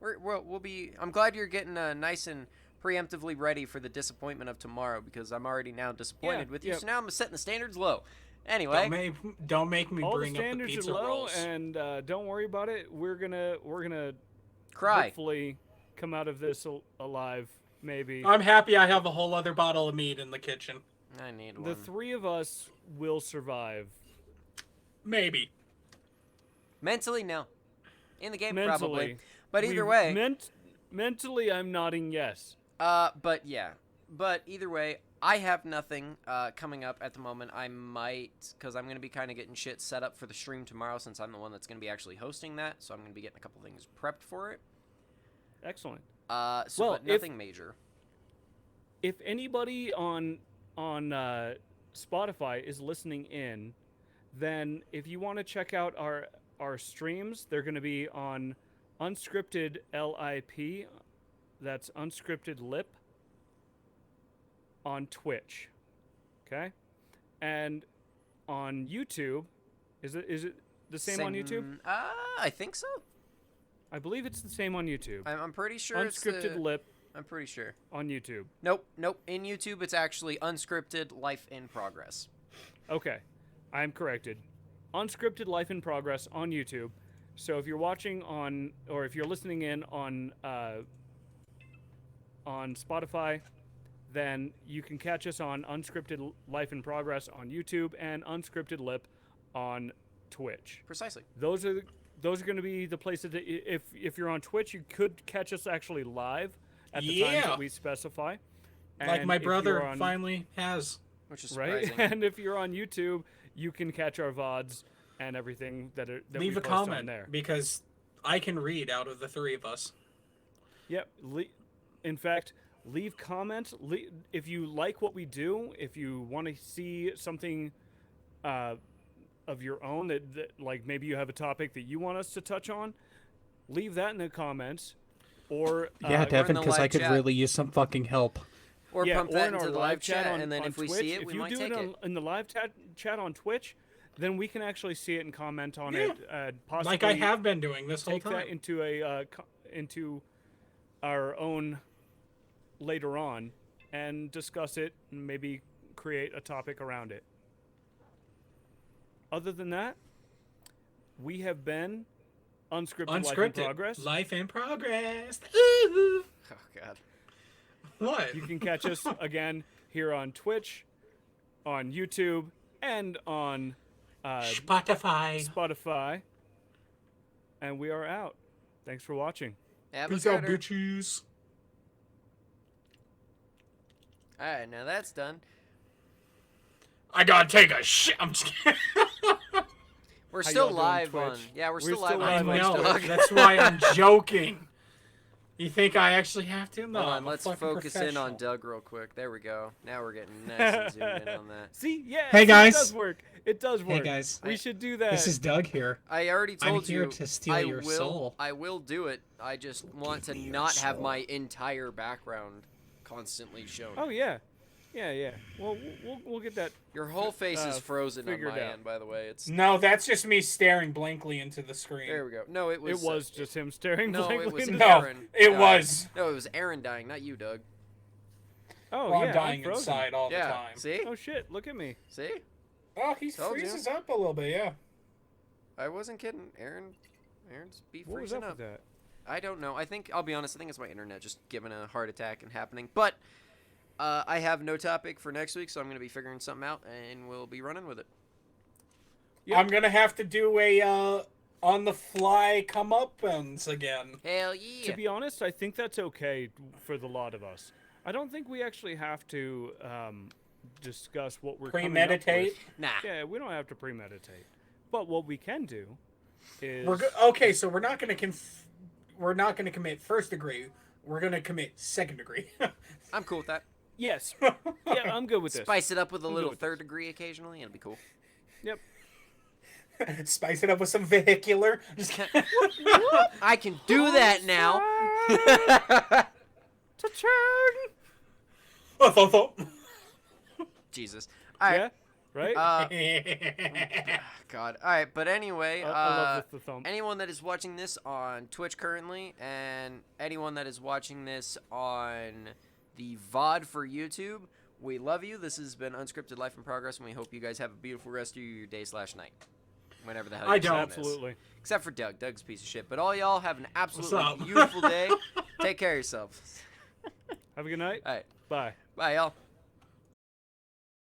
know. we'll be. I'm glad you're getting nice and preemptively ready for the disappointment of tomorrow because I'm already now disappointed with you. yep. So now I'm setting the standards low. Anyway. Don't make me All the bring up the standards pizza are low, rolls. and don't worry about it. We're gonna Cry. hopefully come out of this alive. Maybe I'm happy I have a whole other bottle of mead in the kitchen. I need the one. 3 of us will survive. Maybe. Mentally, no. In the game, Mentally, probably. But either way. Mentally, I'm nodding yes. But yeah. But either way, I have nothing coming up at the moment. I might, because I'm going to be kind of getting shit set up for the stream tomorrow since I'm the one that's going to be actually hosting that. So I'm going to be getting a couple things prepped for it. Excellent. But nothing major. If anybody on Spotify is listening in, then if you want to check out our streams, they're going to be on Unscripted LIP. That's Unscripted Lip on Twitch. Okay? And on YouTube, is it the same on YouTube? I think so. I believe it's the same on YouTube. I'm pretty sure Unscripted Lip I'm pretty sure. on YouTube. Nope. In YouTube, it's actually Unscripted Life in Progress. Okay, I'm corrected. Unscripted Life in Progress on YouTube. So if you're watching on, or if you're listening in on Spotify, then you can catch us on Unscripted Life in Progress on YouTube and Unscripted Lip on Twitch. Precisely. Those are going to be the places that if you're on Twitch, you could catch us actually live at the times that we specify. Like And my if you're brother on- finally has. Which is right? surprising. And if you're on YouTube, you can catch our VODs and everything that Leave we a post on comment there. because I can read out of the 3 of us. Yep. In fact, leave comments. If you like what we do, if you want to see something of your own that like maybe you have a topic that you want us to touch on, leave that in the comments. Or Yeah, Devin, the because I live could chat. really use some fucking help. Or pump or that in into our the live chat, and then on if we Twitch. see it, If we you might do take it it. in the live chat on Twitch, then we can actually see it and comment on it. Possibly Like I have been doing this whole take that time. into into our own later on and discuss it and maybe create a topic around it. Other than that, we have been Unscripted Life in Progress. Life in Progress. Oh God. What? You can catch us again here on Twitch, on YouTube, and on Spotify. And we are out. Thanks for watching. Peace out, bitches. Alright, now that's done. I gotta take a shit. I'm just kidding. We're How still y'all doing, live on. Twitch? Yeah, we're We're still still live I on live Twitch. on know. dog. That's why I'm joking. You think I actually have to? No. Hold on, I'm a let's fucking focus in on professional. Doug real quick. There we go. Now we're getting nice and zoomed in on that. See, yeah. Hey, see, guys. It does work. It does work. Hey guys, We should do that. this is Doug here. I already I'm told here you to steal I your will, soul. I will do it. I just want to Your not have soul. my entire background constantly shown. Oh yeah, yeah. Well, we'll get that. Your whole face is frozen on figured my out. end, by the way. It's No, that's just me staring blankly into the screen. there we go. No, it was. It was just him staring no, blankly it was into No, Aaron. it dying. was. No, it was Aaron dying, not you, Doug. Oh Well, yeah, I'm dying frozen. inside all the Yeah. time. See? Oh shit! Look at me. See? Oh, he Told you. freezes up a little bit, yeah. I wasn't kidding. Aaron's be What was freezing up up. with that? I don't know. I'll be honest, I think it's my internet just giving a heart attack and happening. But I have no topic for next week, so I'm going to be figuring something out, and we'll be running with it. Yep. I'm gonna have to do a on the fly comeuppance again. Hell yeah. To be honest, I think that's okay for the lot of us. I don't think we actually have to discuss what we're coming up Premeditate. with. Nah. Yeah, we don't have to premeditate. But what we can do is Okay, so we're not gonna commit first degree. We're gonna commit second degree. I'm cool with that. yes, yeah, I'm good with this. Spice it up with a I'm good little with third degree occasionally, it'll be cool. Yep. Spice it up with some vehicular. Just I can do that now. Jesus. All right. Yeah, right. God. All right, but anyway, I love the thumb. anyone that is watching this on Twitch currently, and anyone that is watching this on the VOD for YouTube, we love you. This has been Unscripted Life in Progress, and we hope you guys have a beautiful rest of your day/night. Whenever the hell I your don't. stream is. Absolutely. Except for Doug. Doug's a piece of shit. But all y'all have an up? absolutely beautiful day. Take care of yourselves. Have a good night. All right. Bye. Bye, y'all.